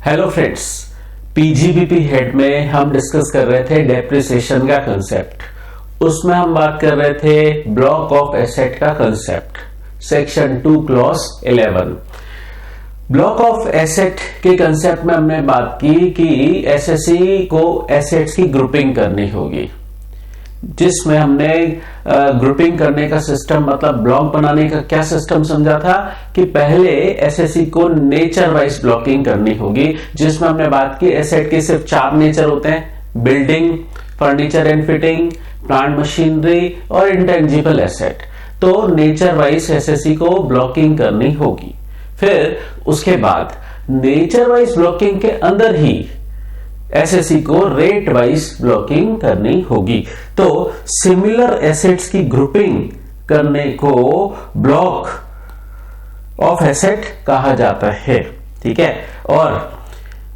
Hello friends, PGBP head में हम discuss कर रहे थे डेप्रिसिएशन का कंसेप्ट। उसमें हम बात कर रहे थे ब्लॉक ऑफ एसेट का concept, section 2 clause 11। Block of asset के कंसेप्ट में हमने बात की कि एसएससी को एसेट्स की ग्रुपिंग करनी होगी, जिसमें हमने ग्रुपिंग करने का सिस्टम मतलब ब्लॉक बनाने का क्या सिस्टम समझा था कि पहले एसएससी को नेचर वाइज ब्लॉकिंग करनी होगी, जिसमें हमने बात की एसेट के सिर्फ 4 नेचर होते हैं: building, furniture and fitting, plant machinery और इंटेंजिबल एसेट। तो नेचर वाइज एसएससी को ब्लॉकिंग करनी होगी। फिर उसके बाद नेचर वाइज ब्लॉकिंग के अंदर ही एसएससी को रेट वाइज ब्लॉकिंग करनी होगी। तो सिमिलर एसेट्स की ग्रुपिंग करने को ब्लॉक ऑफ एसेट कहा जाता है। ठीक है, और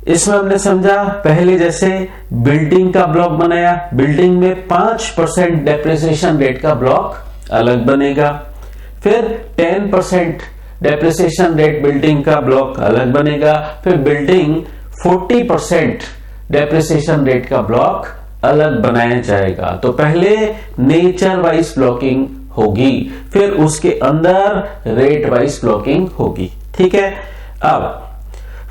इसमें हमने समझा पहले जैसे बिल्डिंग का ब्लॉक बनाया, बिल्डिंग में 5% डेप्रिसिएशन रेट का ब्लॉक अलग बनेगा। फिर 10% डेप्रिसिएशन रेट बिल्डिंग का ब्लॉक अलग बनेगा। फिर बिल्डिंग 40% डेप्रिसिएशन रेट का ब्लॉक अलग बनाया जाएगा। तो पहले नेचर वाइज ब्लॉकिंग होगी, फिर उसके अंदर रेट वाइज ब्लॉकिंग होगी। ठीक है, अब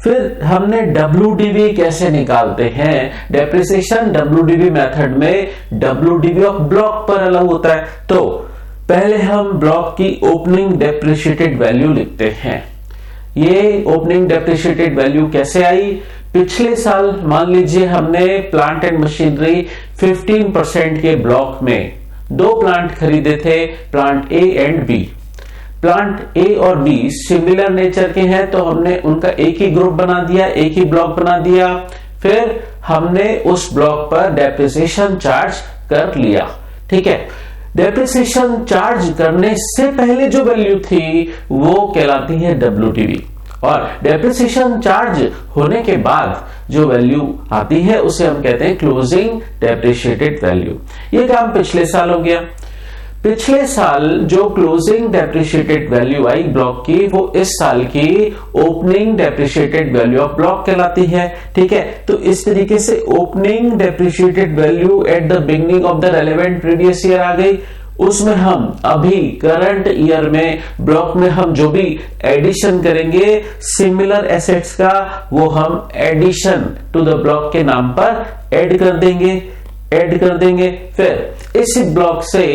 फिर हमने WDV कैसे निकालते हैं। डेप्रिसिएशन WDV मेथड में WDV ऑफ ब्लॉक पर अलग होता है। तो पहले हम ब्लॉक की ओपनिंग डेप्रिशिएटेड वैल्यू लिखते हैं। ये ओपनिंग डेप्रिशिएटेड वैल्यू कैसे आई? पिछले साल मान लीजिए हमने प्लांट एंड मशीनरी 15% के ब्लॉक में 2 प्लांट खरीदे थे, plant A and B. Plant A और बी सिमिलर नेचर के हैं, तो हमने उनका एक ही ग्रुप बना दिया, एक ही ब्लॉक बना दिया। फिर हमने उस ब्लॉक पर डेप्रिसिएशन चार्ज कर लिया। ठीक है, डेप्रिसिएशन चार्ज करने से पहले जो वैल्यू थी वो कहलाती है WDV, और डेप्रिसिएशन चार्ज होने के बाद जो वैल्यू आती है उसे हम कहते हैं क्लोजिंग डेप्रिशिएटेड वैल्यू। ये काम पिछले साल हो गया। पिछले साल जो क्लोजिंग डेप्रिशिएटेड वैल्यू आई ब्लॉक की, वो इस साल की opening depreciated value of block कहलाती है। ठीक है, तो इस तरीके से opening depreciated value at the beginning of the relevant previous year आ गई। उसमें हम अभी करंट ईयर में ब्लॉक में हम जो भी एडिशन करेंगे सिमिलर एसेट्स का, वो हम एडिशन टू द ब्लॉक के नाम पर ऐड कर देंगे। फिर इस ब्लॉक से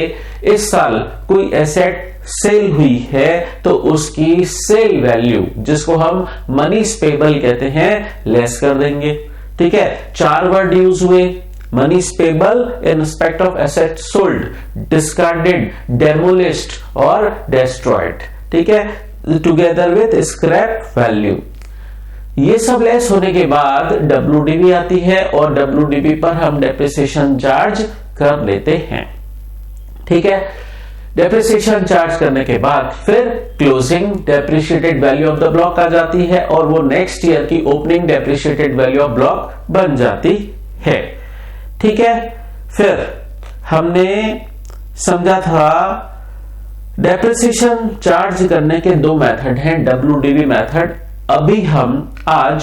इस साल कोई एसेट सेल हुई है तो उसकी सेल वैल्यू, जिसको हम मनीज पेबल कहते हैं, लेस कर देंगे। ठीक है, 4 वर्ड यूज हुए: monies payable in respect of asset sold, discarded, demolished और destroyed। ठीक है, together with scrap value। ये सब लेस होने के बाद WDV आती है और WDV पर हम डेप्रिसिएशन चार्ज कर लेते हैं। ठीक है, डेप्रिसिएशन चार्ज करने के बाद फिर closing depreciated value of the block आ जाती है और वो नेक्स्ट ईयर की opening depreciated value of block बन जाती है। ठीक है, फिर हमने समझा था डेप्रिसिएशन चार्ज करने के 2 मेथड हैं, WDV मेथड। अभी हम आज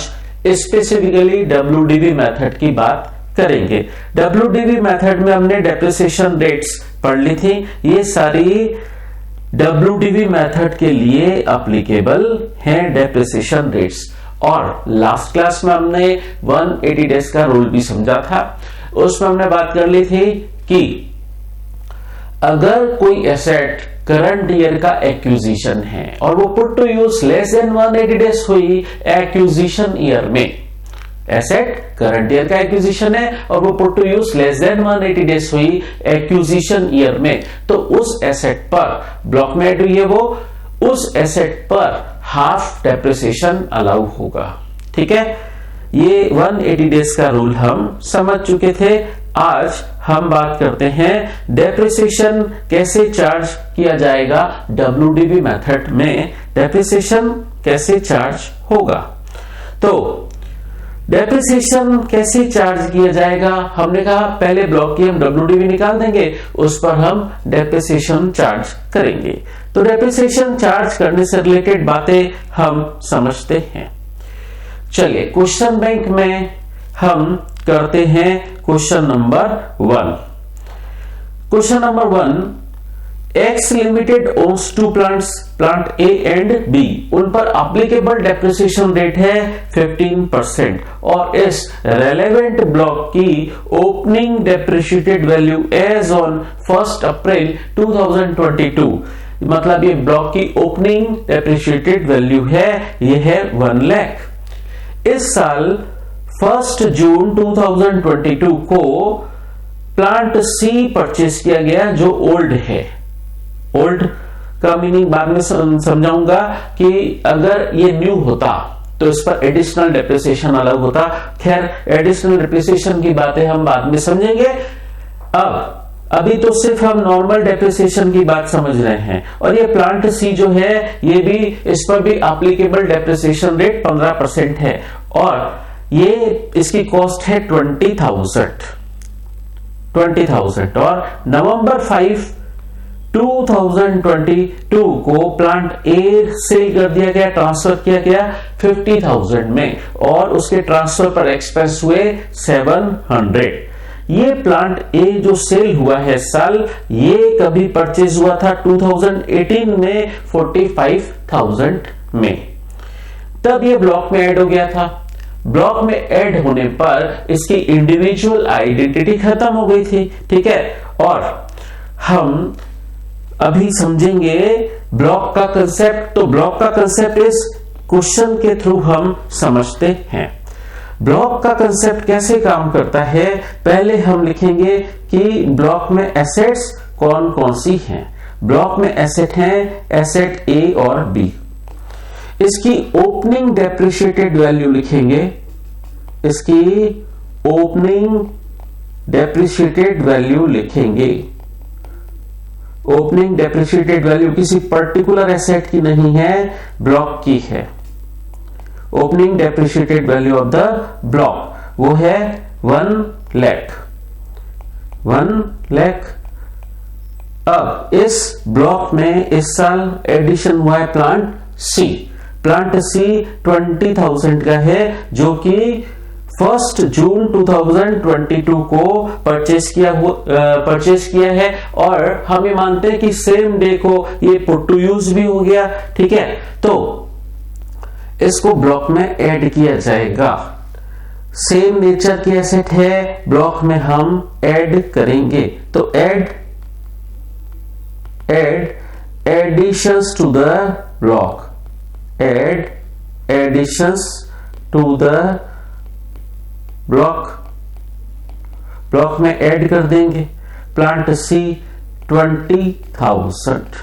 स्पेसिफिकली WDV मेथड की बात करेंगे। WDV मेथड में हमने डेप्रिसिएशन रेट्स पढ़ ली थी। ये सारी WDV मेथड के लिए एप्लीकेबल हैं डेप्रिसिएशन रेट्स। और लास्ट क्लास में हमने 180 डेज का रूल भी समझा था। उसमें हमने बात कर ली थी कि अगर कोई एसेट करंट ईयर का एक्विजिशन है और वो put to use less than 180 days हुई एक्विजिशन ईयर में, एसेट करंट ईयर का एक्विजिशन है और वो put to use less than 180 days हुई एक्विजिशन ईयर में, तो उस एसेट पर ब्लॉक में ऐड हुई है, वो उस एसेट पर हाफ डेप्रिसिएशन अलाउ होगा। ठीक है, ये 180 डेज का रूल हम समझ चुके थे। आज हम बात करते हैं डेप्रिसिएशन कैसे चार्ज किया जाएगा। WDV मेथड में डेप्रिसिएशन कैसे चार्ज होगा। तो डेप्रिसिएशन कैसे चार्ज किया जाएगा, हमने कहा पहले ब्लॉक की हम WDV निकाल देंगे, उस पर हम डेप्रिसिएशन चार्ज करेंगे। तो डेप्रिसिएशन चार्ज करने से रिलेटेड बातें हम समझते हैं। चलिए क्वेश्चन बैंक में हम करते हैं question number 1। Question number 1, X limited owns two plants, plant A and B, उन पर एप्लीकेबल डेप्रिसिएशन रेट है 15% और इस रेलेवेंट ब्लॉक की opening depreciated value as on 1 April 2022, मतलब ये ब्लॉक की ओपनिंग डेप्रिशिएटेड वैल्यू है, ये है 1 लाख। इस साल 1 जून 2022 को प्लांट सी परचेस किया गया जो ओल्ड है। ओल्ड का मीनिंग बाद में समझाऊंगा कि अगर ये न्यू होता तो इस पर एडिशनल डेप्रिसिएशन अलग होता। खैर एडिशनल डेप्रिसिएशन की बातें हम बाद में समझेंगे। अभी तो सिर्फ हम नॉर्मल डेप्रिसिएशन की बात समझ रहे हैं। और ये प्लांट सी जो है ये भी, इस पर भी एप्लीकेबल डेप्रिसिएशन रेट 15% है और ये इसकी कॉस्ट है 20,000 और नवंबर 5 2022 को प्लांट ए सेल कर दिया गया, ट्रांसफर किया गया 50,000 में और उसके ट्रांसफर पर एक्सपेंस हुए 700। ये प्लांट ए जो सेल हुआ है साल, ये कभी परचेज हुआ था 2018 में 45,000 में, तब ये ब्लॉक में ऐड हो गया था। ब्लॉक में ऐड होने पर इसकी इंडिविजुअल आइडेंटिटी खत्म हो गई थी, ठीक है। और हम अभी समझेंगे ब्लॉक का कंसेप्ट। तो ब्लॉक का कंसेप्ट इस क्वेश्चन के थ्रू हम समझते हैं। ब्लॉक का कंसेप्ट कैसे काम करता है, पहले हम लिखेंगे कि ब्लॉक में एसेट्स कौन कौन सी हैं। ब्लॉक में एसेट हैं, एसेट ए और बी। इसकी ओपनिंग डेप्रिशिएटेड वैल्यू लिखेंगे, इसकी ओपनिंग डेप्रिशिएटेड वैल्यू लिखेंगे। ओपनिंग डेप्रिशिएटेड वैल्यू किसी पर्टिकुलर एसेट की नहीं है, ब्लॉक की है। Opening depreciated value of the block वो है 1 लाख। अब इस ब्लॉक में इस साल एडिशन हुआ है प्लांट सी। प्लांट सी 20,000 का है जो कि 1 जून 2022 को परचेस किया है और हम ये मानते हैं कि सेम डे को ये पुट टू यूज भी हो गया, ठीक है। तो इसको ब्लॉक में ऐड किया जाएगा। सेम नेचर की एसेट है, ब्लॉक में हम ऐड करेंगे। तो add additions to the block, add additions to the block में ऐड कर देंगे। प्लांट सी 20,000,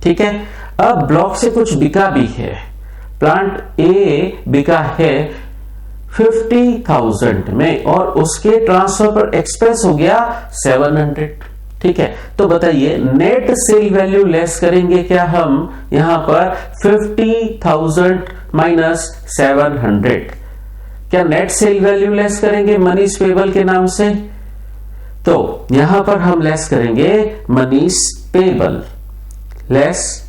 ठीक है। अब ब्लॉक से कुछ बिका भी है। प्लांट ए बिका है 50,000 में और उसके ट्रांसफर पर एक्सपेंस हो गया 700, ठीक है। तो बताइए नेट सेल वैल्यू लेस करेंगे क्या हम यहां पर 50,000 माइनस 700, क्या नेट सेल वैल्यू लेस करेंगे मनीष पेबल के नाम से? तो यहां पर हम लेस करेंगे Manish payable, less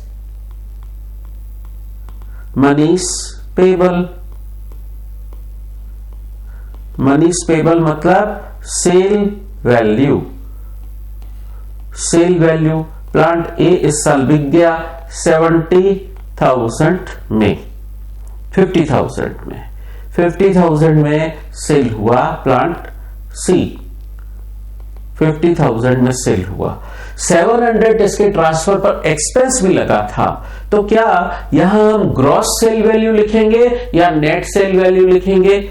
Manish payable मतलब सेल वैल्यू प्लांट ए इस साल बिक गया 70,000 में, 50,000 में सेल हुआ प्लांट सी, 50,000 में सेल हुआ। 700 इसके ट्रांसफर पर एक्सपेंस भी लगा था। तो क्या यहां हम ग्रॉस सेल वैल्यू लिखेंगे या नेट सेल वैल्यू लिखेंगे?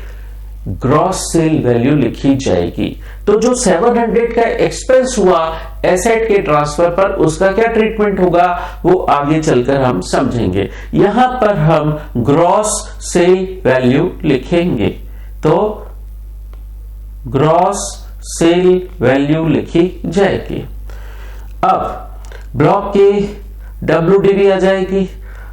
ग्रॉस सेल वैल्यू लिखी जाएगी। तो जो 700 का एक्सपेंस हुआ एसेट के ट्रांसफर पर, उसका क्या ट्रीटमेंट होगा वो आगे चलकर हम समझेंगे। यहां पर हम ग्रॉस सेल वैल्यू लिखेंगे। तो ग्रॉस सेल वैल्यू लिखी जाएगी। अब ब्लॉक की WDV आ जाएगी।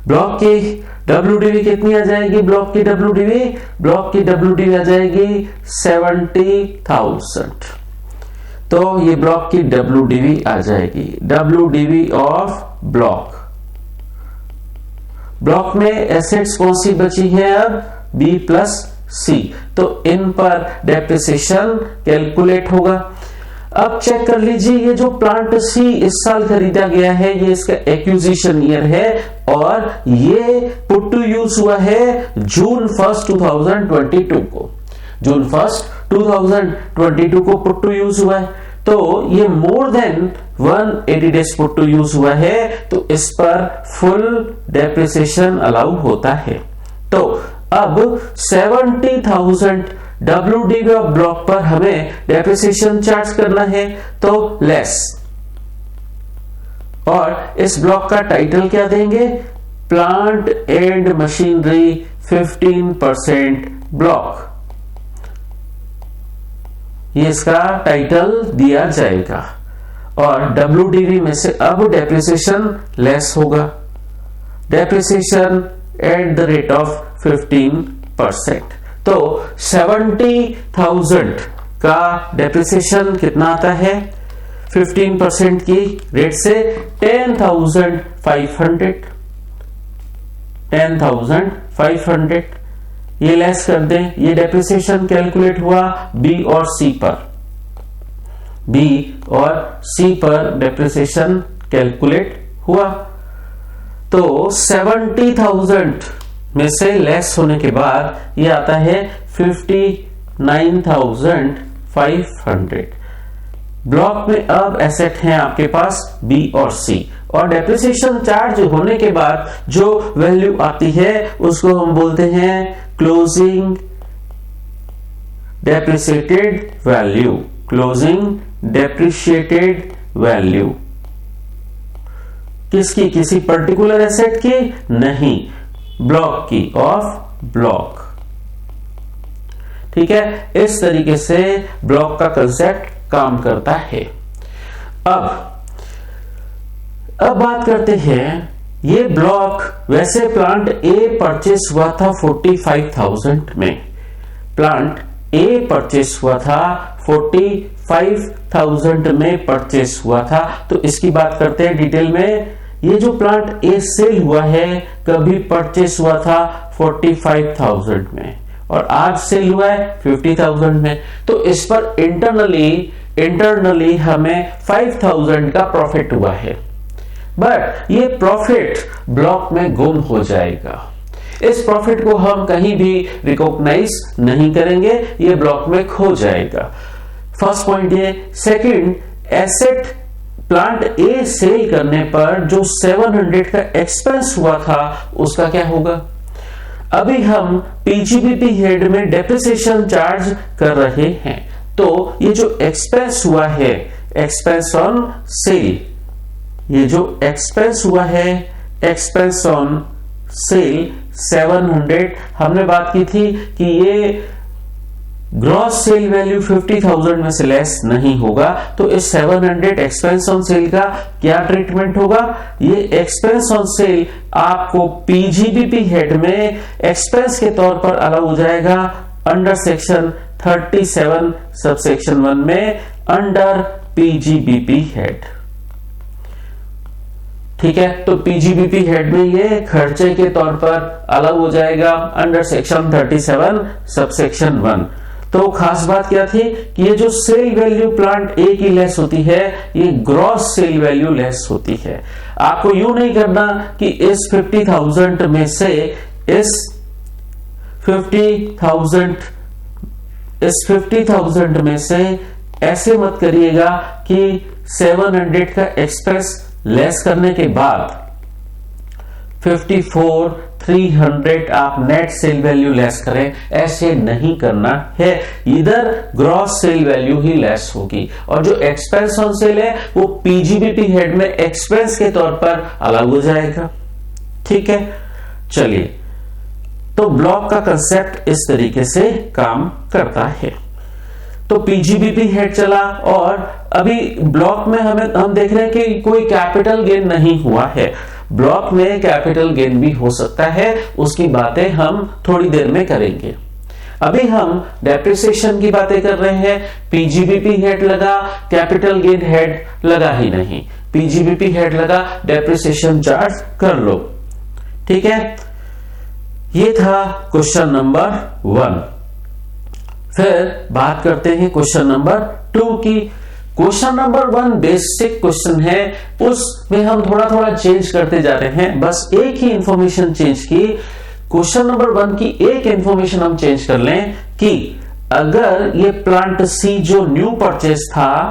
ब्लॉक की WDV कितनी आ जाएगी? ब्लॉक की WDV आ जाएगी 70,000। तो ये ब्लॉक की WDV आ जाएगी। WDV of block. ब्लॉक में एसेट्स कौन सी बची है? अब बी प्लस सी, तो इन पर डेप्रिसिएशन कैलकुलेट होगा। अब चेक कर लीजिए, ये जो प्लांट सी इस साल खरीदा गया है, ये इसका एक्विजिशन ईयर है और ये पुट टू यूज हुआ है जून 1 2022 को। जून 1 2022 को पुट टू यूज हुआ है, तो ये more than 180 days put to use हुआ है, तो इस पर फुल डेप्रिसिएशन अलाउ होता है। तो अब 70,000 WDV ऑफ ब्लॉक पर हमें डेप्रिसिएशन चार्ज करना है, तो लेस, और इस ब्लॉक का टाइटल क्या देंगे, प्लांट एंड मशीनरी 15% ब्लॉक, ये इसका टाइटल दिया जाएगा। और WDV में से अब डेप्रिसिएशन लेस होगा, depreciation at the rate of 15%। तो 70,000 का डेप्रिसिएशन कितना आता है 15% की रेट से 10,500 ये लेस कर दें। ये डेप्रिसिएशन कैलकुलेट हुआ बी और सी पर, बी और सी पर डेप्रिसिएशन कैलकुलेट हुआ। तो 70,000 में से लेस होने के बाद ये आता है 59,500। ब्लॉक में अब एसेट हैं आपके पास बी और सी, और डेप्रिसिएशन चार्ज होने के बाद जो वैल्यू आती है उसको हम बोलते हैं closing depreciated value, closing depreciated value. किसकी, किसी पर्टिकुलर एसेट की नहीं, ब्लॉक की, ऑफ ब्लॉक। ठीक है, इस तरीके से ब्लॉक का कंसेप्ट काम करता है। अब बात करते हैं, ये ब्लॉक वैसे प्लांट ए परचेस हुआ था 45,000 में, प्लांट ए परचेस हुआ था 45,000 में परचेस हुआ था। तो इसकी बात करते हैं डिटेल में। ये जो प्लांट ए सेल हुआ है कभी परचेस हुआ था 45,000 में और आज सेल हुआ है 50,000 में, तो इस पर इंटरनली हमें 5,000 का प्रॉफिट हुआ है, बट ये प्रॉफिट ब्लॉक में गुम हो जाएगा। इस प्रॉफिट को हम कहीं भी रिकॉग्नाइज नहीं करेंगे, ये ब्लॉक में खो जाएगा। फर्स्ट पॉइंट ये। Second, asset plant A cell करने पर जो 700 का एक्सपेंस हुआ था उसका क्या होगा। अभी हम पीजीबीपी हेड में डेप्रिसिएशन चार्ज कर रहे हैं, तो ये जो एक्सपेंस हुआ है, एक्सपेंस ऑन सेल, ये जो एक्सपेंस हुआ है, एक्सपेंस ऑन सेल 700, हमने बात की थी कि ये ग्रॉस सेल वैल्यू 50,000 में से लेस नहीं होगा, तो इस 700 एक्सपेंस ऑन सेल का क्या ट्रीटमेंट होगा। ये एक्सपेंस ऑन सेल आपको पीजीबीपी हेड में एक्सपेंस के तौर पर अलाउ हो जाएगा अंडर सेक्शन 37 सबसेक्शन 1 में, अंडर पीजीबीपी हेड। ठीक है, तो पीजीबीपी हेड में ये खर्चे के तौर पर अलाउ हो जाएगा अंडर सेक्शन 37 सबसेक्शन 1। तो खास बात क्या थी कि ये जो सेल वैल्यू प्लांट ए की लेस होती है, ये ग्रॉस सेल वैल्यू लेस होती है। आपको यूं नहीं करना कि इस 50,000 में से इस 50,000 में से ऐसे मत करिएगा कि 700 का एक्सपेंस लेस करने के बाद 54,300 आप नेट सेल वैल्यू लेस करें, ऐसे नहीं करना है। इधर ग्रॉस सेल वैल्यू ही लेस होगी और जो एक्सपेंस ऑन सेल है वो पीजीबीपी हेड में एक्सपेंस के तौर पर अलग हो जाएगा। ठीक है, चलिए, तो ब्लॉक का कंसेप्ट इस तरीके से काम करता है। तो पीजीबीपी हेड चला और अभी ब्लॉक में हम देख रहे हैं कि कोई कैपिटल गेन नहीं हुआ है। ब्लॉक में कैपिटल गेन भी हो सकता है, उसकी बातें हम थोड़ी देर में करेंगे। अभी हम डेप्रिसिएशन की बातें कर रहे हैं। पीजीबीपी हेड लगा, कैपिटल गेन हेड लगा ही नहीं। पीजीबीपी हेड लगा, डेप्रिसिएशन चार्ज कर लो। ठीक है, ये था क्वेश्चन नंबर 1। फिर बात करते हैं क्वेश्चन नंबर 2 की। क्वेश्चन नंबर 1 बेसिक क्वेश्चन है, उसमें हम थोड़ा थोड़ा चेंज करते जा रहे हैं, बस एक ही इंफॉर्मेशन चेंज की। क्वेश्चन नंबर 1 की एक इंफॉर्मेशन हम चेंज कर लें कि अगर ये प्लांट सी जो न्यू परचेज था,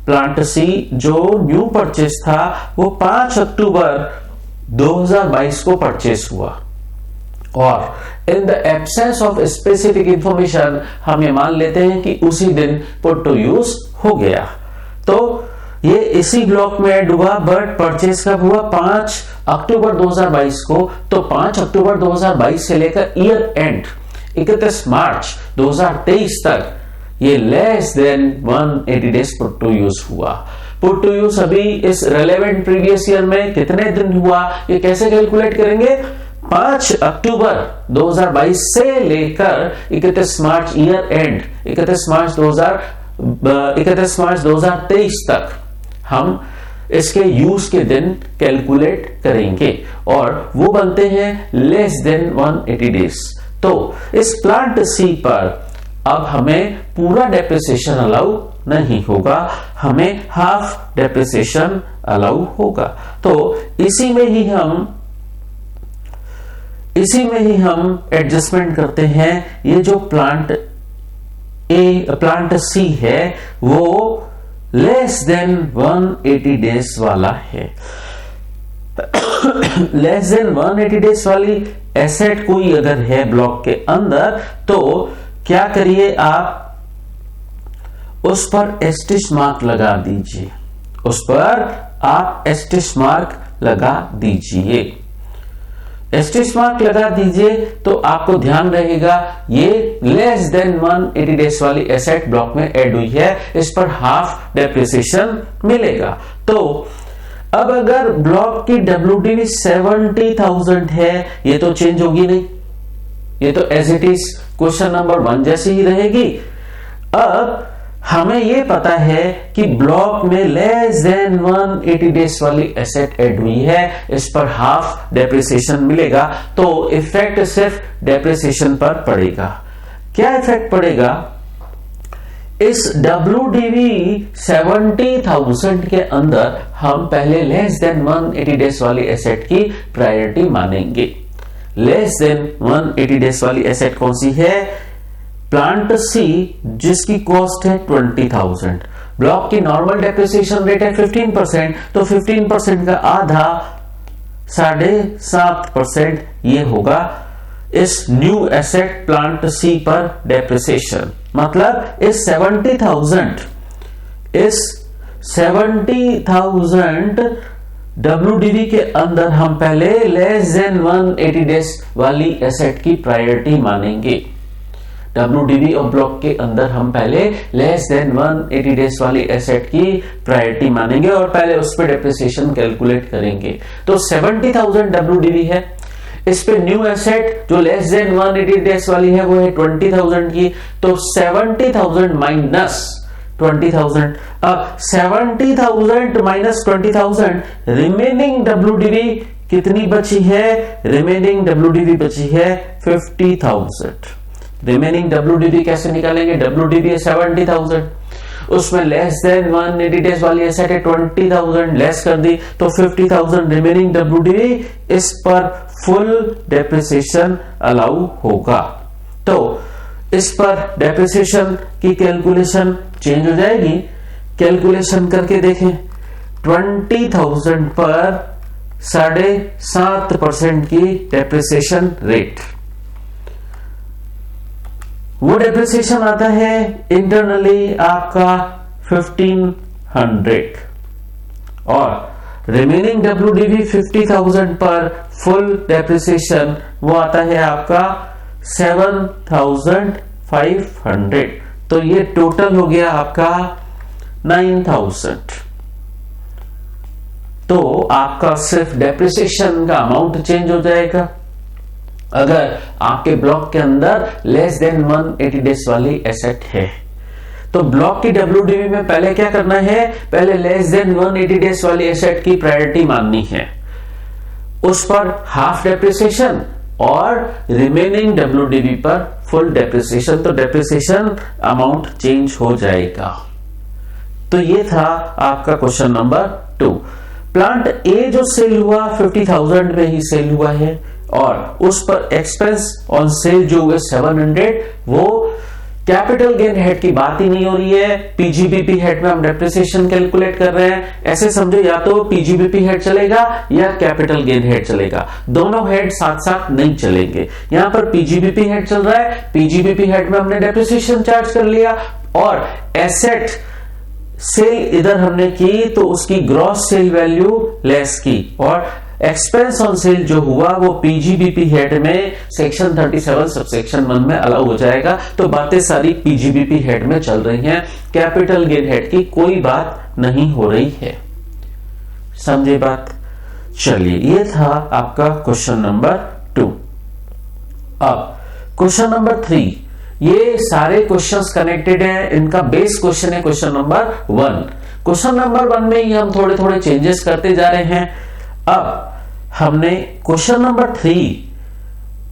प्लांट सी जो न्यू परचेज था वो 5 अक्टूबर 2022 को परचेज हुआ और in the absence of specific information हम ये मान लेते हैं कि उसी दिन पुट टू यूज हो गया। तो ये इसी ब्लॉक में ऐड हुआ, बट परचेज कब हुआ? 5 अक्टूबर 2022 को। तो 5 अक्टूबर 2022 से लेकर ईयर एंड 31 मार्च 2023 तक ये less than 180 days put to use हुआ। पुट टू यूज अभी इस रेलेवेंट प्रीवियस ईयर में कितने दिन हुआ, ये कैसे कैलकुलेट करेंगे? 5 अक्टूबर 2022 से लेकर 31 मार्च ईयर एंड 31 मार्च 2023 तक हम इसके यूज के दिन कैलकुलेट करेंगे और वो बनते हैं लेस देन 180 डेज। तो इस प्लांट सी पर अब हमें पूरा डेप्रिसिएशन अलाउ नहीं होगा, हमें हाफ डेप्रिसिएशन अलाउ होगा। तो इसी में ही हम एडजस्टमेंट करते हैं। ये जो प्लांट सी है वो लेस देन 180 डेज वाला है। लेस देन 180 डेज वाली एसेट कोई अगर है ब्लॉक के अंदर तो क्या करिए, आप उस पर एस्टिश मार्क लगा दीजिए, उस पर आप एस्टिश मार्क लगा दीजिए। एस्टिश मार्क लगा दीजिए तो आपको ध्यान रहेगा ये लेस देन 180 डेज वाली एसेट ब्लॉक में ऐड हुई है, इस पर हाफ डेप्रिसिएशन मिलेगा। तो अब अगर ब्लॉक की WDV 70,000 है, ये तो चेंज होगी नहीं, ये तो as it is question number 1 जैसी ही रहेगी। अब हमें ये पता है कि ब्लॉक में लेस देन 180 डेज वाली एसेट ऐड हुई है, इस पर हाफ डेप्रिसिएशन मिलेगा। तो इफेक्ट सिर्फ डेप्रिसिएशन पर पड़ेगा। क्या इफेक्ट पड़ेगा? इस WDV 70,000 के अंदर हम पहले लेस देन 180 डेज वाली एसेट की प्रायोरिटी मानेंगे। लेस देन 180 डेज वाली एसेट कौन सी है? प्लांट सी जिसकी कॉस्ट है 20,000। ब्लॉक की नॉर्मल डेप्रिसिएशन रेट है 15%, तो 15% का आधा 7.5% ये होगा इस न्यू एसेट प्लांट सी पर डेप्रिसिएशन। मतलब इस 70,000 WDV के अंदर हम पहले लेस देन 180 डेज वाली एसेट की प्रायोरिटी मानेंगे। WDV और ब्लॉक के अंदर हम पहले लेस देन 180 डेज वाली एसेट की प्रायोरिटी मानेंगे और पहले उस पर डेप्रिसिएशन कैलकुलेट करेंगे। तो 70,000 WDV है, इस पे न्यू एसेट जो लेस देन 180 डेज वाली है वो है 20,000 की। तो 70,000 माइनस 20,000। अब 70,000 माइनस 20,000 रिमेनिंग WDV कितनी बची है? रिमेनिंग WDV बची है 50,000। रिमेनिंग WDV कैसे निकालेंगे? WDV है 70,000, उसमें लेस देन 180 डेज वाली एसेट है 20,000, लेस कर दी तो 50,000 रिमेनिंग WDV, इस पर फुल डेप्रिसिएशन अलाउ होगा। तो इस पर डेप्रिसिएशन की कैलकुलेशन चेंज हो जाएगी। कैलकुलेशन करके देखें, 20,000 पर 7.5% की डेप्रिसिएशन रेट, वो डेप्रिसिएशन आता है इंटरनली आपका 1500 और रिमेनिंग WDV 50,000 पर फुल डेप्रिसिएशन वो आता है आपका 7,500। तो ये टोटल हो गया आपका 9,000। तो आपका सिर्फ डेप्रिसिएशन का अमाउंट चेंज हो जाएगा अगर आपके ब्लॉक के अंदर लेस देन 180 डेज वाली एसेट है। तो ब्लॉक की WDV में पहले क्या करना है? पहले लेस देन 180 डेज वाली एसेट की प्रायोरिटी माननी है, उस पर हाफ डेप्रिसिएशन और रिमेनिंग WDV पर फुल डेप्रिसिएशन, तो डेप्रिसिएशन अमाउंट चेंज हो जाएगा। तो ये था आपका क्वेश्चन नंबर 2। प्लांट ए जो सेल हुआ 50,000 में ही सेल हुआ है और उस पर एक्सपेंस ऑन सेल जो हुए 700, वो कैपिटल गेन हेड की बात ही नहीं हो रही है। पीजीबीपी हेड में हम डेप्रिसिएशन कैलकुलेट कर रहे हैं। ऐसे समझो या तो पीजीबीपी हेड चलेगा या कैपिटल गेन हेड चलेगा, दोनों हेड साथ साथ नहीं चलेंगे। यहां पर पीजीबीपी हेड चल रहा है, पीजीबीपी हेड में हमने डेप्रिसिएशन चार्ज कर लिया और एसेट सेल इधर हमने की तो उसकी ग्रॉस सेल वैल्यू लेस की और एक्सपेंस ऑन सेल जो हुआ वो पीजीबीपी हेड में सेक्शन 37 सबसेक्शन 1 में अलाउ हो जाएगा। तो बातें सारी पीजीबीपी हेड में चल रही हैं, कैपिटल गेन हेड की कोई बात नहीं हो रही है। समझे बात? चलिए, ये था आपका क्वेश्चन नंबर 2। अब क्वेश्चन नंबर 3, ये सारे क्वेश्चंस कनेक्टेड हैं। इनका बेस क्वेश्चन है क्वेश्चन नंबर 1। क्वेश्चन नंबर 1 में ही हम थोड़े थोड़े चेंजेस करते जा रहे हैं। अब हमने क्वेश्चन नंबर 3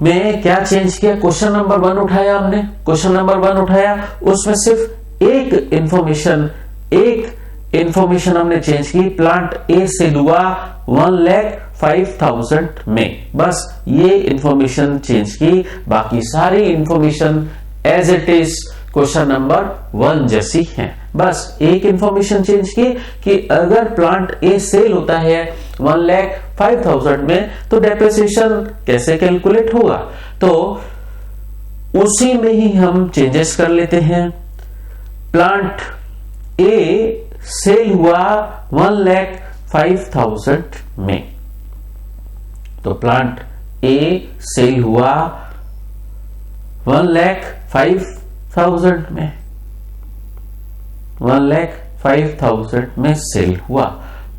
में क्या चेंज किया? क्वेश्चन नंबर 1 उठाया हमने, क्वेश्चन नंबर 1 उठाया, उसमें सिर्फ एक इंफॉर्मेशन हमने चेंज की। प्लांट ए सेल हुआ 1,05,000 में, बस ये इंफॉर्मेशन चेंज की, बाकी सारी information as it is question number 1 जैसी है। बस एक इंफॉर्मेशन चेंज की कि अगर प्लांट ए सेल होता है 1,05,000 में तो डेप्रिसिएशन कैसे कैलकुलेट होगा, तो उसी में ही हम चेंजेस कर लेते हैं। प्लांट ए सेल हुआ 1,05,000 में, तो प्लांट ए सेल हुआ 1,05,000 में, 1,05,000 में सेल हुआ,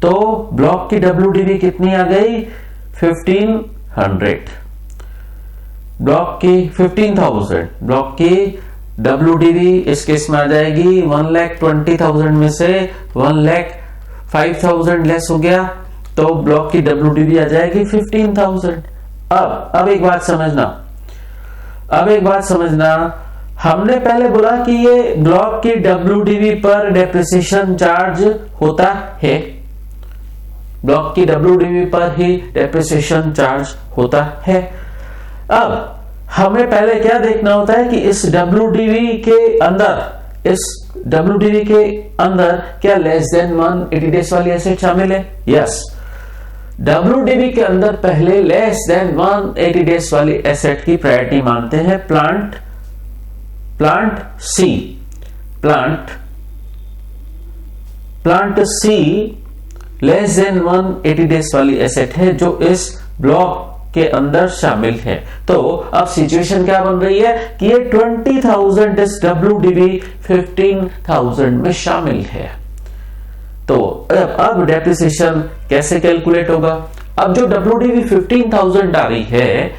तो ब्लॉक की WDV कितनी आ गई? 1,500। ब्लॉक की 15,000, ब्लॉक की WDV इस केस में आ जाएगी 1,20,000 में से 1,05,000 लेस हो गया, तो ब्लॉक की WDV आ जाएगी 15,000। अब एक बात समझना, हमने पहले बोला कि ये ब्लॉक की WDV पर डेप्रिसिएशन चार्ज होता है, ब्लॉक की WDV पर ही डेप्रिसिएशन चार्ज होता है। अब हमें पहले क्या देखना होता है कि इस WDV के अंदर क्या लेस देन 180 डेज वाली एसेट शामिल है? यस, WDV के अंदर पहले लेस देन 180 डेज वाली एसेट की प्रायोरिटी मानते हैं। प्लांट सी लेस देन 180 डेज वाली एसेट है जो इस ब्लॉक के अंदर शामिल है। तो अब सिचुएशन क्या बन रही है कि ये 20,000 इस WDV 15,000 में शामिल है। तो अब डेप्रिसिएशन कैसे कैलकुलेट होगा? अब जो WDV 15,000 आ रही है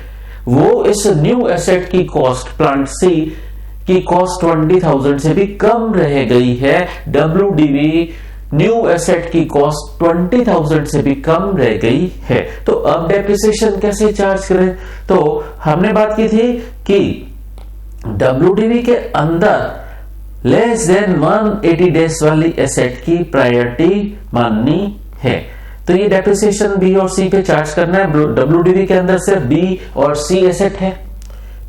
वो इस न्यू एसेट की कॉस्ट, प्लांट सी की कॉस्ट 20,000 से भी कम रह गई है। WDV न्यू एसेट की कॉस्ट 20,000 से भी कम रह गई है। तो अब डेप्रिसिएशन कैसे चार्ज करें? तो हमने बात की थी कि WDV के अंदर लेस देन 180 डेज वाली एसेट की प्रायोरिटी माननी है। तो ये डेप्रिसिएशन बी और सी पे चार्ज करना है। WDV के अंदर सिर्फ बी और सी एसेट है,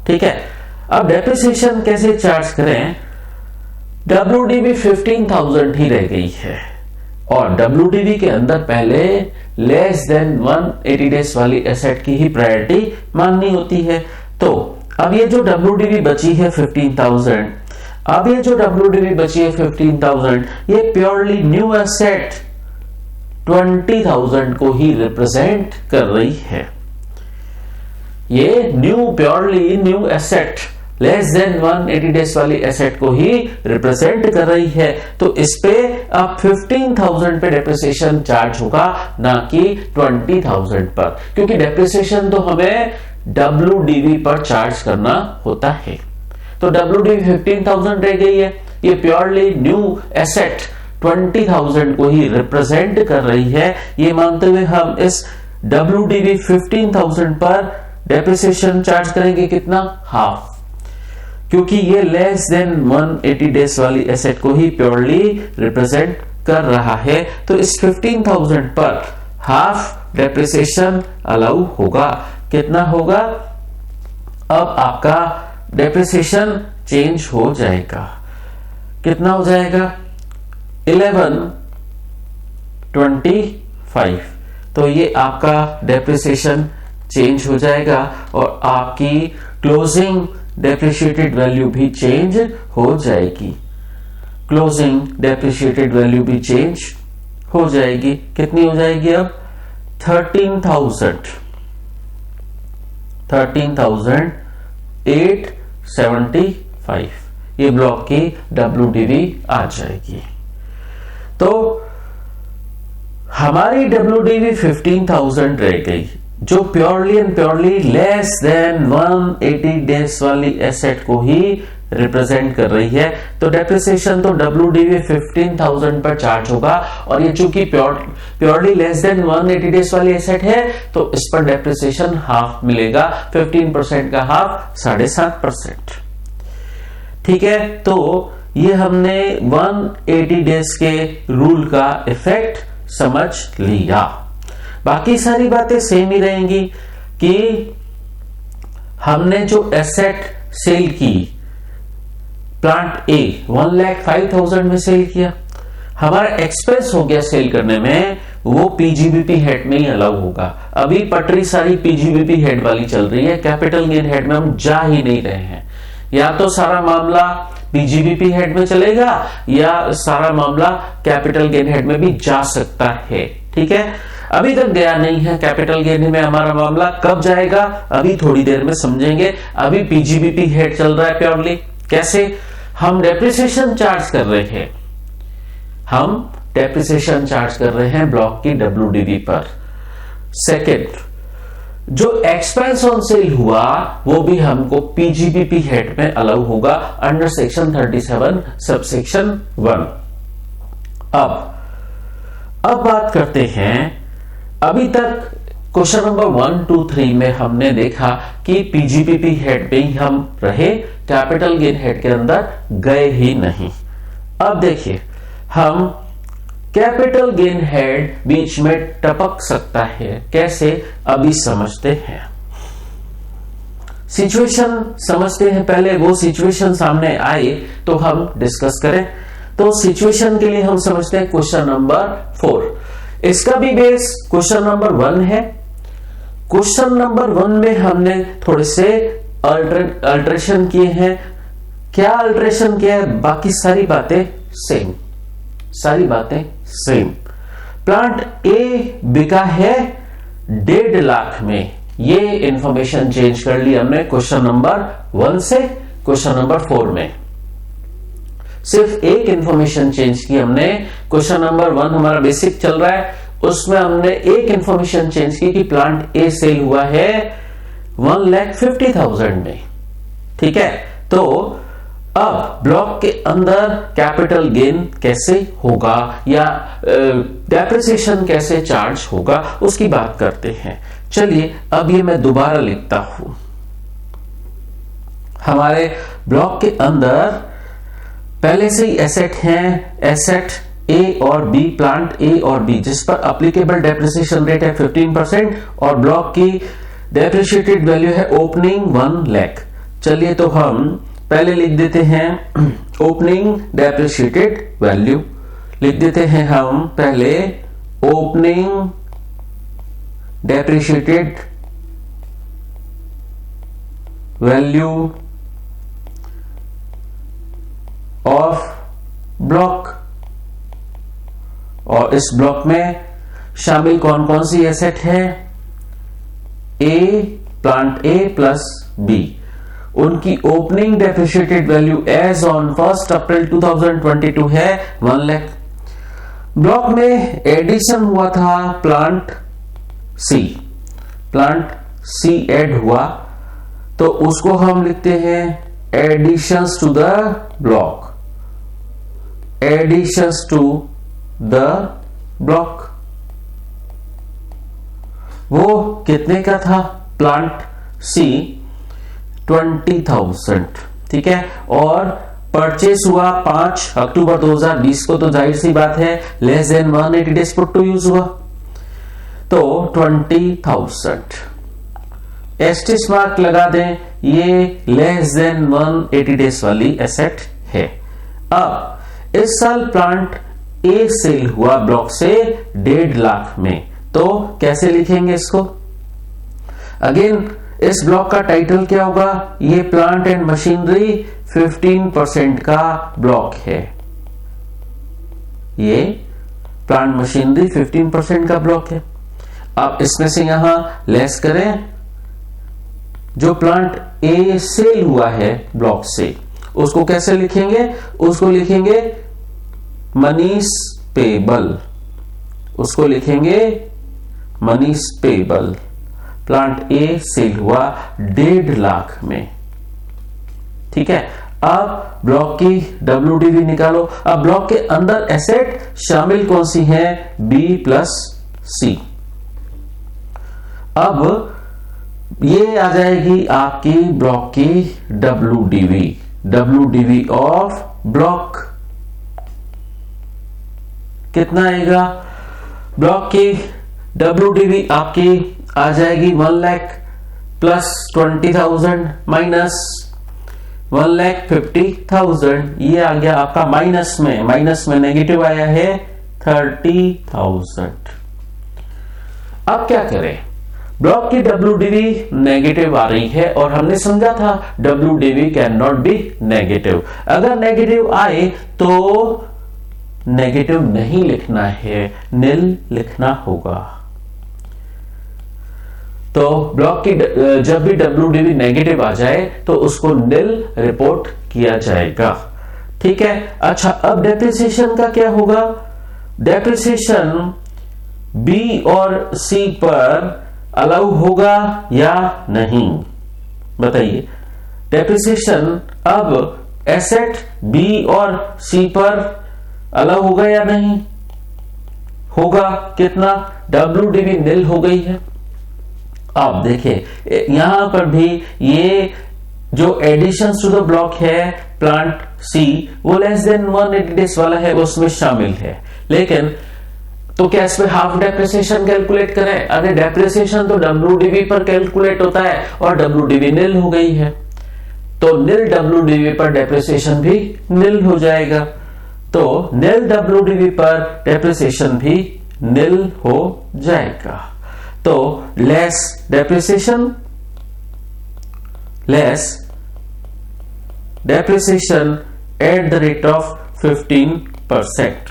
ठीक है। अब डेप्रिसिएशन कैसे चार्ज करें? WDV 15,000 ही रह गई है और WDV के अंदर पहले लेस देन 180 डेज वाली एसेट की ही प्रायोरिटी माननी होती है। तो अब ये जो WDV बची है 15,000, अब ये जो WDV बची है 15,000, ये प्योरली न्यू एसेट 20,000 को ही रिप्रेजेंट कर रही है। ये purely new asset less than 180 days वाली एसेट को ही रिप्रेजेंट कर रही है। तो इस पे अब 15,000 पे डेप्रिसिएशन चार्ज होगा, ना कि 20,000 पर, क्योंकि डेप्रिसिएशन तो हमें WDV पर चार्ज करना होता है। तो WDV 15,000 रह गई है, ये प्योरली न्यू एसेट 20,000 को ही रिप्रेजेंट कर रही है। ये मानते हुए हम इस WDV 15,000 पर डेप्रिसिएशन चार्ज करेंगे कितना, हाफ, क्योंकि ये लेस देन 180 डेज वाली एसेट को ही प्योरली रिप्रेजेंट कर रहा है। तो इस 15,000 पर हाफ डेप्रिसिएशन अलाउ होगा। कितना होगा, अब आपका डेप्रिसिएशन चेंज हो जाएगा। कितना हो जाएगा, 1125। तो ये आपका डेप्रिसिएशन चेंज हो जाएगा और आपकी क्लोजिंग डेप्रिशिएटेड वैल्यू भी चेंज हो जाएगी। क्लोजिंग डेप्रिशिएटेड वैल्यू भी चेंज हो जाएगी। कितनी हो जाएगी अब, 13,875। ये ब्लॉक की WDV आ जाएगी। तो हमारी WDV 15,000 रह गई, जो purely and purely less than 180 days वाली एसेट को ही रिप्रेजेंट कर रही है। तो डेप्रिसिएशन तो WDV 15,000 पर चार्ज होगा, और ये चूंकि प्योरली लेस देन 180 डेज वाली एसेट है तो इस पर डेप्रिसिएशन हाफ मिलेगा। 15% का हाफ 7.5%। ठीक है, तो ये हमने 180 डेज के रूल का इफेक्ट समझ लिया। बाकी सारी बातें सेम ही रहेंगी कि हमने जो एसेट सेल की, प्लांट ए 1,05,000 में सेल किया, हमारा एक्सपेंस हो गया सेल करने में, वो पीजीबीपी हेड में ही अलाउ होगा। अभी पटरी सारी पीजीबीपी हेड वाली चल रही है, कैपिटल गेन हेड में हम जा ही नहीं रहे हैं। या तो सारा मामला पीजीबीपी हेड में चलेगा या सारा मामला कैपिटल गेन हेड में भी जा सकता है। ठीक है, अभी तक गया नहीं है कैपिटल गेन में हमारा मामला, कब जाएगा अभी थोड़ी देर में समझेंगे। अभी पीजीबीपी हेड चल रहा है प्योरली। कैसे, हम डेप्रिसिएशन चार्ज कर रहे हैं, हम डेप्रिसिएशन चार्ज कर रहे हैं ब्लॉक की WDV पर। सेकेंड, जो एक्सपेंस ऑन सेल हुआ वो भी हमको पीजीबीपी हेड में अलाउ होगा अंडर सेक्शन 37 सबसेक्शन 1। अब बात करते हैं, अभी तक क्वेश्चन नंबर 1, 2, 3 में हमने देखा कि पीजीबीपी हेड में ही हम रहे, कैपिटल गेन हेड के अंदर गए ही नहीं। अब देखिए, हम कैपिटल गेन हेड बीच में टपक सकता है, कैसे अभी समझते हैं। सिचुएशन समझते हैं पहले, वो सिचुएशन सामने आए तो हम डिस्कस करें। तो सिचुएशन के लिए हम समझते हैं क्वेश्चन नंबर 4। इसका भी बेस क्वेश्चन नंबर 1 है। क्वेश्चन नंबर 1 में हमने थोड़े से अल्ट्रेशन किए हैं। क्या अल्ट्रेशन किया है, बाकी सारी बातें सेम, सारी बातें सेम। प्लांट ए बिका है 1.5 लाख में, ये इंफॉर्मेशन चेंज कर ली हमने क्वेश्चन नंबर 1 से क्वेश्चन नंबर 4 में। सिर्फ एक इंफॉर्मेशन चेंज की हमने। क्वेश्चन नंबर 1 हमारा बेसिक चल रहा है, उसमें हमने एक इंफॉर्मेशन चेंज की कि प्लांट ए सेल हुआ है 1,50,000 में। ठीक है, तो अब ब्लॉक के अंदर कैपिटल गेन कैसे होगा या डेप्रिसिएशन कैसे चार्ज होगा उसकी बात करते हैं। चलिए अब ये मैं दोबारा लिखता हूं। हमारे ब्लॉक के अंदर पहले से ही एसेट हैं, एसेट ए और बी, प्लांट ए और बी, जिस पर एप्लीकेबल डेप्रिसिएशन रेट है 15% और ब्लॉक की डेप्रिशिएटेड वैल्यू है ओपनिंग 1 लाख। चलिए तो हम पहले लिख देते हैं ओपनिंग डेप्रिशिएटेड वैल्यू, लिख देते हैं हम पहले opening depreciated value of block. और इस ब्लॉक में शामिल कौन कौन सी एसेट है, A, plant A plus B, उनकी opening depreciated value as on 1 April 2022 है 1 लाख। ब्लॉक में एडिशन हुआ था plant C, plant C add हुआ तो उसको हम लिखते हैं additions to the block, additions to the block. वो कितने का था, प्लांट सी 20,000, ठीक है, और परचेस हुआ 5 अक्टूबर 2020 को, तो जाहिर सी बात है less than 180 days put to use हुआ, तो 20,000 एस्टिस मार्क लगा दें, ये लेस देन 180 डेज वाली एसेट है। अब इस साल प्लांट ए सेल हुआ ब्लॉक से 1.5 लाख में, तो कैसे लिखेंगे इसको? अगेन इस ब्लॉक का टाइटल क्या होगा? ये प्लांट एंड मशीनरी 15% का ब्लॉक है, ये प्लांट मशीनरी 15% का ब्लॉक है। अब इसमें से यहां लेस करें, जो प्लांट ए सेल हुआ है ब्लॉक से, उसको कैसे लिखेंगे? उसको लिखेंगे मनीस पेबल, उसको लिखेंगे मनीस पेबल। प्लांट ए सेल हुआ 1.5 लाख में, ठीक है। अब ब्लॉक की WDV निकालो। अब ब्लॉक के अंदर एसेट शामिल कौन सी है? बी प्लस सी। अब ये आ जाएगी आपकी ब्लॉक की WDV ऑफ ब्लॉक कितना आएगा? ब्लॉक की WDV आपकी आ जाएगी 1 लाख प्लस 20,000 माइनस 1,50,000, ये आ गया आपका माइनस में नेगेटिव आया है 30,000। अब क्या करें? ब्लॉक की WDV नेगेटिव आ रही है और हमने समझा था WDV can not be negative. अगर नेगेटिव आए तो नेगेटिव नहीं लिखना है, नील लिखना होगा। तो ब्लॉक की जब भी WDV नेगेटिव आ जाए तो उसको नील रिपोर्ट किया जाएगा, ठीक है। अच्छा, अब डेप्रिसिएशन का क्या होगा? डेप्रिसिएशन बी और सी पर अलाउ होगा या नहीं, बताइए। डेप्रिसिएशन अब एसेट बी और सी पर अलाउ होगा या नहीं होगा? कितना? WDV नील हो गई है। अब देखिए यहां पर भी ये जो एडिशन टू द ब्लॉक है प्लांट सी, वो लेस देन 180 डेज वाला है, उसमें शामिल है। लेकिन तो क्या इसमें हाफ डेप्रिसिएशन कैलकुलेट करें? अरे डेप्रिसिएशन तो WDV पर कैलकुलेट होता है और WDV नील हो गई है, तो नील WDV पर डेप्रिसिएशन भी नील हो जाएगा। तो नील WDV पर डेप्रिसिएशन भी नील हो जाएगा। तो less depreciation at the rate of 15%,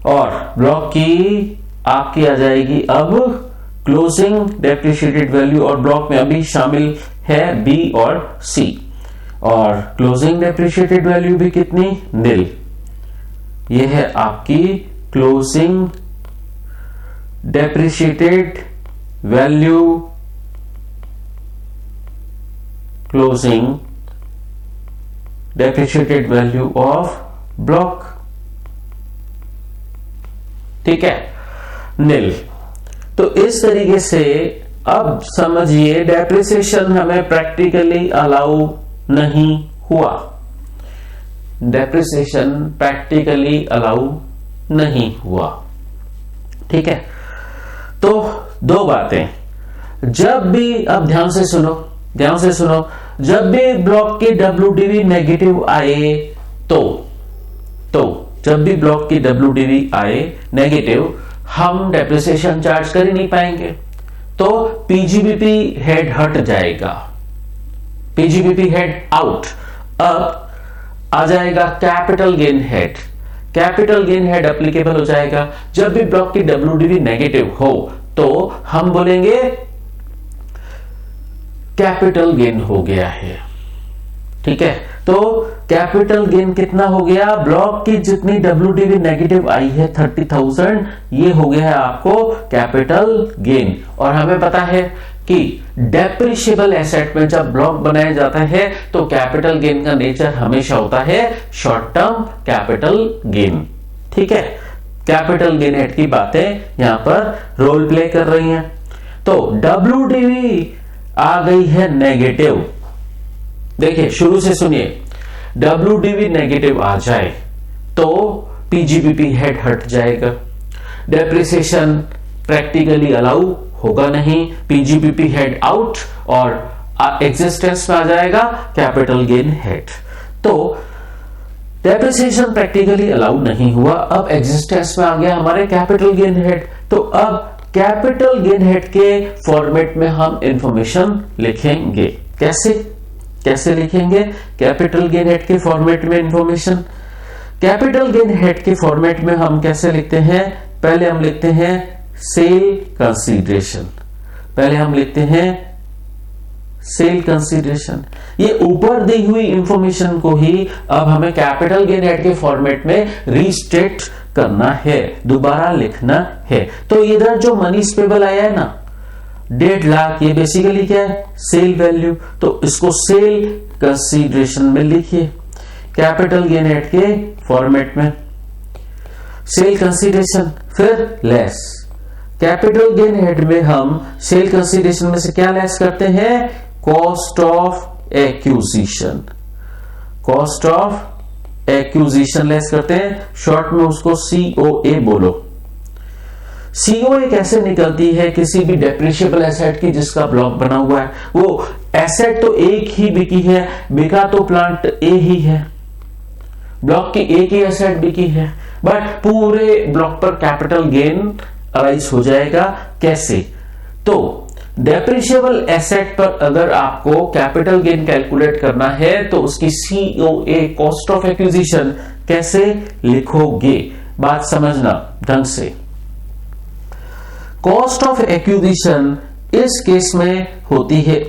और ब्लॉक की आपकी आ जाएगी अब क्लोजिंग डेप्रिशिएटेड वैल्यू, और ब्लॉक में अभी शामिल है बी और सी, और क्लोजिंग डेप्रिशिएटेड वैल्यू भी कितनी? नील। ये है आपकी closing depreciated value, closing depreciated value of block, ठीक है, नील। तो इस तरीके से अब समझिए डेप्रिसिएशन हमें प्रैक्टिकली अलाउ नहीं हुआ, डेप्रिसिएशन प्रैक्टिकली अलाउ नहीं हुआ, ठीक है। तो दो बातें, जब भी, अब ध्यान से सुनो, जब भी ब्लॉक की WDV नेगेटिव आए तो जब भी ब्लॉक की WDV आए नेगेटिव, हम डेप्रिसिएशन चार्ज कर ही नहीं पाएंगे, तो PGBP हेड हट जाएगा, PGBP हेड आउट। अब आ जाएगा capital gain head, capital gain head applicable हो जाएगा। जब भी ब्लॉक की WDV नेगेटिव हो तो हम बोलेंगे कैपिटल गेन हो गया है, ठीक है। तो कैपिटल गेन कितना हो गया? ब्लॉक की जितनी WDV नेगेटिव आई है 30,000, ये हो गया है आपको कैपिटल गेन। और हमें पता है कि डेप्रिशिएबल एसेट में जब ब्लॉक बनाया जाता है तो कैपिटल गेन का नेचर हमेशा होता है शॉर्ट टर्म कैपिटल गेन, ठीक है। कैपिटल गेन हेड की बातें यहां पर रोल प्ले कर रही हैं। तो WDV आ गई है नेगेटिव। देखिए शुरू से सुनिए, WDV नेगेटिव आ जाए तो PGBP हेड हट जाएगा, डेप्रिसिएशन प्रैक्टिकली अलाउ होगा नहीं, PGBP हेड आउट और एग्जिस्टेंस में आ जाएगा कैपिटल गेन हेड। तो डेप्रिसिएशन प्रैक्टिकली अलाउ नहीं हुआ, अब एग्जिस्टेंस में आ गया हमारे कैपिटल गेन हेड। तो अब कैपिटल गेन हेड के फॉर्मेट में हम इंफॉर्मेशन लिखेंगे। कैसे लिखेंगे कैपिटल गेन हेड के फॉर्मेट में इंफॉर्मेशन? कैपिटल गेन हेड के फॉर्मेट में हम कैसे लिखते हैं? पहले हम लिखते हैं सेल कंसीडरेशन। सेल कंसीडरेशन, ये ऊपर दी हुई इंफॉर्मेशन को ही अब हमें कैपिटल गेन हेड के फॉर्मेट में रीस्टेट करना है, दोबारा लिखना है। तो इधर जो मनी पेबल आया है ना 1.5 लाख, ये बेसिकली क्या है? Sale value. तो इसको सेल कंसीडरेशन में लिखिए कैपिटल गेन हेड के फॉर्मेट में, सेल कंसीडरेशन फिर लेस। कैपिटल गेन हेड में हम सेल कंसीडरेशन में से क्या लेस करते हैं? कॉस्ट ऑफ एक्यूजिशन लेस करते हैं, शॉर्ट में उसको COA बोलो। COA कैसे निकलती है? किसी भी डेप्रिशिएबल एसेट की जिसका ब्लॉक बना हुआ है, वो एसेट तो एक ही बिकी है, बिका तो प्लांट A ही है, ब्लॉक की एक ही एसेट बिकी है, बट पूरे ब्लॉक पर कैपिटल गेन अराइज हो जाएगा। कैसे? तो डेप्रिशिएबल एसेट पर अगर आपको कैपिटल गेन कैलकुलेट करना है तो उसकी COA कॉस्ट ऑफ एक्विजिशन कैसे लिखोगे? बात समझना ढंग से। कॉस्ट ऑफ एक्विजिशन इस केस में होती है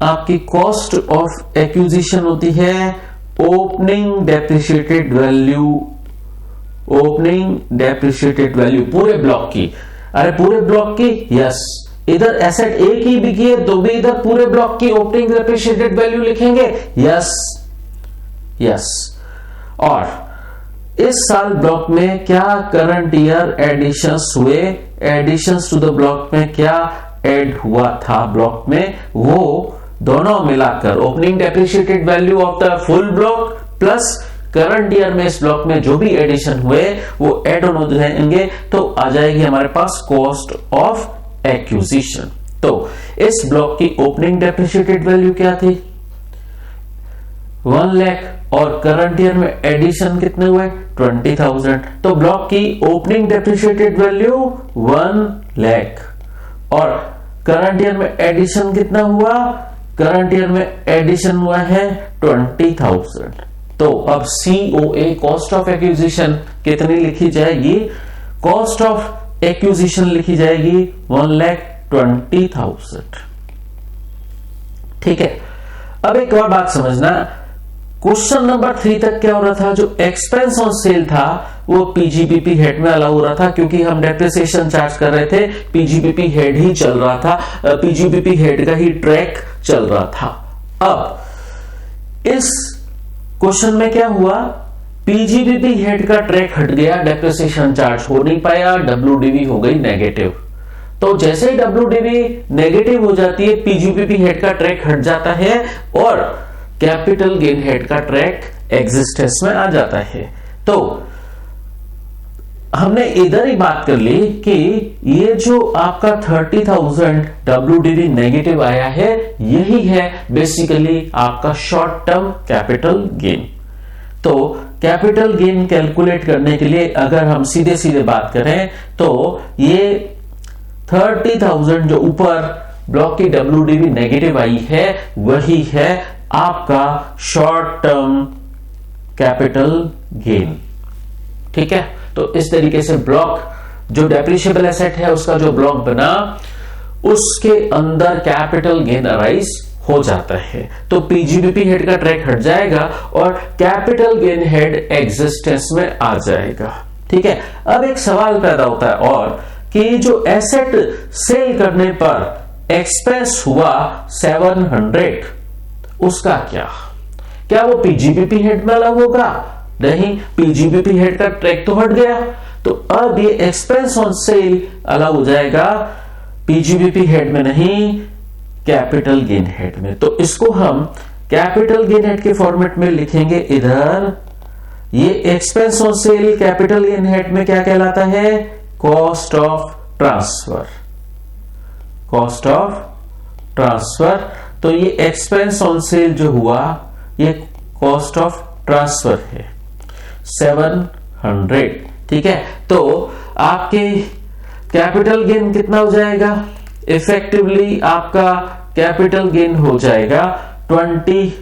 आपकी कॉस्ट ऑफ एक्विजिशन होती है ओपनिंग डेप्रिशिएटेड वैल्यू पूरे ब्लॉक की। अरे पूरे ब्लॉक की? यस। इधर एसेट एक ही बिकी है तो भी इधर पूरे ब्लॉक की ओपनिंग डेप्रिशिएटेड वैल्यू लिखेंगे। यस। और इस साल ब्लॉक में क्या करंट ईयर एडिशंस हुए, एडिशंस टू द ब्लॉक में क्या ऐड हुआ था ब्लॉक में, वो दोनों मिलाकर opening depreciated value of the full block plus current year में इस ब्लॉक में जो भी एडिशन हुए वो एड ऑन हो जाएंगे, तो आ जाएगी हमारे पास कॉस्ट ऑफ एक्विजिशन। तो इस ब्लॉक की ओपनिंग डेप्रिशिएटेड वैल्यू क्या थी? 1 लाख और करंट ईयर में एडिशन कितने हुए? 20,000। तो ब्लॉक की ओपनिंग डेप्रिशिएटेड वैल्यू 1 लाख और करंट ईयर में एडिशन कितना हुआ? करंट ईयर में एडिशन हुआ है 20,000। तो अब COA कॉस्ट ऑफ एक्विजिशन कितनी लिखी जाएगी? कॉस्ट ऑफ एक्विजिशन लिखी जाएगी 1,20,000। ठीक है। अब एक और बात समझना, क्वेश्चन नंबर 3 तक क्या हो रहा था? जो एक्सपेंस ऑन सेल था वो PGBP हेड में अलाउ हो रहा था, क्योंकि हम डेप्रिसिएशन चार्ज कर रहे थे, PGBP हेड ही चल रहा था, PGBP हेड का ही ट्रैक चल रहा था। अब इस क्वेश्चन में क्या हुआ? PGBP हेड का ट्रैक हट गया, डेप्रिसिएशन चार्ज हो नहीं पाया, WDV हो गई नेगेटिव। तो जैसे ही WDV नेगेटिव हो जाती है, PGBP हेड का ट्रैक हट जाता है और कैपिटल गेन हेड का ट्रैक एग्जिस्टेंस में आ जाता है। तो हमने इधर ही बात कर ली कि ये जो आपका 30,000 WDV नेगेटिव आया है, यही है बेसिकली आपका शॉर्ट टर्म कैपिटल गेन। तो कैपिटल गेन कैलकुलेट करने के लिए अगर हम सीधे सीधे बात करें तो ये 30,000 जो ऊपर ब्लॉक की WDV नेगेटिव आई है, वही है आपका शॉर्ट टर्म कैपिटल गेन। ठीक है। तो इस तरीके से ब्लॉक जो डेप्रिशिएबल एसेट है उसका जो ब्लॉक बना, उसके अंदर कैपिटल गेन अराइज हो जाता है। तो PGBP हेड का ट्रैक हट जाएगा और कैपिटल गेन हेड एग्जिस्टेंस में आ जाएगा। ठीक है। अब एक सवाल पैदा होता है और कि जो एसेट सेल करने पर एक्सपेंस हुआ 700, उसका क्या वो PGBP हेड में अलग होगा? नहीं, PGBP हेड का ट्रैक तो हट गया। तो अब ये एक्सपेंस ऑन सेल अलग हो जाएगा पीजीबीपी हेड में नहीं, कैपिटल गेन हेड में। तो इसको हम कैपिटल गेन हेड के फॉर्मेट में लिखेंगे। इधर ये expense on cell capital gain head में क्या कहलाता है? Cost of transfer. Cost of transfer. तो ये एक्सपेंस ऑन सेल जो हुआ ये कॉस्ट ऑफ ट्रांसफर है 700। ठीक है, तो आपके कैपिटल गेन कितना हो जाएगा? इफेक्टिवली आपका कैपिटल गेन हो जाएगा 20।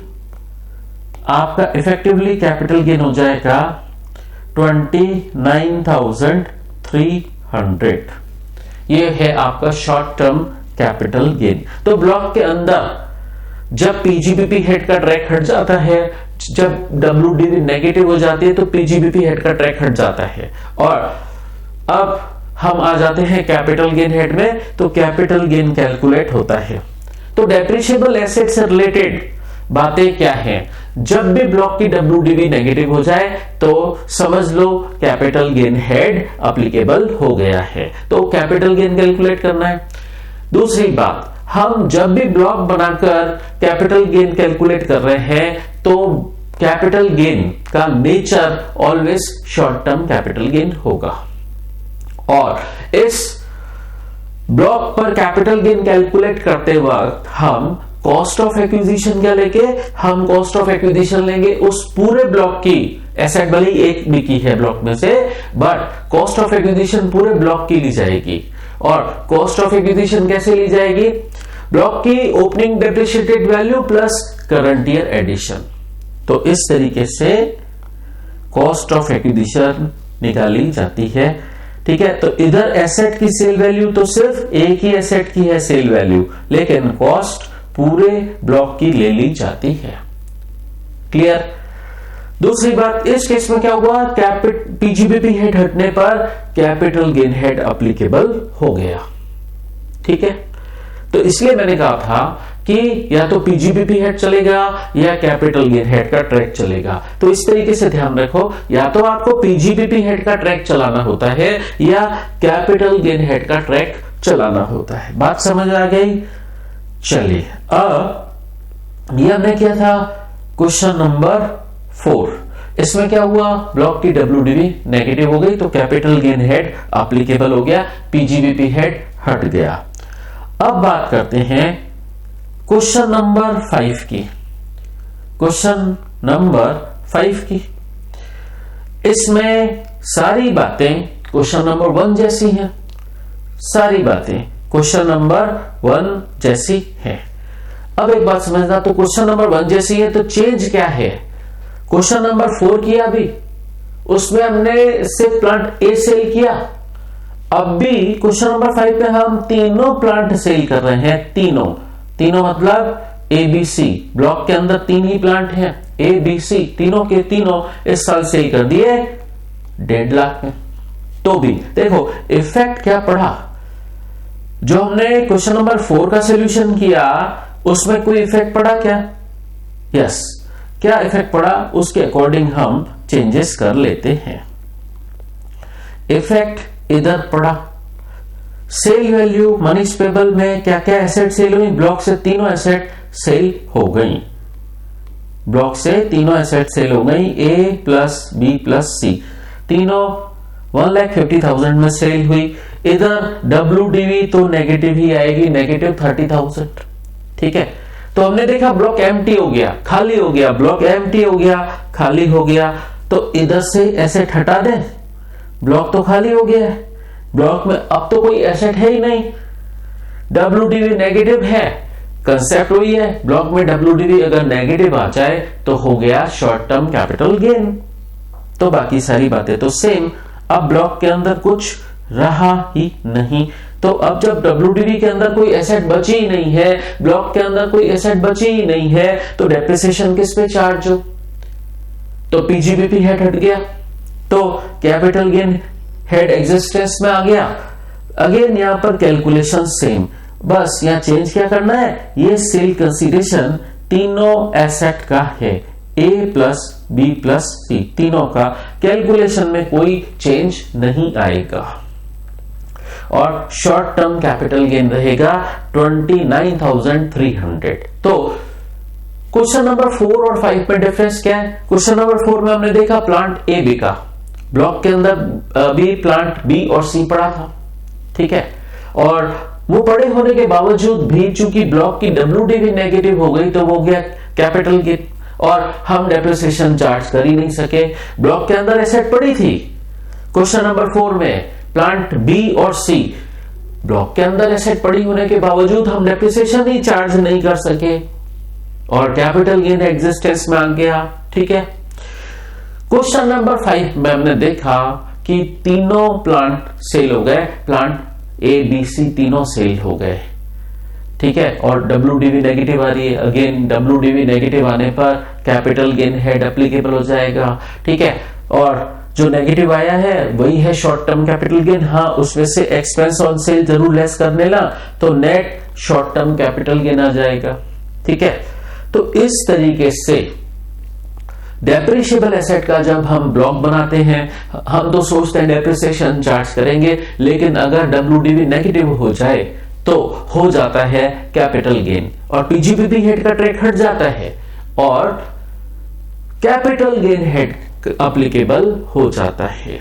आपका इफेक्टिवली कैपिटल गेन हो जाएगा 29,300। ये है आपका शॉर्ट टर्म कैपिटल गेन। तो ब्लॉक के अंदर जब पीजीबीपी हेड का ट्रैक हट जाता है, जब डब्ल्यूडीवी नेगेटिव हो जाती है तो पीजीबीपी हेड का ट्रैक हट जाता है। और अब हम आ जाते हैं कैपिटल गेन हेड में। तो कैपिटल गेन कैलकुलेट होता है। तो डेप्रिशिएबल एसेट से रिलेटेड बातें क्या हैं? जब भी ब्लॉक की डब्ल्यूडीवी नेगेटिव हो जाए तो समझ लो कैपिटल गेन हेड एप्लीकेबल हो गया है। तो कैपिटल गेन कैलकुलेट करना है। दूसरी बात, हम जब भी ब्लॉक बनाकर कैपिटल गेन कैलकुलेट कर रहे हैं तो कैपिटल गेन का nature always short term capital gain होगा। और इस ब्लॉक पर कैपिटल गेन कैलकुलेट करते वक्त हम कॉस्ट ऑफ एक्विजिशन क्या लेंगे? हम कॉस्ट ऑफ एक्विजिशन लेंगे उस पूरे ब्लॉक की। एसेट भले ही एक बिकी है ब्लॉक में से, बट कॉस्ट ऑफ एक्विजिशन पूरे ब्लॉक की ली जाएगी। और कॉस्ट ऑफ एक्विजिशन कैसे ली जाएगी? ब्लॉक की opening depreciated value plus current year addition. तो इस तरीके से कॉस्ट ऑफ एक्विजिशन निकाली जाती है। ठीक है, तो इधर एसेट की सेल वैल्यू तो सिर्फ एक ही एसेट की है सेल वैल्यू, लेकिन कॉस्ट पूरे ब्लॉक की ले ली जाती है। क्लियर? दूसरी बात, इस केस में क्या हुआ? पीजीबीपी हेड हटने पर कैपिटल गेन हेड एप्लीकेबल हो गया। ठीक है, तो इसलिए मैंने कहा था कि या तो पीजीबीपी हेड चलेगा या कैपिटल गेन हेड का ट्रैक चलेगा। तो इस तरीके से ध्यान रखो, या तो आपको पीजीबीपी हेड का ट्रैक चलाना होता है या कैपिटल गेन हेड का ट्रैक चलाना होता है। बात समझ आ गई? चलिए, अब ये हमने किया था क्वेश्चन नंबर 4। इसमें क्या हुआ? ब्लॉक की डब्ल्यूडीवी नेगेटिव हो गई तो कैपिटल गेन हेड एप्लीकेबल हो गया, पीजीबीपी हेड हट गया। अब बात करते हैं क्वेश्चन नंबर 5 की। क्वेश्चन नंबर 5 की, इसमें सारी बातें क्वेश्चन नंबर 1 जैसी हैं। सारी बातें क्वेश्चन नंबर 1 जैसी है। अब एक बात समझना, तो क्वेश्चन नंबर 1 जैसी है तो चेंज क्या है? क्वेश्चन नंबर 4 किया अभी, उसमें हमने सिर्फ प्लांट ए सेल किया। अब भी क्वेश्चन नंबर 5 में हम तीनों प्लांट सेल कर रहे हैं। तीनों मतलब ए बी सी। ब्लॉक के अंदर 3 ही प्लांट हैं, ए बी सी, तीनों के तीनों इस साल सेल कर दिए 1.5 लाख में। तो भी देखो इफेक्ट क्या पड़ा। जो हमने क्वेश्चन नंबर 4 का सॉल्यूशन किया उसमें कोई इफेक्ट पड़ा क्या? यस, क्या इफेक्ट पड़ा उसके अकॉर्डिंग हम चेंजेस कर लेते हैं। इफेक्ट इधर पड़ा, सेल वैल्यू मनीज पेबल में क्या क्या एसेट सेल हुई? ब्लॉक से तीनों एसेट सेल हो गई। ब्लॉक से तीनों एसेट सेल हो गई, ए प्लस बी प्लस सी, तीनों 1,50,000 में सेल हुई। इधर डब्ल्यूडीवी तो नेगेटिव ही आएगी, नेगेटिव 30,000। ठीक है, तो हमने देखा ब्लॉक एम्प्टी हो गया, खाली हो गया, ब्लॉक एम्प्टी हो गया, खाली हो गया। तो इधर से एसेट हटा दें, ब्लॉक तो खाली हो गया है, ब्लॉक में अब तो कोई एसेट है ही नहीं, डब्ल्यूडीवी नेगेटिव है। कंसेप्ट वही है, ब्लॉक में डब्ल्यूडीवी अगर नेगेटिव आ जाए तो हो गया शॉर्ट टर्म कैपिटल गेन। तो बाकी सारी बातें तो सेम। अब ब्लॉक के अंदर कुछ रहा ही नहीं, तो अब जब डब्ल्यूडीवी के अंदर कोई एसेट बची ही नहीं है, ब्लॉक के अंदर कोई एसेट बची ही नहीं है, तो डेप्रिसिएशन किस पे चार्ज हो? तो पीजीबीपी हेड हट गया, तो कैपिटल गेन हेड एग्जिस्टेंस में आ गया। अगेन यहां पर कैलकुलेशन सेम, बस यहां चेंज क्या करना है? ये सेल कंसीडरेशन तीनों एसेट का है, ए प्लस बी प्लस सी, तीनों का कैलकुलेशन में कोई चेंज नहीं आएगा। और शॉर्ट टर्म कैपिटल गेन रहेगा 29,300। तो क्वेश्चन नंबर 4 और 5 में डिफरेंस क्या है? क्वेश्चन नंबर 4 में हमने देखा प्लांट ए बिका, ब्लॉक के अंदर भी प्लांट बी और सी पड़ा था, ठीक है, और वो पड़े होने के बावजूद भी चूंकि ब्लॉक की WDV नेगेटिव हो गई तो वो गया कैपिटल गेन और हम डेप्रिसिएशन चार्ज कर ही नहीं सके। ब्लॉक के अंदर एसेट पड़ी थी क्वेश्चन नंबर 4 में, प्लांट बी और सी, ब्लॉक के अंदर एसेट पड़ी होने के बावजूद हम डेप्रिसिएशन ही चार्ज नहीं कर सके और कैपिटल गेन एग्जिस्टेंस में आ गया, ठीक है। क्वेश्चन नंबर 5 में हमने देखा कि तीनों प्लांट सेल हो गए, प्लांट ए बी सी तीनों सेल हो गए, ठीक है, और WDV नेगेटिव आ रही है। अगेन WDV नेगेटिव आने पर कैपिटल गेन हेड एप्लीकेबल हो जाएगा, ठीक है, और जो नेगेटिव आया है वही है शॉर्ट टर्म कैपिटल गेन। हाँ, उसमें से एक्सपेंस ऑन सेल जरूर लेस कर लेना तो net short term capital gain आ जाएगा, ठीक है। तो इस तरीके से डेप्रिशिएबल एसेट का जब हम ब्लॉक बनाते हैं हम तो सोचते हैं डेप्रिसिएशन चार्ज करेंगे, लेकिन अगर WDV नेगेटिव हो जाए तो हो जाता है कैपिटल गेन और PGBP हेड का ट्रैक हट जाता है और कैपिटल गेन हेड एप्लीकेबल हो जाता है,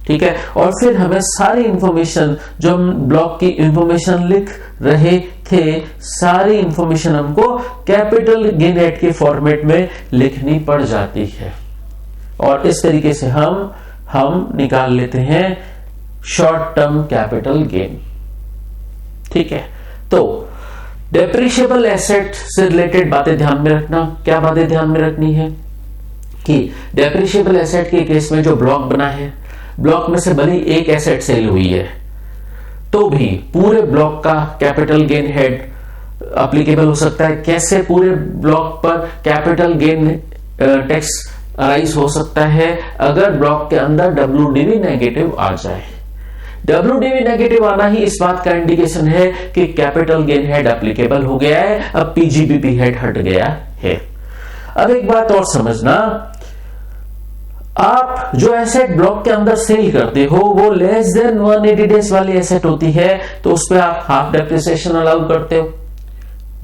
ठीक है। और फिर हमें सारी इंफॉर्मेशन जो हम ब्लॉक की इंफॉर्मेशन लिख रहे थे सारी इंफॉर्मेशन हमको कैपिटल गेन हेड के फॉर्मेट में लिखनी पड़ जाती है और इस तरीके से हम निकाल लेते हैं शॉर्ट टर्म कैपिटल गेन, ठीक है। तो डेप्रिशिएबल एसेट से रिलेटेड बातें ध्यान में रखना। क्या बातें ध्यान में रखनी है कि डेप्रिशिएबल एसेट के केस में जो ब्लॉक बना है, ब्लॉक में से भले एक एसेट सेल हुई है तो भी पूरे ब्लॉक का कैपिटल गेन हेड एप्लीकेबल हो सकता है। कैसे पूरे ब्लॉक पर कैपिटल गेन टैक्स अराइज हो सकता है? अगर ब्लॉक के अंदर WDV नेगेटिव आ जाए। WDV नेगेटिव आना ही इस बात का इंडिकेशन है कि कैपिटल गेन हेड एप्लीकेबल हो गया है, अब PGBP हेड हट गया है। अब एक बात और समझना, आप जो एसेट ब्लॉक के अंदर सेल करते हो वो लेस देन 180 डेज वाली एसेट होती है तो उस पर आप हाफ डेप्रिसिएशन अलाउ करते हो,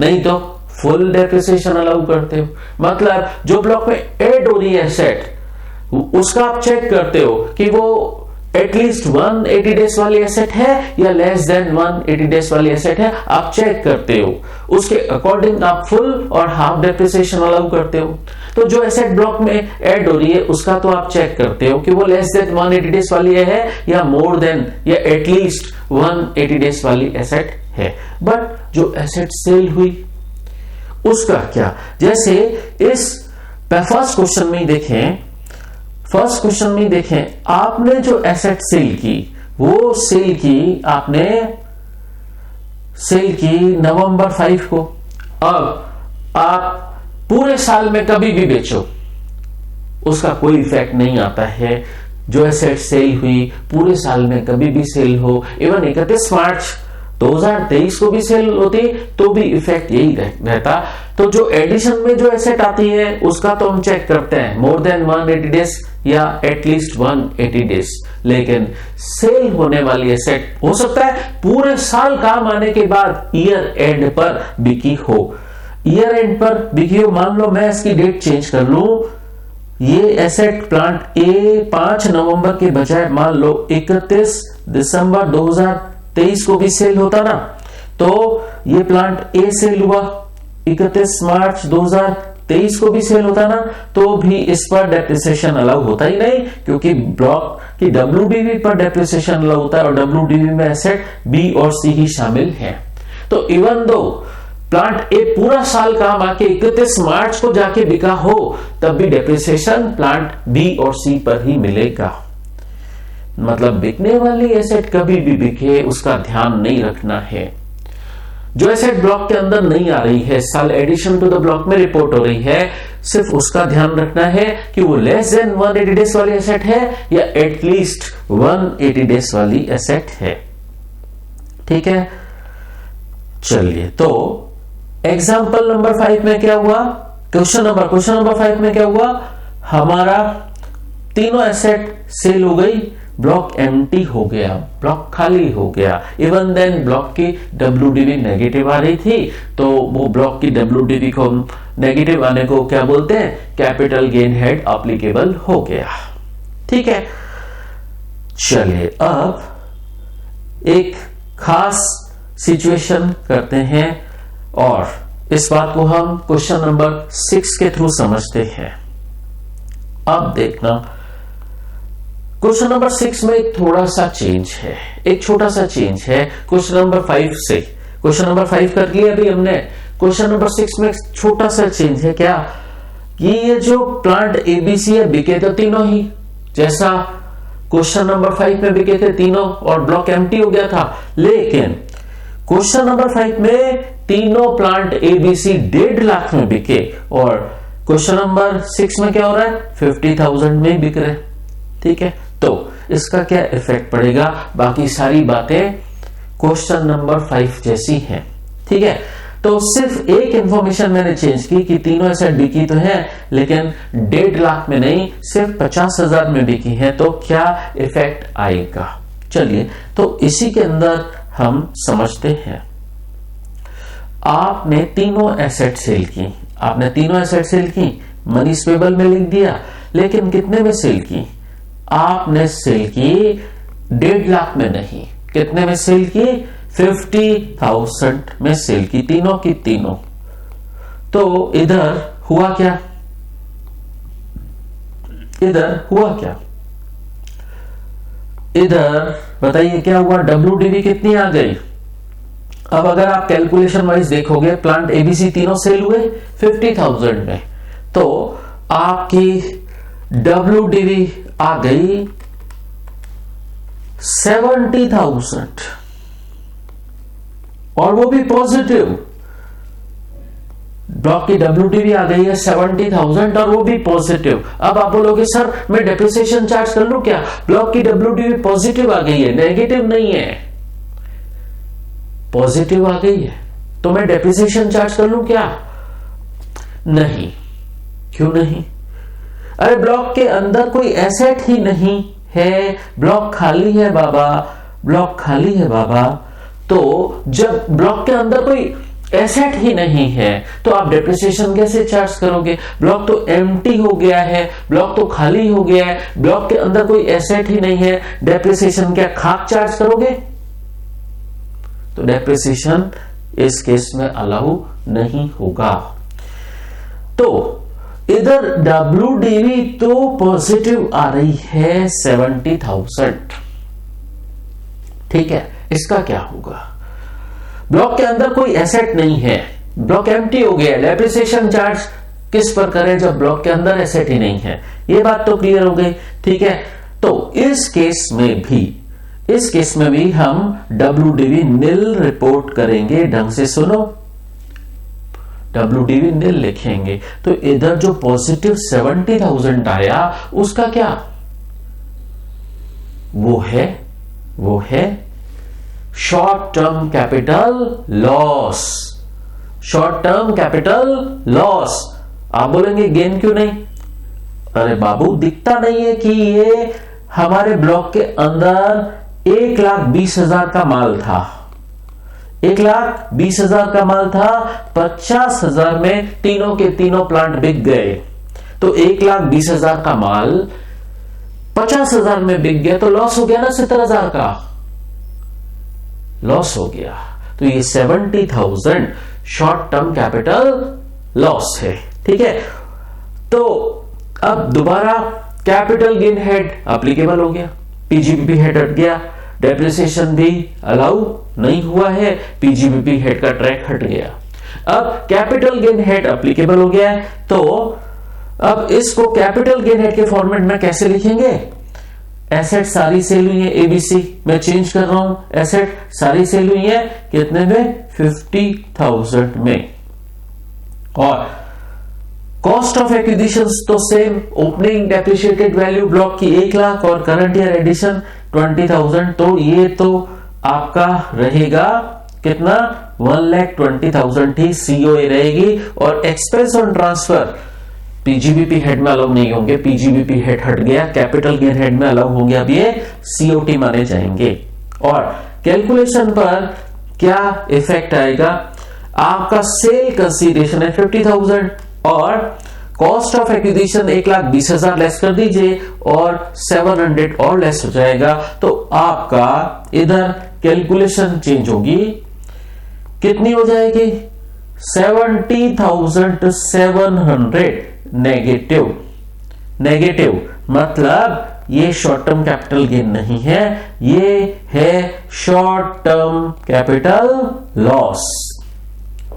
नहीं तो फुल डेप्रिसिएशन अलाउ करते हो। मतलब जो ब्लॉक में ऐड हो रही है एसेट उसका आप चेक करते हो कि वो एटलीस्ट 180 डेज वाली एसेट है या लेस देन 180 डेज वाली एसेट है, आप चेक करते हो। उसके अकॉर्डिंग आप फुल और हाफ डेप्रिसिएशन अलाउ करते हो। तो जो एसेट ब्लॉक में ऐड हो रही है उसका तो आप चेक करते हो कि वो लेस देन 180 डेज वाली है या मोर देन या एटलीस्ट 180 डेज वाली एसेट है। बट जो एसेट सेल हुई उसका क्या? जैसे इस फर्स्ट क्वेश्चन में देखें, आपने जो एसेट सेल की वो आपने सेल की नवंबर 5 को। अब आप पूरे साल में कभी भी बेचो उसका कोई इफेक्ट नहीं आता है। जो एसेट सेल हुई पूरे साल में कभी भी सेल हो, इवन 31 मार्च 2023 को भी सेल होती तो भी इफेक्ट यही रहता। तो जो एडिशन में जो एसेट आती है उसका तो हम चेक करते हैं मोर देन 180 डेज या एटलीस्ट 180 डेज, लेकिन सेल होने वाली एसेट हो सकता है पूरे साल काम आने के बाद ईयर एंड पर बिकी हो। ईयर एंड पर बिकी हो, मान लो मैं इसकी डेट चेंज कर लूं, ये एसेट प्लांट ए 5 नवंबर के बजाय मान लो 31 दिसंबर 2023 को भी सेल होता ना, तो ये प्लांट ए सेल हुआ 31 मार्च 2023 को भी सेल होता ना, तो भी इस पर डेप्रिसिएशन अलाउ होता ही नहीं, क्योंकि ब्लॉक की WDV पर डेप्रिसिएशन अलाउ होता है और WDV में एसेट बी और सी ही शामिल है। तो इवन दो प्लांट ए पूरा साल काम आके 31 मार्च को जाके बिका हो तब भी डेप्रिसिएशन प्लांट बी और सी पर ही मिलेगा। मतलब बिकने वाली एसेट कभी भी बिके उसका ध्यान नहीं रखना है। जो एसेट ब्लॉक के अंदर नहीं आ रही है, साल एडिशन टू द ब्लॉक में रिपोर्ट हो रही है, सिर्फ उसका ध्यान रखना है कि वो लेस देन 180 डेज वाली एसेट है या एटलीस्ट 180 डेज वाली एसेट है। ठीक है, चलिए तो एग्जाम्पल नंबर 5 में क्या हुआ, क्वेश्चन नंबर 5 में क्या हुआ, हमारा तीनों एसेट सेल हो गई, ब्लॉक एम्प्टी हो गया, ब्लॉक खाली हो गया, इवन देन ब्लॉक की WDV नेगेटिव आ रही थी, तो वो ब्लॉक की WDV को नेगेटिव आने को क्या बोलते हैं, कैपिटल गेन हेड एप्लीकेबल हो गया। ठीक है, चलिए अब एक खास सिचुएशन करते हैं और इस बात को हम क्वेश्चन नंबर 6 के थ्रू समझते हैं। अब देखना, क्वेश्चन नंबर 6 में एक थोड़ा सा चेंज है, एक छोटा सा चेंज है क्वेश्चन नंबर 5 से। क्वेश्चन नंबर 5 कर लिया अभी हमने, क्वेश्चन नंबर 6 में एक छोटा सा चेंज है। क्या, ये जो प्लांट ABC है बिके तो तीनों ही, जैसा क्वेश्चन नंबर 5 में बिके थे तीनों और ब्लॉक एम्प्टी हो गया था, लेकिन क्वेश्चन नंबर 5 में तीनों प्लांट ABC 1.5 लाख में बिके और क्वेश्चन नंबर 6 में क्या हो रहा है, 50,000 में बिक रहे। ठीक है, तो इसका क्या इफेक्ट पड़ेगा, बाकी सारी बातें क्वेश्चन नंबर 5 जैसी हैं। ठीक है, तो सिर्फ एक इंफॉर्मेशन मैंने चेंज की कि तीनों एसेट बिकी तो है लेकिन 1.5 लाख में नहीं, सिर्फ 50,000 में बिकी है, तो क्या इफेक्ट आएगा। चलिए, तो इसी के अंदर हम समझते हैं। आपने तीनों एसेट सेल की, आपने तीनों एसेट सेल की, मनी पेबल में लिख दिया, लेकिन कितने में सेल की, आपने सेल की 1.5 लाख में नहीं, कितने में सेल की, 50,000 में सेल की, तीनों की तीनों। तो इधर हुआ क्या, इधर हुआ क्या, इधर बताइए क्या हुआ, WDV कितनी आ गई। अब अगर आप कैलकुलेशन वाइज देखोगे, प्लांट ABC तीनों सेल हुए 50,000 में, तो आपकी WDV आ गई 70,000 और वो भी पॉजिटिव। ब्लॉक की WDV आ गई है 70,000 और वो भी पॉजिटिव। अब आप बोलोगे सर मैं डेप्रिसिएशन चार्ज कर लूं क्या, ब्लॉक की WDV पॉजिटिव आ गई है, नेगेटिव नहीं है, पॉजिटिव आ गई है, तो मैं डेप्रिसिएशन चार्ज कर लूं क्या, नहीं। क्यों नहीं, अरे ब्लॉक के अंदर कोई एसेट ही नहीं है, ब्लॉक खाली है बाबा, ब्लॉक खाली है बाबा। तो जब ब्लॉक के अंदर कोई एसेट ही नहीं है तो आप डेप्रिसिएशन कैसे चार्ज करोगे, ब्लॉक तो एम्प्टी हो गया है, ब्लॉक तो खाली हो गया है, ब्लॉक के अंदर कोई एसेट ही नहीं है, डेप्रिसिएशन क्या खाक चार्ज करोगे, तो डेप्रिसिएशन इस केस में अलाउ नहीं होगा। तो इधर WDV तो पॉजिटिव आ रही है 70,000। ठीक है, इसका क्या होगा, ब्लॉक के अंदर कोई एसेट नहीं है, ब्लॉक एम्प्टी हो गया, डेप्रिसिएशन चार्ज किस पर करें जब ब्लॉक के अंदर एसेट ही नहीं है, ये बात तो क्लियर हो गई। ठीक है, तो इस केस में भी हम WDV नील रिपोर्ट करेंगे, ढंग से सुनो, WDV नील लिखेंगे। तो इधर जो पॉजिटिव 70,000 आया उसका क्या, वो है short term capital loss, short term capital loss. आप बोलेंगे गेन क्यों नहीं, अरे बाबू दिखता नहीं है कि ये हमारे ब्लॉक के अंदर 1,20,000 का माल था, 1,20,000 का माल था, 50,000 में तीनों के तीनों प्लांट बिक गए, तो 1,20,000 का माल 50,000 में बिक गया, तो लॉस हो गया ना, 70,000 का लॉस हो गया। तो ये 70,000 शॉर्ट टर्म कैपिटल लॉस है। ठीक है, तो अब दोबारा कैपिटल गेन हेड एप्लीकेबल हो गया, PGBP हेड हट गया, डेप्रिसिएशन भी अलाउ नहीं हुआ है, PGBP हेड का ट्रैक हट गया। अब कैपिटल गेन हेड एप्लीकेबल हो गया है, तो अब इसको कैपिटल गेन हेड के फॉर्मेट में कैसे लिखेंगे, एसेट सारी सेल हुई है, ABC मैं चेंज कर रहा हूं, एसेट सारी सेल हुई है कितने में, 50,000 में, और कॉस्ट ऑफ एक्विजिशंस तो same, opening depreciated value block की 1 लाख और करंट ईयर एडिशन 20,000, तो ये तो आपका रहेगा कितना, 1,20,000 ही COA रहेगी। और expense on transfer PGBP head में अलाउ नहीं होंगे, पीजीबीपी हेड हट गया, कैपिटल गेन हेड में अलाउ होंगे, अब ये सीओटी माने जाएंगे। और कैलकुलेशन पर क्या इफेक्ट आएगा, आपका सेल कंसीडरेशन है 50,000 और कॉस्ट ऑफ एक्विजिशन 1,20,000 लेस कर दीजिए और 700 और लेस हो जाएगा, तो आपका इधर कैलकुलेशन चेंज होगी, कितनी हो जाएगी 70,700 नेगेटिव मतलब ये शॉर्ट टर्म कैपिटल गेन नहीं है, ये है short term capital loss.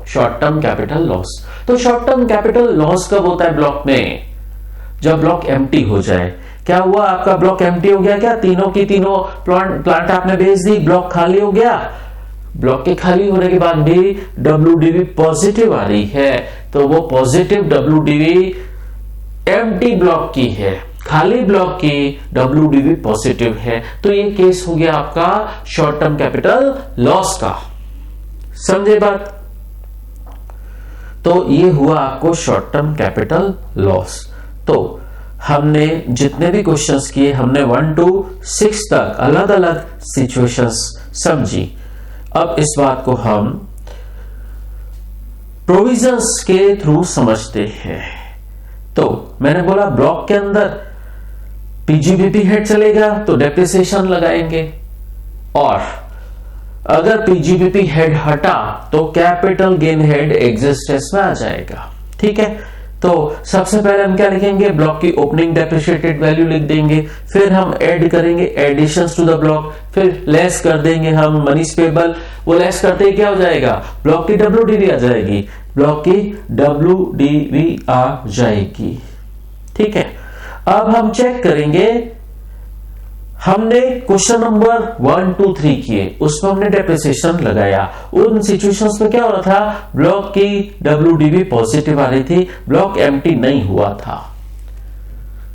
Short term capital loss, तो शॉर्ट टर्म कैपिटल लॉस कब होता है ब्लॉक में, जब ब्लॉक एम्प्टी हो जाए। क्या हुआ, आपका ब्लॉक एम्प्टी हो गया, क्या तीनों की तीनों प्लांट आपने बेच दी, ब्लॉक खाली हो गया, ब्लॉक के खाली होने के बाद भी WDV पॉजिटिव आ रही है, तो वो पॉजिटिव WDV एम्प्टी ब्लॉक की है, खाली ब्लॉक की WDV पॉजिटिव है, तो ये केस हो गया आपका शॉर्ट टर्म कैपिटल लॉस का। समझे बात, तो ये हुआ आपको शॉर्ट टर्म कैपिटल लॉस। तो हमने जितने भी क्वेश्चंस किए, हमने 1 to 6 तक अलग अलग सिचुएशंस समझी। अब इस बात को हम प्रोविजंस के थ्रू समझते हैं। तो मैंने बोला ब्लॉक के अंदर पीजीबीपी हेड चलेगा तो डेप्रिसिएशन लगाएंगे, और अगर पीजीबीपी हेड हटा तो कैपिटल गेन हेड एग्जिस्टेंस में आ जाएगा। ठीक है, तो सबसे पहले हम क्या लिखेंगे, ब्लॉक की ओपनिंग डेप्रिशिएटेड वैल्यू लिख देंगे, फिर हम ऐड करेंगे एडिशंस टू द ब्लॉक, फिर लेस कर देंगे हम मनीज पेबल, वो लेस करते ही क्या हो जाएगा, ब्लॉक की WDV आ जाएगी, ब्लॉक की WDV आ जाएगी। ठीक है, अब हम चेक करेंगे, हमने क्वेश्चन नंबर 1, 2, 3 किए, उसमें हमने डेप्रिसिएशन लगाया। उन सिचुएशंस में क्या हो रहा था, ब्लॉक की WDV पॉजिटिव आ रही थी, ब्लॉक एम्प्टी नहीं हुआ था।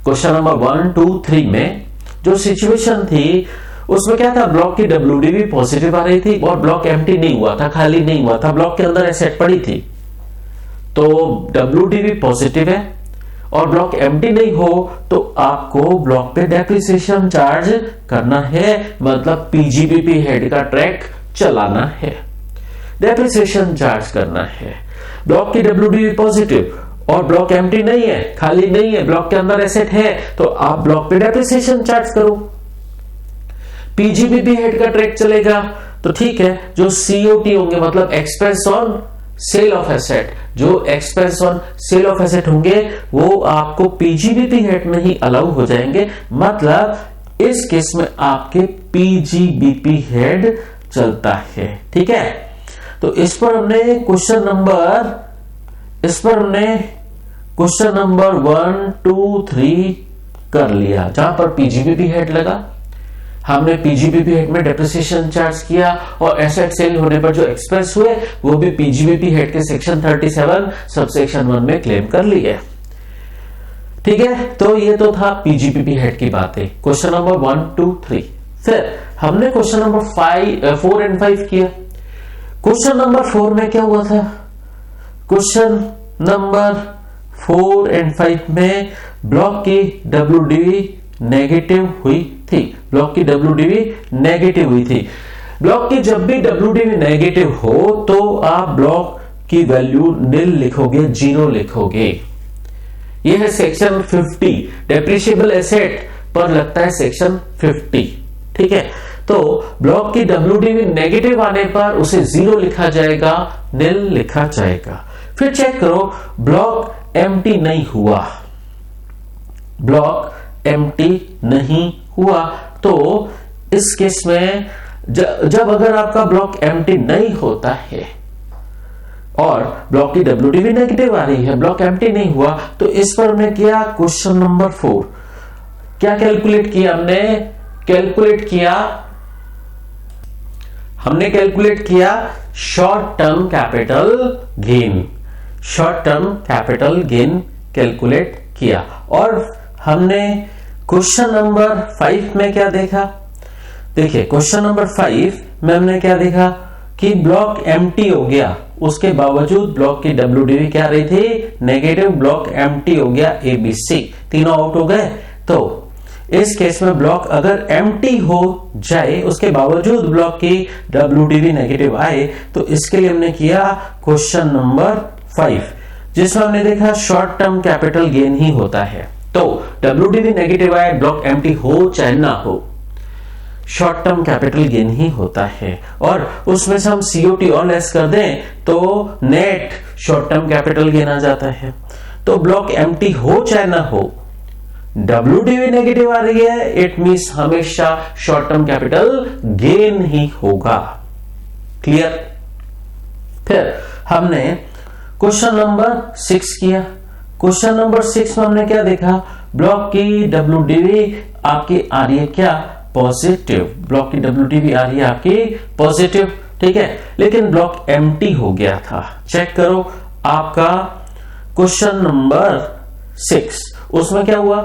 क्वेश्चन नंबर 1, 2, 3 में जो सिचुएशन थी उसमें क्या था, ब्लॉक की WDV पॉजिटिव आ रही थी और ब्लॉक एम्प्टी नहीं हुआ था, खाली नहीं हुआ था, ब्लॉक के अंदर एसेट पड़ी थी, तो WDV पॉजिटिव है और ब्लॉक एम्प्टी नहीं हो तो आपको ब्लॉक पे डेप्रिसिएशन चार्ज करना है, मतलब पीजीबीपी हेड का ट्रैक चलाना है, डेप्रिसिएशन चार्ज करना है। ब्लॉक की WDV पॉजिटिव और ब्लॉक एम्प्टी नहीं है, खाली नहीं है, ब्लॉक के अंदर एसेट है, तो आप ब्लॉक पे डेप्रिसिएशन चार्ज करो, पीजीबीपी हेड का ट्रैक चलेगा। तो ठीक है, जो COT होंगे मतलब expense on sale of asset, जो expense on sale of asset होंगे वो आपको पीजीबीपी हेड में ही अलाउ हो जाएंगे, मतलब इस केस में आपके पीजीबीपी हेड चलता है। ठीक है, तो इस पर हमने क्वेश्चन नंबर 1, 2, 3 कर लिया, जहां पर पीजीबीपी हेड लगा, हमने पीजीबीपी हेड में डेप्रिसिएशन चार्ज किया और एसेट सेल होने पर जो एक्सपेंस हुए वो भी पीजीबीपी हेड के सेक्शन 37 सबसेक्शन 1 में क्लेम कर लिए। ठीक है, तो ये तो था पीजीबीपी हेड की बातें, क्वेश्चन नंबर 1, 2, 3। फिर हमने क्वेश्चन नंबर 4 और 5 किया। क्वेश्चन नंबर 4 में क्या हुआ था, क्वेश्चन नंबर 4 और 5 में ब्लॉक की WDV नेगेटिव हुई थी, ब्लॉक की WDV नेगेटिव हुई थी। ब्लॉक की जब भी WDV नेगेटिव हो तो आप ब्लॉक की वैल्यू निल लिखोगे, 0 लिखोगे। यह है सेक्शन 50, डेप्रिशिएबल एसेट पर लगता है सेक्शन 50। ठीक है, तो ब्लॉक की WDV नेगेटिव आने पर उसे 0 लिखा जाएगा, निल लिखा जाएगा। फिर चेक करो, ब्लॉक एम्प्टी नहीं हुआ, ब्लॉक एम्प्टी नहीं हुआ, तो इस केस में जब अगर आपका ब्लॉक एम्प्टी नहीं होता है और ब्लॉक की WDV नेगेटिव आ रही है, ब्लॉक एम्प्टी नहीं हुआ, तो इस पर हमने किया क्वेश्चन नंबर 4, क्या कैलकुलेट किया, हमने कैलकुलेट किया short term capital gain, short term capital gain calculate किया। और हमने क्वेश्चन नंबर 5 में क्या देखा, देखिए क्वेश्चन नंबर 5 में हमने क्या देखा कि ब्लॉक एम्प्टी हो गया उसके बावजूद ब्लॉक की WDV क्या रही थी, नेगेटिव। ब्लॉक एम्प्टी हो गया ABC, तीनों आउट हो गए। तो इस केस में ब्लॉक अगर एम्प्टी हो जाए, उसके बावजूद ब्लॉक की WDV नेगेटिव आए, तो इसके लिए हमने किया क्वेश्चन नंबर 5, जिसमें हमने देखा शॉर्ट टर्म कैपिटल गेन ही होता है। तो WDV नेगेटिव आए, ब्लॉक एम्प्टी हो चाहे ना हो, शॉर्ट टर्म कैपिटल गेन ही होता है। और उसमें से हम COT और लेस कर दें तो net short term capital gain आ जाता है। तो ब्लॉक एम्प्टी हो चाहे ना हो, WDV नेगेटिव आ रही है, इट मींस हमेशा शॉर्ट टर्म कैपिटल गेन ही होगा। क्लियर? फिर हमने क्वेश्चन नंबर 6 किया। क्वेश्चन नंबर 6 में हमने क्या देखा, ब्लॉक की WDV आपकी आ रही है क्या, पॉजिटिव। ब्लॉक की WDV आ रही है आपकी पॉजिटिव, ठीक है, लेकिन ब्लॉक एम्प्टी हो गया था। चेक करो आपका क्वेश्चन नंबर 6, उसमें क्या हुआ,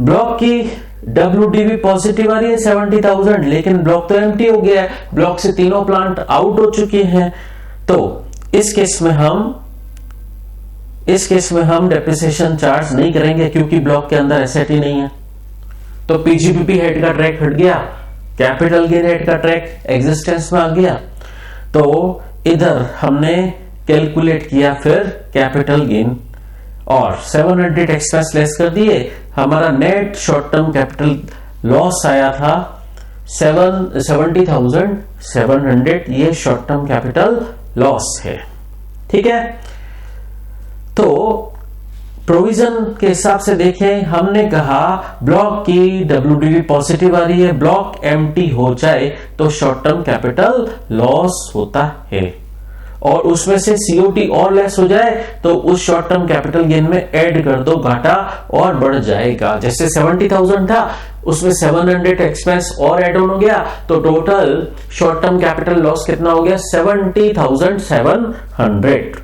ब्लॉक की WDV पॉजिटिव आ रही है 70,000, लेकिन ब्लॉक तो एम्प्टी हो गया है, ब्लॉक से तीनों प्लांट आउट हो चुके हैं। तो इस केस में हम डेप्रिसिएशन चार्ज नहीं करेंगे, क्योंकि ब्लॉक के अंदर एसेट ही नहीं है। तो PGBP हेड का ट्रैक हट गया, कैपिटल गेन हेड का ट्रैक एग्जिस्टेंस में आ गया। तो इधर हमने कैलकुलेट किया फिर कैपिटल गेन, और 700 एक्सपेंस लेस कर दिए, हमारा net short term capital loss आया था 70,700, ये शॉर्ट टर्म कैपिटल लॉस है। ठीक है, तो प्रोविजन के हिसाब से देखें, हमने कहा ब्लॉक की WDV पॉजिटिव आ रही है, ब्लॉक एम्प्टी हो जाए तो शॉर्ट टर्म कैपिटल लॉस होता है, और उसमें से COT और लेस हो जाए तो उस शॉर्ट टर्म कैपिटल गेन में ऐड कर दो, घाटा और बढ़ जाएगा। जैसे 70,000 था, उसमें 700 एक्सपेंस और ऐड ऑन हो गया, तो total short term capital loss कितना हो गया, 70,700।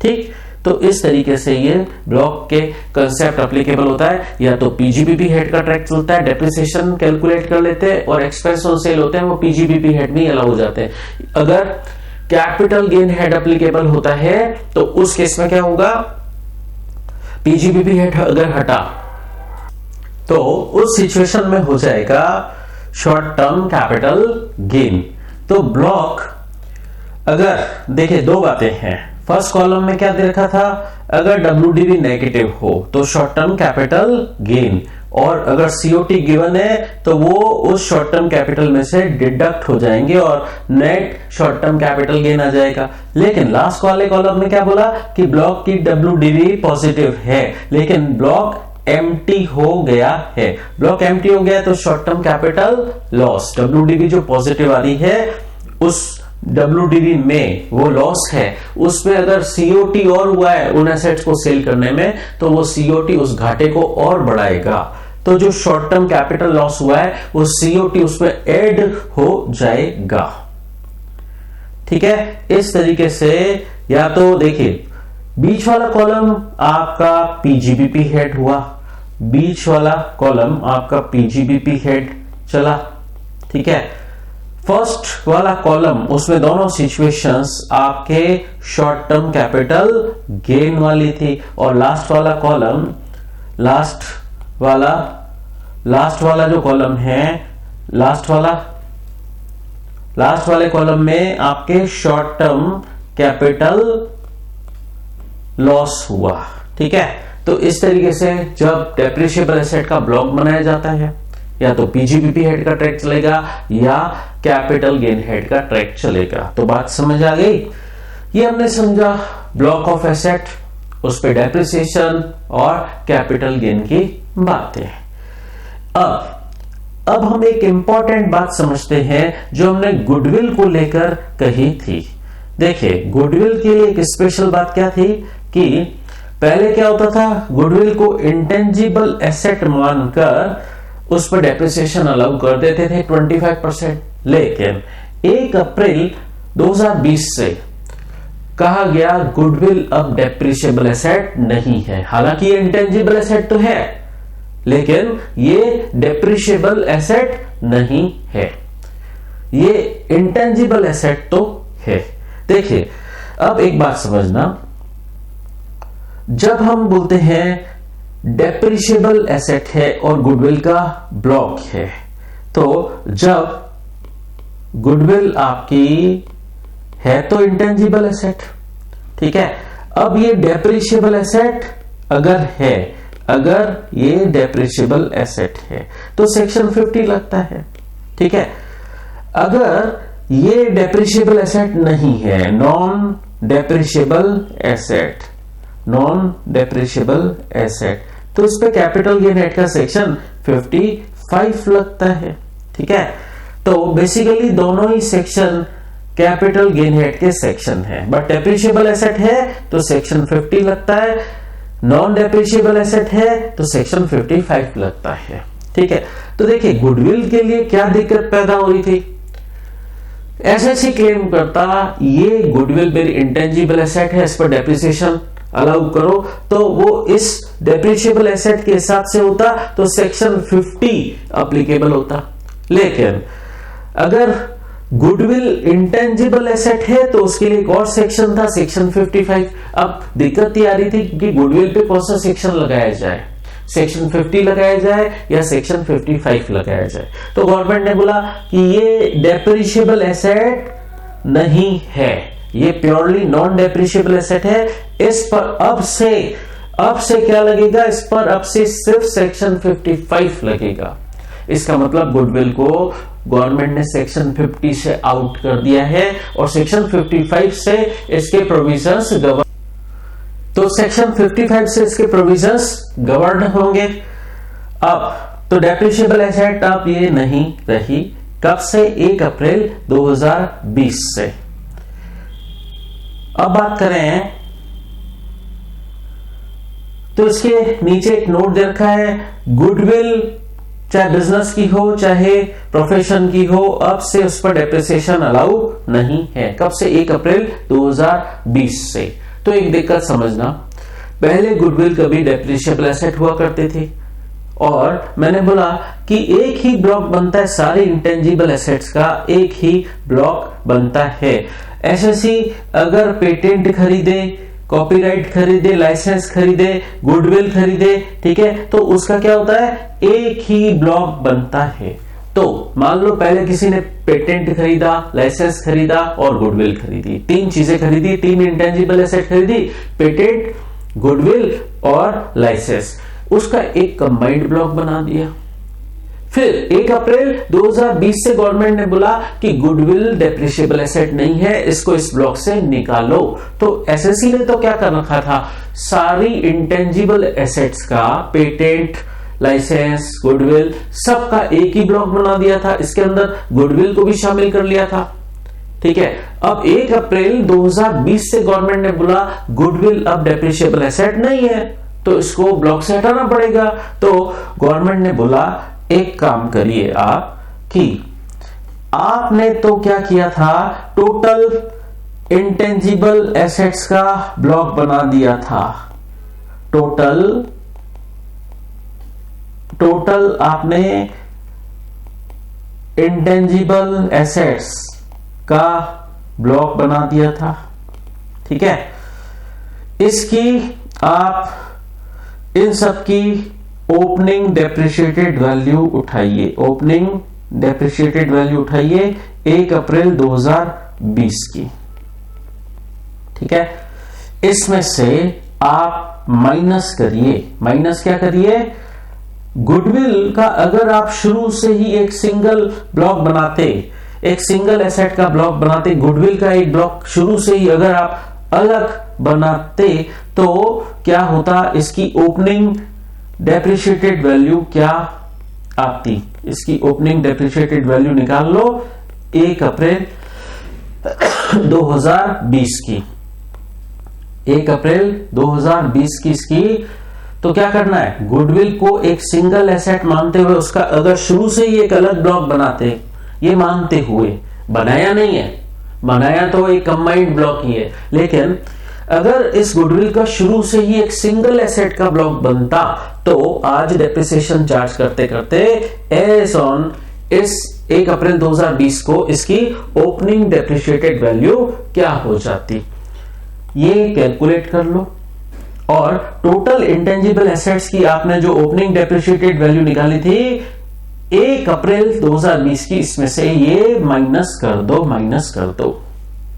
ठीक, तो इस तरीके से ये ब्लॉक के कंसेप्ट एप्लीकेबल होता है। या तो PGBP हेड का ट्रैक चलता है, डेप्रिसिएशन कैलकुलेट कर लेते हैं, और एक्सपेंस ऑन सेल होते हैं वो PGBP हेड में अलाउ हो जाते हैं। अगर कैपिटल गेन हेड एप्लीकेबल होता है तो उस केस में क्या होगा, PGBP हेड अगर हटा तो उस सिचुएशन में हो जाएगा शॉर्ट टर्म कैपिटल गेन। तो ब्लॉक अगर देखें, दो बातें हैं। फर्स्ट कॉलम में क्या दे रखा था, अगर WDV नेगेटिव हो तो शॉर्ट टर्म कैपिटल गेन, और अगर COT गिवन है तो वो उस शॉर्ट टर्म कैपिटल में से डिडक्ट हो जाएंगे और net short term capital gain आ जाएगा। लेकिन लास्ट वाले कॉलम में क्या बोला कि ब्लॉक की WDV पॉजिटिव है, लेकिन ब्लॉक एम्प्टी हो गया है। ब्लॉक एम्प्टी हो गया तो short term capital loss, WDV जो पॉजिटिव आ रही है उस WDV में वो लॉस है, उसमें अगर COT और हुआ है उन एसेट्स को सेल करने में, तो वो COT उस घाटे को और बढ़ाएगा। तो जो शॉर्ट टर्म कैपिटल लॉस हुआ है वो COT उसमें ऐड हो जाएगा। ठीक है, इस तरीके से या तो देखिए बीच वाला कॉलम आपका PGBP हेड हुआ, बीच वाला कॉलम आपका PGBP हेड चला। ठीक है, फर्स्ट वाला कॉलम उसमें दोनों सिचुएशंस आपके शॉर्ट टर्म कैपिटल गेन वाली थी, और लास्ट वाला कॉलम, लास्ट वाला जो कॉलम है, लास्ट वाले कॉलम में आपके शॉर्ट टर्म कैपिटल लॉस हुआ। ठीक है, तो इस तरीके से जब डेप्रिशिएबल एसेट का ब्लॉक बनाया जाता है, या तो PGBP हेड का ट्रैक चलेगा या कैपिटल गेन हेड का ट्रैक चलेगा। तो बात समझ आ गई। ये हमने समझा ब्लॉक ऑफ एसेट, उस पे डेप्रिसिएशन और कैपिटल गेन की बातें। अब हम एक इंपॉर्टेंट बात समझते हैं जो हमने गुडविल को लेकर कही थी। देखिए, गुडविल के लिए एक स्पेशल बात क्या थी कि पहले क्या होता था, गुडविल को इंटेंजिबल एसेट मानकर उस पर डेप्रिसिएशन अलाउ कर देते थे 25%, लेकिन 1 अप्रैल 2020 से कहा गया गुडविल अब डेप्रिशिएबल एसेट नहीं है। हालांकि ये इंटेंजिबल एसेट तो है, लेकिन ये डेप्रिशिएबल एसेट नहीं है, ये इंटेंजिबल एसेट तो है। देखिए अब एक बात समझना, जब हम बोलते हैं डेप्रिशिएबल एसेट है और गुडविल का ब्लॉक है, तो जब गुडविल आपकी है तो इंटेंजिबल एसेट, ठीक है। अब ये डेप्रिशिएबल एसेट अगर है, अगर ये डेप्रिशिएबल एसेट है तो सेक्शन 50 लगता है, ठीक है। अगर ये डेप्रिशिएबल एसेट नहीं है, non depreciable asset, non depreciable asset, तो इस पे कैपिटल गेन हेड का सेक्शन 55 लगता है, ठीक है। तो बेसिकली दोनों ही सेक्शन कैपिटल गेन हेड के सेक्शन है, बट डेप्रिशिएबल एसेट है तो सेक्शन 50 लगता है, नॉन डेप्रिशिएबल एसेट है तो सेक्शन 55 लगता है, ठीक है। तो देखिए गुडविल के लिए क्या दिक्कत पैदा हो रही थी, एसएससी क्लेम करता ये गुडविल मेरी इंटेंजिबल एसेट है, इस पर डेप्रिसिएशन अलाउ करो, तो वो इस डेप्रिशिएबल एसेट के हिसाब से होता तो सेक्शन 50 अप्लीकेबल होता। लेकिन अगर गुडविल इंटेंजिबल एसेट है तो उसके लिए एक और सेक्शन था, सेक्शन 55। अब दिक्कत ये आ रही थी कि गुडविल पे कौन सा सेक्शन लगाया जाए, सेक्शन 50 लगाया जाए या सेक्शन 55 लगाया जाए। तो गवर्नमेंट ने बोला कि ये डेप्रिशिएबल एसेट नहीं है, ये प्योरली नॉन डेप्रिशिएबल एसेट है, इस पर अब से क्या लगेगा, इस पर अब से सिर्फ सेक्शन 55 लगेगा। इसका मतलब गुडविल को गवर्नमेंट ने सेक्शन 50 से आउट कर दिया है और सेक्शन 55 से इसके प्रोविजंस गवर्न, तो सेक्शन 55 से इसके प्रोविजंस गवर्न होंगे। अब तो डेप्रिशिएबल एसेट अब ये नहीं रही, कब से, 1 अप्रैल 2020 से। अब बात करें तो इसके नीचे एक नोट दे रखा है, गुडविल चाहे बिजनेस की हो चाहे प्रोफेशन की हो, अब से उस पर डेप्रिसिएशन अलाउ नहीं है, कब से, 1 अप्रैल 2020 से। तो एक दिक्कत समझना, पहले गुडविल कभी डेप्रिशिएबल एसेट हुआ करते थे और मैंने बोला कि एक ही ब्लॉक बनता है सारे इंटेंजिबल एसेट्स का, एक ही ब्लॉक बनता है। एसएससी अगर पेटेंट खरीदे, कॉपीराइट खरीदे, लाइसेंस खरीदे, गुडविल खरीदे, ठीक है, तो उसका क्या होता है, एक ही ब्लॉक बनता है। तो मान लो पहले किसी ने पेटेंट खरीदा, लाइसेंस खरीदा और गुडविल खरीदी, 3 चीजें खरीदी, 3 इंटेंजिबल एसेट खरीदी, पेटेंट, गुडविल और लाइसेंस, उसका एक कंबाइंड ब्लॉक बना दिया। फिर 1 अप्रैल 2020 से गवर्नमेंट ने बोला कि गुडविल डेप्रिशिएबल एसेट नहीं है, इसको इस ब्लॉक से निकालो। तो एसएससी ने तो क्या कर रखा था, सारी इंटेंजिबल एसेट्स का, पेटेंट, लाइसेंस, गुडविल, सबका एक ही ब्लॉक बना दिया था, इसके अंदर गुडविल को भी शामिल कर लिया था, ठीक है। अब 1 अप्रैल 2020 से गवर्नमेंट ने बोला गुडविल अब डेप्रिशिएबल एसेट नहीं है, तो इसको ब्लॉक से हटाना पड़ेगा। तो गवर्नमेंट ने बोला एक काम करिए आप, कि आपने तो क्या किया था, टोटल इंटेंजिबल एसेट्स का ब्लॉक बना दिया था, टोटल आपने इंटेंजिबल एसेट्स का ब्लॉक बना दिया था, ठीक है। इसकी आप इन सब की ओपनिंग डेप्रिशिएटेड वैल्यू उठाइए, ओपनिंग डेप्रिशिएटेड वैल्यू उठाइए 1 अप्रैल 2020 की, ठीक है। इसमें से आप माइनस करिए, माइनस क्या करिए, गुडविल का अगर आप शुरू से ही एक सिंगल ब्लॉक बनाते, एक सिंगल एसेट का ब्लॉक बनाते, गुडविल का एक ब्लॉक शुरू से ही अगर आप अलग बनाते, तो क्या होता, इसकी ओपनिंग डेप्रिशिएटेड वैल्यू क्या आती, इसकी ओपनिंग डेप्रिशिएटेड वैल्यू निकाल लो 1 अप्रैल 2020 की, 1 अप्रैल 2020 की इसकी। तो क्या करना है, गुडविल को एक सिंगल एसेट मानते हुए उसका अगर शुरू से ही एक अलग ब्लॉक बनाते, ये मानते हुए, बनाया नहीं है, बनाया तो एक कंबाइंड ब्लॉक ही है, लेकिन अगर इस गुडविल का शुरू से ही एक सिंगल एसेट का ब्लॉक बनता, तो आज डेप्रिसिएशन चार्ज करते करते एज ऑन इस 1 अप्रैल 2020 को इसकी ओपनिंग डेप्रिशिएटेड वैल्यू क्या हो जाती, ये कैलकुलेट कर लो। और टोटल इंटेंजिबल एसेट्स की आपने जो ओपनिंग डेप्रिशिएटेड वैल्यू निकाली थी 1 अप्रैल 2020 की, इसमें से ये माइनस कर दो।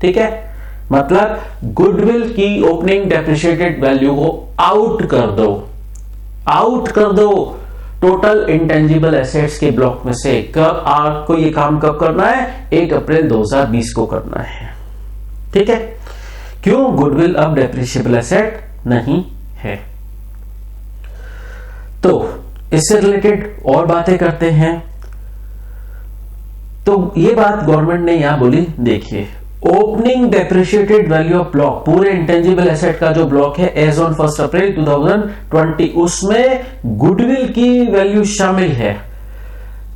ठीक है, मतलब गुडविल की ओपनिंग डेप्रिशिएटेड वैल्यू को आउट कर दो टोटल इंटेंजिबल एसेट्स के ब्लॉक में से। कब आपको ये काम कब करना है? 1 अप्रैल 2020 को करना है। ठीक है, क्यों? गुडविल अब डेप्रिशिएबल एसेट नहीं है। तो इससे रिलेटेड और बातें करते हैं। तो ये बात गवर्नमेंट ने यहां बोली, देखिए opening depreciated value of block, पूरे इंटेंजिबल एसेट का जो ब्लॉक है एज ऑन 1 अप्रैल 2020, उसमें गुडविल की वैल्यू शामिल है,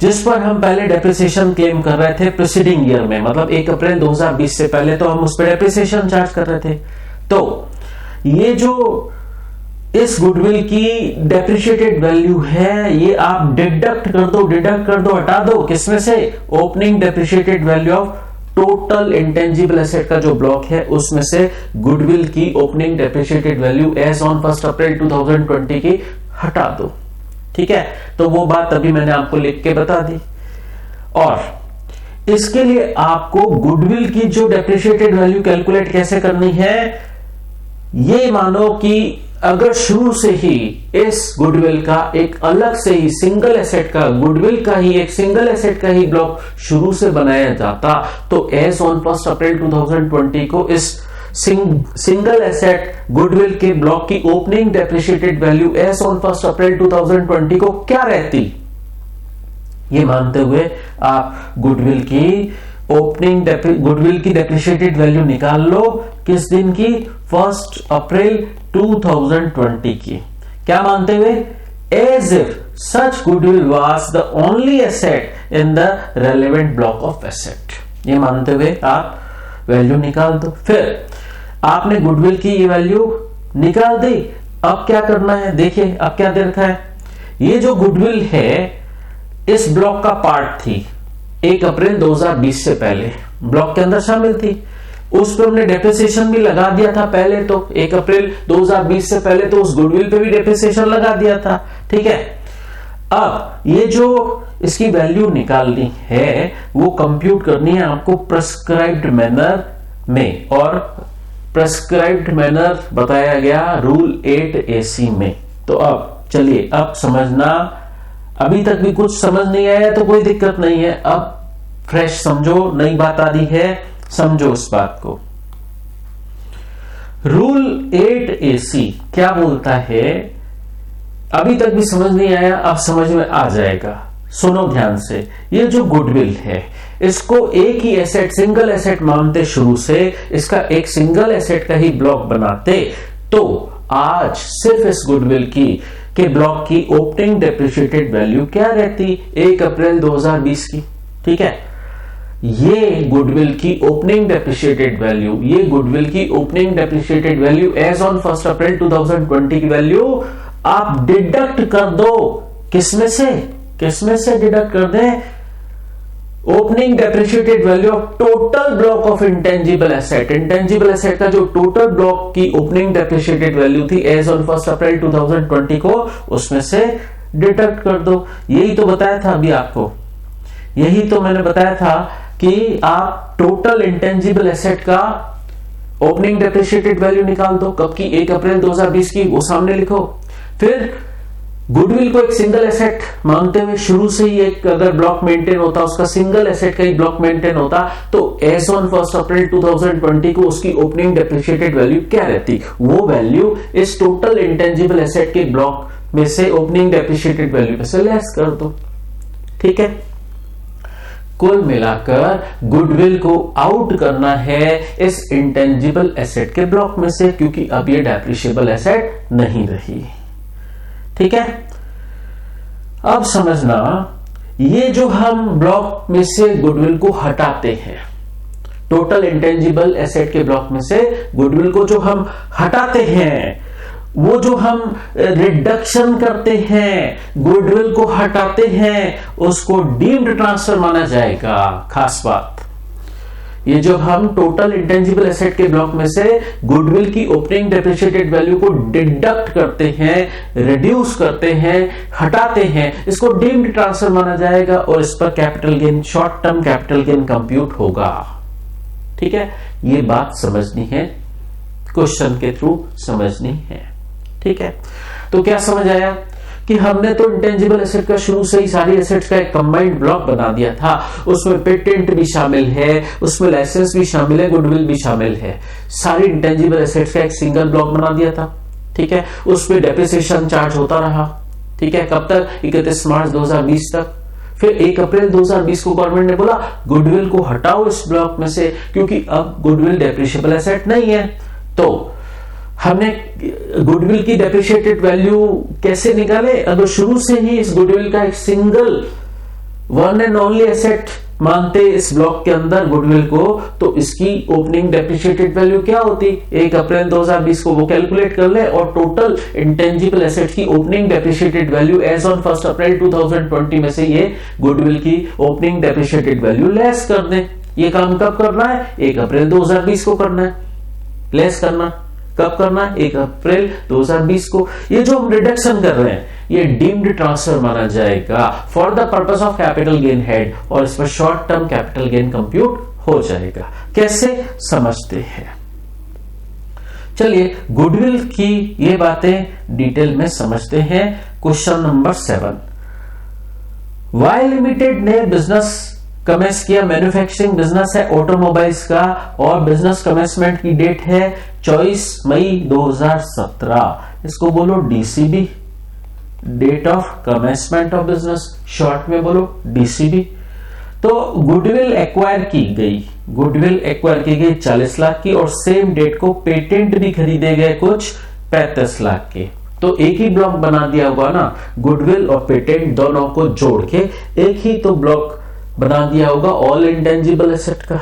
जिस पर हम पहले डेप्रिसिएशन क्लेम कर रहे थे प्रीसीडिंग ईयर में, मतलब 1 अप्रैल 2020 से पहले तो हम उस पर डेप्रिसिएशन चार्ज कर रहे थे। तो ये जो इस गुडविल की डेप्रिशिएटेड वैल्यू है, ये आप डिडक्ट कर दो, हटा दो, किसमें से? Opening depreciated value of total intangible asset का जो ब्लॉक है उसमें से गुडविल की opening depreciated value as on 1 April 2020 की हटा दो। ठीक है, तो वो बात अभी मैंने आपको लिख के बता दी। और इसके लिए आपको गुडविल की जो डेप्रिशिएटेड वैल्यू कैलकुलेट कैसे करनी है, ये मानो कि अगर शुरू से ही इस गुडविल का एक अलग से ही सिंगल एसेट का, गुडविल का ही एक सिंगल एसेट का ही ब्लॉक शुरू से बनाया जाता, तो एज ऑन 1 अप्रैल 2020 को इस सिंगल एसेट गुडविल के ब्लॉक की opening depreciated value as on 1 April 2020 को क्या रहती, ये मानते हुए आप गुडविल की डेप्रिशिएटेड वैल्यू निकाल लो। किस दिन की? 1 अप्रैल 2020 की। क्या मानते हुए? As if such goodwill was the only asset in the relevant block of asset, ये मानते हुए आप वैल्यू निकाल दो। फिर आपने गुडविल की ये वैल्यू निकाल दी। अब क्या करना है, देखिए अब क्या दे रखा है, ये जो गुडविल है इस ब्लॉक का पार्ट थी, 1 अप्रैल 2020 से पहले ब्लॉक के अंदर शामिल थी, उस पर हमने डेप्रिसिएशन भी लगा दिया था पहले, तो 1 अप्रैल 2020 से पहले तो उस गुडविल पे भी डेप्रिसिएशन लगा दिया था। ठीक है, अब ये जो इसकी वैल्यू निकालनी है वो कंप्यूट करनी है आपको प्रेस्क्राइब्ड मैनर में, और प्रेस्क्राइब्ड मैनर बताया गया रूल 8AC में। तो अब चलिए, अब समझना, अभी तक भी कुछ समझ नहीं आया तो कोई दिक्कत नहीं है, अब फ्रेश समझो, नई बात आ रही है, समझो इस बात को। रूल 8AC क्या बोलता है, अभी तक भी समझ नहीं आया, अब समझ में आ जाएगा, सुनो ध्यान से। ये जो गुडविल है इसको एक ही एसेट, सिंगल एसेट मानते शुरू से, इसका एक सिंगल एसेट का ही ब्लॉक बनाते, तो आज सिर्फ इस गुडविल के ब्लॉक की ओपनिंग डेप्रिशिएटेड वैल्यू क्या रहती, 1 अप्रैल 2020 की। ठीक है, ये गुडविल की ओपनिंग डेप्रिशिएटेड वैल्यू, ये गुडविल की opening depreciated value as on 1 April 2020 की वैल्यू आप डिडक्ट कर दो, किसमें से डिडक्ट कर दें? Opening depreciated value of total block of intangible asset, intangible asset का जो टोटल ब्लॉक की ओपनिंग डेप्रिशिएटेड वैल्यू थी एज ऑन 1 अप्रैल 2020 को, उसमें से डिडक्ट कर दो। यही तो बताया था अभी आपको, यही तो मैंने बताया था कि आप टोटल इंटेंजिबल एसेट का ओपनिंग डेप्रिशिएटेड वैल्यू निकाल दो, कब की? 1 अप्रैल 2020 की, वो सामने लिखो। फिर गुडविल को एक सिंगल एसेट मानते हुए शुरू से ही एक अगर ब्लॉक मेंटेन होता, उसका सिंगल एसेट का ही ब्लॉक मेंटेन होता, तो एज ऑन 1 अप्रैल 2020 को उसकी ओपनिंग डेप्रिशिएटेड वैल्यू क्या रहती, वो वैल्यू इस टोटल इंटेंजिबल एसेट के ब्लॉक में से ओपनिंग डेप्रिशिएटेड वैल्यू में से लेस कर दो। ठीक है, कुल मिलाकर गुडविल को आउट करना है इस इंटेंजिबल एसेट के ब्लॉक में से, क्योंकि अब ये डेप्रिशिएबल एसेट नहीं रही। ठीक है, अब समझना, ये जो हम ब्लॉक में से गुडविल को हटाते हैं, टोटल इंटेंजिबल एसेट के ब्लॉक में से गुडविल को जो हम हटाते हैं, वो जो हम रिडक्शन करते हैं, गुडविल को हटाते हैं, उसको डीम्ड ट्रांसफर माना जाएगा। खास बात, ये जो हम टोटल इंटेंजिबल एसेट के ब्लॉक में से गुडविल की ओपनिंग डेप्रिशिएटेड वैल्यू को डिडक्ट करते हैं, रिड्यूस करते हैं, हटाते हैं, इसको डीम्ड ट्रांसफर माना जाएगा और इस पर capital gain, short term capital gain compute होगा। ठीक है, ये बात समझनी है, क्वेश्चन के थ्रू समझनी है। ठीक है, तो क्या समझ आया कि हमने तो इंटेंजिबल एसेट का शुरू से ही सारी एसेट्स का एक कंबाइंड ब्लॉक बना दिया था। उसमें पेटेंट भी शामिल है, उसमें लाइसेंस भी शामिल है, गुडविल भी शामिल है। सारी इंटेंजिबल एसेट्स का एक सिंगल ब्लॉक बना दिया था। ठीक है, उसमें डेप्रिसिएशन चार्ज होता रहा। ठीक है, कब तक? 31 मार्च 2020 तक। फिर 1 अप्रैल 2020 को गवर्नमेंट ने बोला गुडविल को हटाओ इस ब्लॉक में से, क्योंकि अब गुडविल डेप्रिशिएबल एसेट नहीं है। तो हमने गुडविल की डेप्रिशिएटेड वैल्यू कैसे निकाले? अगर शुरू से ही इस गुडविल का एक single one and only asset मानते इस ब्लॉक के अंदर गुडविल को, तो इसकी ओपनिंग डेप्रिशिएटेड वैल्यू क्या होती? 1 अप्रैल 2020 को वो कैलकुलेट कर ले और टोटल इंटेंजिबल एसेट की opening depreciated value as on 1 April 2020 में से ये गुडविल की ओपनिंग डेप्रिशिएटेड वैल्यू लेस कर दें। ये काम कब करना है? 1 अप्रैल 2020 को करना है। लेस करना कब करना है? 1 अप्रैल 2020 को। ये जो हम रिडक्शन कर रहे हैं ये डीम्ड ट्रांसफर माना जाएगा for the purpose of capital gain head, और इस पर short term capital gain compute हो जाएगा। कैसे समझते हैं? चलिए गुडविल की ये बातें डिटेल में समझते हैं। क्वेश्चन नंबर 7, वाई लिमिटेड ने बिजनेस कमेंस किया। मैन्युफैक्चरिंग बिजनेस है ऑटोमोबाइल्स का, और बिजनेस कमेंसमेंट की डेट है 24 मई 2017। इसको बोलो DCB, date of commencement of business, short में बोलो डीसीबी। तो गुडविल एक्वायर की गई, गुडविल एक्वायर की गई 40 लाख की, और सेम डेट को पेटेंट भी खरीदे गए कुछ 35 लाख के। तो एक ही ब्लॉक बना दिया होगा ना, गुडविल और पेटेंट दोनों को जोड़ के एक ही तो ब्लॉक बना दिया होगा ऑल इंटेंजिबल एसेट का।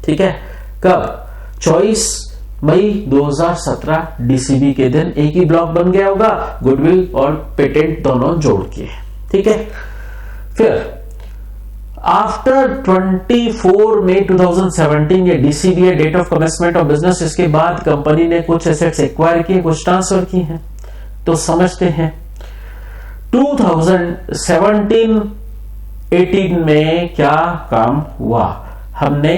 ठीक है, कब? 24 मई 2017 डीसीबी के दिन एक ही ब्लॉक बन गया होगा, गुडविल और पेटेंट दोनों जोड़ के। ठीक है, फिर आफ्टर 24 मई 2017 ये डीसीबी है, date of commencement of business. इसके बाद कंपनी ने कुछ एसेट्स एक्वायर किए, कुछ ट्रांसफर किए हैं। तो समझते हैं 2017-18 में क्या काम हुआ हमने।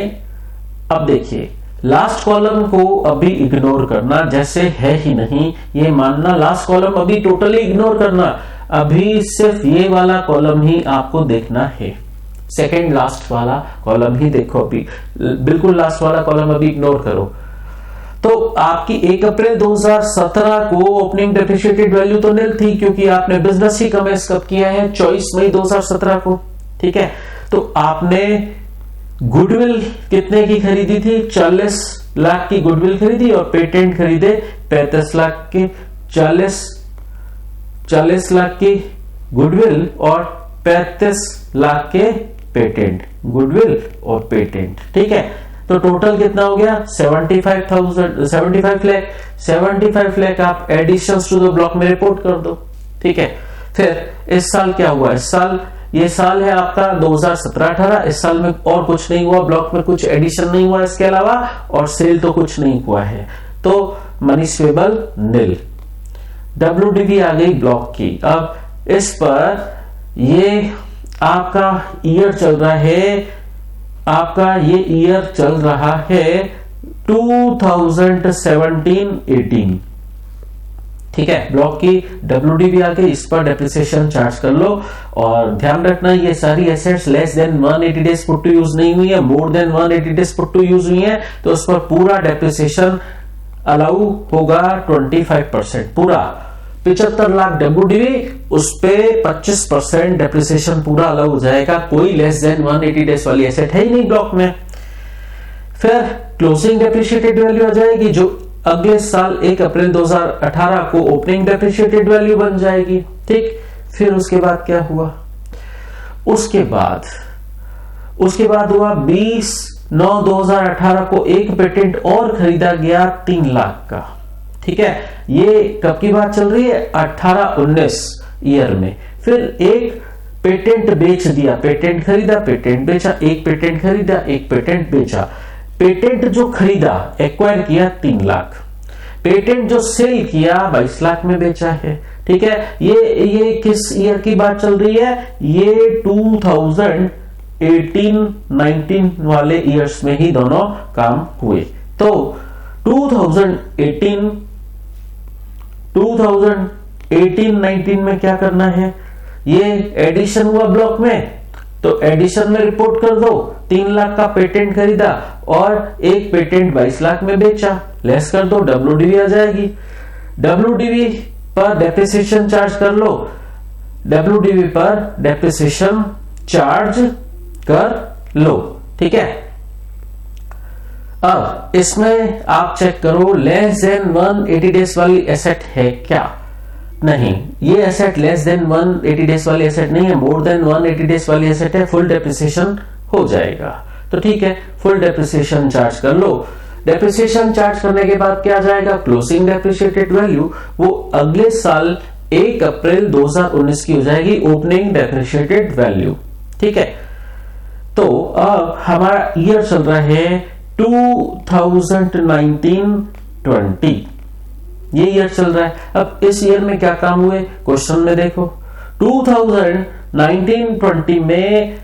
अब देखिए लास्ट कॉलम को अभी इग्नोर करना, जैसे है ही नहीं ये मानना, लास्ट कॉलम अभी टोटली इग्नोर करना। अभी सिर्फ ये वाला कॉलम ही आपको देखना है, सेकंड लास्ट वाला कॉलम ही देखो। अभी बिल्कुल लास्ट वाला कॉलम अभी इग्नोर करो। तो आपकी 1 अप्रैल 2017 को ओपनिंग डेप्रिशिएटेड वैल्यू तो निल थी, क्योंकि आपने बिजनेस ही कमेंस कब किया है? 24 मई 2017 को। ठीक है, तो आपने गुडविल कितने की खरीदी थी? 40 लाख की गुडविल खरीदी, और पेटेंट खरीदे 35 लाख की। 40 लाख की गुडविल और 35 लाख के पेटेंट, गुडविल और पेटेंट। ठीक है, तो टोटल कितना हो गया? 75 लाख आप एडिशंस टू द ब्लॉक में रिपोर्ट कर दो। ठीक है, फिर इस साल क्या हुआ? इस साल, ये साल है आपका 2017-18। इस साल में और कुछ नहीं हुआ, ब्लॉक में कुछ एडिशन नहीं हुआ इसके अलावा, और सेल तो कुछ नहीं हुआ है। तो मनी स्वेबल निल। डब्ल्यूडीवी आ गई ब्लॉक की। अब इस पर ये आपका ईयर चल रहा है, आपका ये ईयर चल रहा है 2017-18। ठीक है, ब्लॉक की डब्ल्यूडीवी आ गई, इस पर डेप्रिसिएशन चार्ज कर लो। और ध्यान रखना ये सारी assets less than 180 days put to use नहीं हुई है, more than 180 days put to use हुई है, तो उस पर पूरा डेप्रिसिएशन अलाउ होगा 25%। पूरा 75 लाख डब्ल्यूडीवी, उस पे 25% डेप्रिसिएशन पूरा अलाउ हो जाएगा। कोई लेस देन 180 डेज वाली एसेट है ही नहीं ब्लॉक में। फिर क्लोजिंग डेप्रिशिएटेड वैल्यू आ जाएगी, जो अगले साल 1 अप्रैल 2018 को ओपनिंग डेप्रिशिएटेड वैल्यू बन जाएगी। ठीक, फिर उसके बाद क्या हुआ? उसके बाद हुआ 20/9/2018 को एक पेटेंट और खरीदा गया 3 लाख का। ठीक है, ये कब की बात चल रही है, 18-19 ईयर में। फिर एक पेटेंट बेच दिया, पेटेंट खरीदा, पेटेंट बेचा, एक पेटेंट खरीदा, एक पेटेंट बेचा। पेटेंट जो खरीदा, एक्वायर किया 3 लाख, पेटेंट जो सेल किया 22 लाख में बेचा है। ठीक है, ये किस ईयर की बात चल रही है, ये 2018-19 वाले ईयर्स में ही दोनों काम हुए। तो 2018-19 में क्या करना है, ये एडिशन हुआ ब्लॉक में, तो एडिशन में रिपोर्ट कर दो, 3 लाख का पेटेंट खरीदा और एक पेटेंट 22 लाख में बेचा, लेस कर दो, डब्ल्यूडीवी आ जाएगी। डब्ल्यूडीवी पर डेप्रिसिएशन चार्ज कर लो, डब्ल्यूडीवी पर डेप्रिसिएशन चार्ज कर लो। ठीक है, अब इसमें आप चेक करो लेस देन 180 डेज वाली एसेट है क्या, नहीं, ये एसेट लेस देन 180 डेज वाली एसेट नहीं है, मोर देन 180 डेज वाली एसेट है, फुल डेप्रिसिएशन हो जाएगा। तो ठीक है, फुल डेप्रिसिएशन चार्ज कर लो। डेप्रिसिएशन चार्ज करने के बाद क्या जाएगा, क्लोजिंग डेप्रिशिएटेड वैल्यू, वो अगले साल 1 अप्रैल 2019 की हो जाएगी ओपनिंग डेप्रिशिएटेड वैल्यू। ठीक है, तो अब हमारा ईयर चल रहा है 2019-20, ये ईयर चल रहा है। अब इस ईयर में क्या काम हुए, क्वेश्चन में देखो, 2019-20 में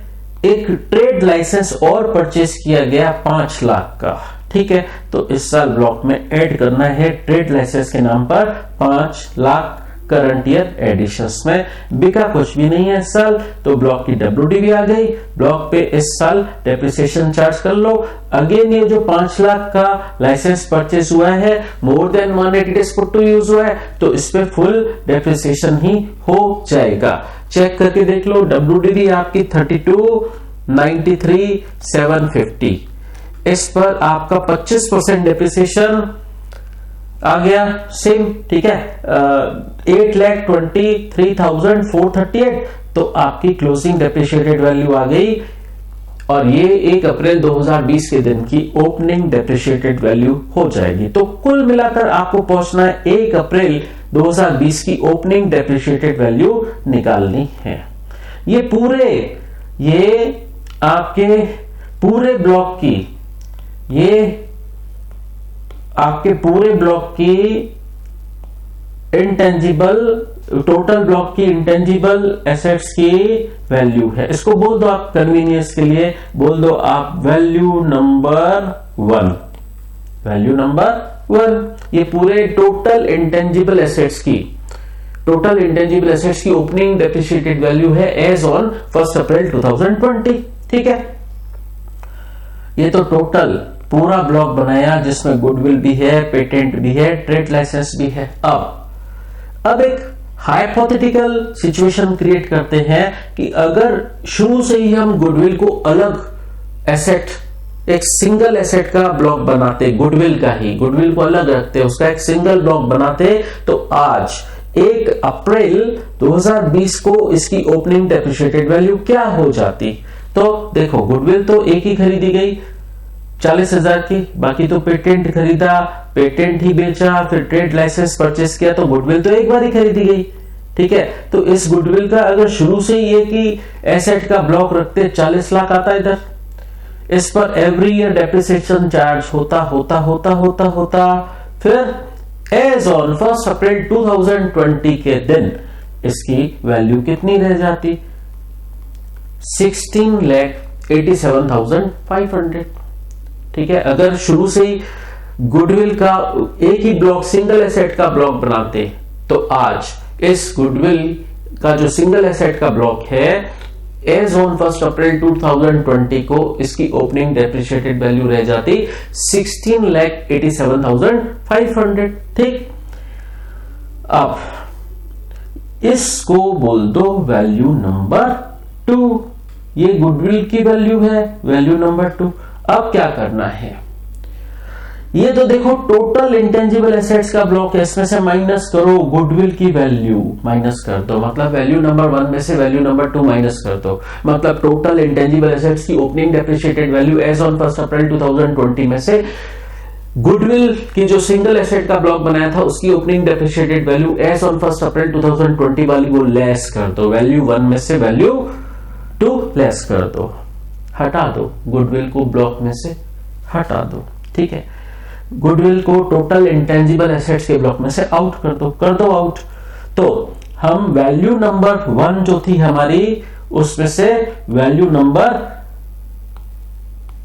एक ट्रेड लाइसेंस और परचेस किया गया 5 लाख का। ठीक है, तो इस साल ब्लॉक में ऐड करना है ट्रेड लाइसेंस के नाम पर 5 लाख करंट ईयर एडिशंस में। बिका कुछ भी नहीं है इस साल, तो ब्लॉक की डब्ल्यूडीवी आ गई, ब्लॉक पे इस साल डेप्रिसिएशन चार्ज कर लो। अगेन ये जो 5 लाख का लाइसेंस परचेस हुआ है, more than 180 days put to use हुआ है, तो इस पे फुल डेप्रिसिएशन ही हो जाएगा। चेक करके देख लो, डब्ल्यूडीवी आपकी 32,93,750, इस पर आपका 25% डेप्रिसिएशन आ गया सेम। ठीक है, 8,23,438, तो आपकी क्लोजिंग डेप्रिशिएटेड वैल्यू आ गई, और ये 1 अप्रैल 2020 के दिन की ओपनिंग डेप्रिशिएटेड वैल्यू हो जाएगी। तो कुल मिलाकर आपको पहुंचना है 1 अप्रैल 2020 की ओपनिंग डेप्रिशिएटेड वैल्यू निकालनी है। ये आपके पूरे ब्लॉक की, ये आपके पूरे ब्लॉक की इंटेंजिबल, टोटल ब्लॉक की इंटेंजिबल एसेट्स की वैल्यू है। इसको बोल दो आप कन्वीनियंस के लिए, बोल दो आप वैल्यू नंबर 1, वैल्यू नंबर 1। ये पूरे टोटल इंटेंजिबल एसेट्स की, टोटल इंटेंजिबल एसेट्स की ओपनिंग डेप्रिशिएटेड वैल्यू है एज ऑन 1 अप्रैल 2020। ठीक है, ये तो टोटल पूरा ब्लॉक बनाया जिसमें गुडविल भी है, पेटेंट भी है, ट्रेड लाइसेंस भी है। अब एक हाइपोथेटिकल सिचुएशन क्रिएट करते हैं कि अगर शुरू से ही हम गुडविल को अलग एसेट, एक सिंगल एसेट का ब्लॉक बनाते, गुडविल का ही, गुडविल को अलग रखते, उसका एक सिंगल ब्लॉक बनाते, तो आज 1 अप्रैल 2020 को इसकी ओपनिंग डेप्रिशिएटेड वैल्यू क्या हो जाती। तो देखो, गुडविल तो एक ही खरीदी गई 40,000 की, बाकी तो पेटेंट खरीदा, पेटेंट ही बेचा, फिर ट्रेड लाइसेंस परचेस किया, तो गुडविल तो एक बार ही खरीदी गई। ठीक है, तो इस गुडविल का अगर शुरू से ही एक ही एसेट का ब्लॉक रखते, 40 लाख आता इधर, इस पर एवरी ईयर डेप्रिसिएशन चार्ज होता, फिर एज ऑन 1 अप्रैल 2020 के दिन इसकी वैल्यू कितनी रह जाती, 16,87,500। ठीक है, अगर शुरू से ही गुडविल का एक ही ब्लॉक, सिंगल एसेट का ब्लॉक बनाते, तो आज इस गुडविल का जो सिंगल एसेट का ब्लॉक है, एज ऑन 1 अप्रैल 2020 को इसकी ओपनिंग डेप्रिशिएटेड वैल्यू रह जाती 16,87,500। ठीक, अब इसको बोल दो वैल्यू नंबर 2, ये गुडविल की वैल्यू है, वैल्यू नंबर 2। अब क्या करना है, ये तो देखो टोटल इंटेंजिबल एसेट्स का ब्लॉक है, इसमें से माइनस करो गुडविल की वैल्यू, माइनस कर दो, मतलब वैल्यू नंबर 1 में से वैल्यू नंबर 2 माइनस कर दो, मतलब टोटल इंटेंजिबल एसेट्स की opening depreciated value as on 1 April 2020 में से गुडविल की जो सिंगल एसेट का ब्लॉक बनाया था उसकी opening depreciated value as on 1 April 2020 वाली वो लेस कर दो, वैल्यू 1 में से वैल्यू 2 लेस कर दो, हटा दो, गुडविल को ब्लॉक में से हटा दो। ठीक है, गुडविल को टोटल इंटेंजिबल एसेट्स के ब्लॉक में से आउट कर दो आउट। तो हम वैल्यू नंबर 1 जो थी हमारी, उसमें से वैल्यू नंबर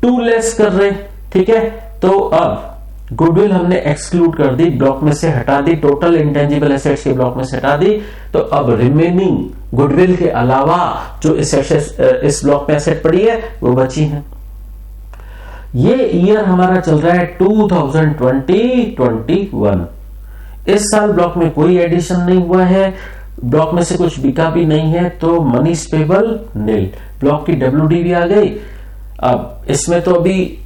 2 लेस कर रहे। ठीक है, तो अब गुडविल हमने एक्सक्लूड कर दी, ब्लॉक में से हटा दी, टोटल इंटेंजिबल एसेट्स के ब्लॉक में से हटा दी। तो अब रिमेनिंग गुडविल के अलावा जो इस ब्लॉक में एसेट पड़ी है वो बची है। ये ईयर हमारा चल रहा है 2020-21। इस साल ब्लॉक में कोई एडिशन नहीं हुआ है, ब्लॉक में से कुछ बिका भी नहीं है, तो मनी स्टेबल नील। ब्लॉक की WDV आ गई। अब इसमें तो अभी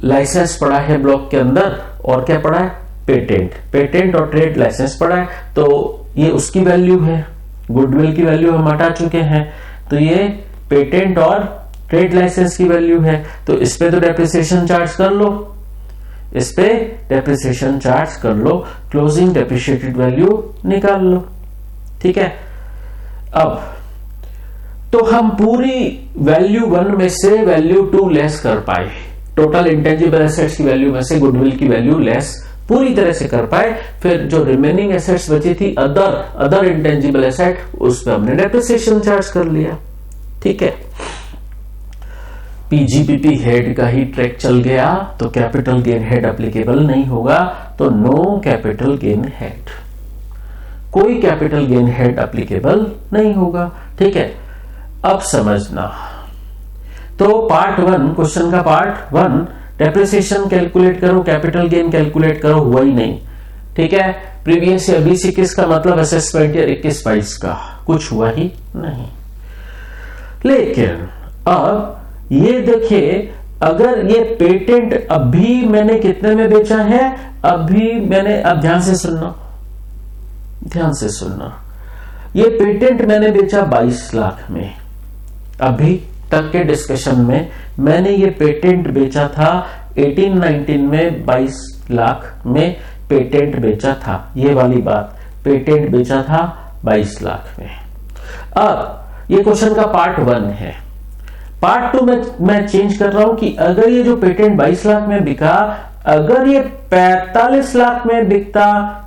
लाइसेंस पड़ा है ब्लॉक के अंदर, और क्या पड़ा है, पेटेंट और ट्रेड लाइसेंस पड़ा है, तो ये उसकी वैल्यू है। गुडविल की वैल्यू हम हटा चुके हैं, तो ये पेटेंट और ट्रेड लाइसेंस की वैल्यू है। तो इस पे तो डेप्रिसिएशन चार्ज कर लो, इस पे डेप्रिसिएशन चार्ज कर लो, क्लोजिंग डेप्रिशिएटेड वैल्यू निकाल लो। ठीक है, अब तो हम पूरी वैल्यू 1 में से वैल्यू 2 लेस कर पाए, टोटल इंटेंजिबल एसेट्स की वैल्यू में से गुडविल की वैल्यू लेस पूरी तरह से कर पाए। फिर जो रिमेनिंग एसेट्स बची थी, अदर इंटेंजिबल एसेट, उस पर हमने डेप्रिसिएशन चार्ज कर लिया। ठीक है, पीजीबीपी हेड का ही ट्रैक चल गया, तो कैपिटल गेन हेड एप्लीकेबल नहीं होगा, तो नो कैपिटल गेन हेड, कोई कैपिटल गेन हेड एप्लीकेबल नहीं होगा। ठीक है, अब समझना, तो पार्ट 1, क्वेश्चन का पार्ट 1, डेप्रिसिएशन कैलकुलेट करो, कैपिटल गेन कैलकुलेट करो, हुआ ही नहीं। ठीक है, प्रीवियस ईयर 20-21 का मतलब असेसमेंट ईयर 21-22 का कुछ हुआ ही नहीं। लेकिन अब ये देखिए, अगर ये पेटेंट अभी मैंने कितने में बेचा है, अभी मैंने, अब ध्यान से सुनना, ये पेटेंट मैंने बेचा 22 लाख में। अभी तक के डिस्कशन में मैंने ये पेटेंट बेचा था 18-19 में, 22 लाख में पेटेंट बेचा था। ये वाली बात, पेटेंट बेचा था 22 लाख में। अब ये क्वेश्चन का पार्ट 1 है। पार्ट 2 में मैं चेंज कर रहा हूं कि अगर ये जो पेटेंट 22 लाख में बिका, अगर ये 45 लाख में बिकता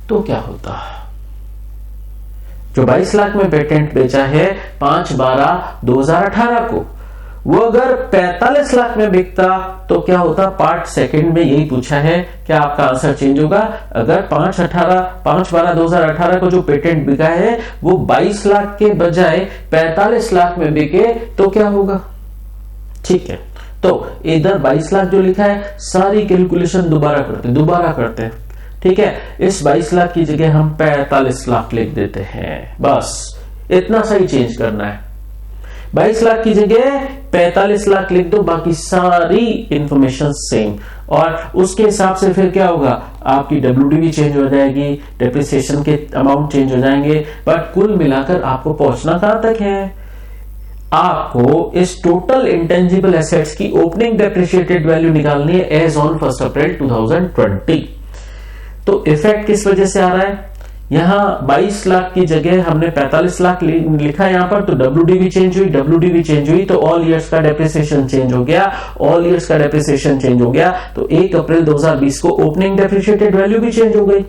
तो क्या होता। जो 22 लाख में पेटेंट बेचा है 5/12/2018 को, वो अगर 45 लाख में बिकता तो क्या होता। पार्ट 2 में यही पूछा है, क्या आपका आंसर चेंज होगा। अगर 5/12/2018 को जो पेटेंट बिका है वो 22 लाख के बजाय 45 लाख में बिके तो क्या होगा। ठीक है, तो इधर 22 लाख जो लिखा है, सारी कैलकुलेशन दोबारा करते हैं। ठीक है, इस 22 लाख की जगह हम 45 लाख लिख देते हैं, बस इतना सही चेंज करना है। 22 लाख की जगह 45 लाख लिख दो, बाकी सारी इंफॉर्मेशन सेम, और उसके हिसाब से फिर क्या होगा, आपकी WDV चेंज हो जाएगी, डेप्रिसिएशन के अमाउंट चेंज हो जाएंगे, बट कुल मिलाकर आपको पहुंचना कहां तक है, आपको इस टोटल इंटेंजिबल एसेट्स की ओपनिंग डेप्रिशिएटेड वैल्यू निकालनी है एज ऑन 1 अप्रैल 2020। तो इफेक्ट किस वजह से आ रहा है, यहां 22 लाख की जगह हमने 45 लाख लिखा यहां पर, तो WDV चेंज हुई तो ऑल ईयर्स का डेप्रिसिएशन चेंज हो गया, तो 1 अप्रैल 2020 को ओपनिंग डेप्रिशिएटेड वैल्यू भी चेंज हो गई।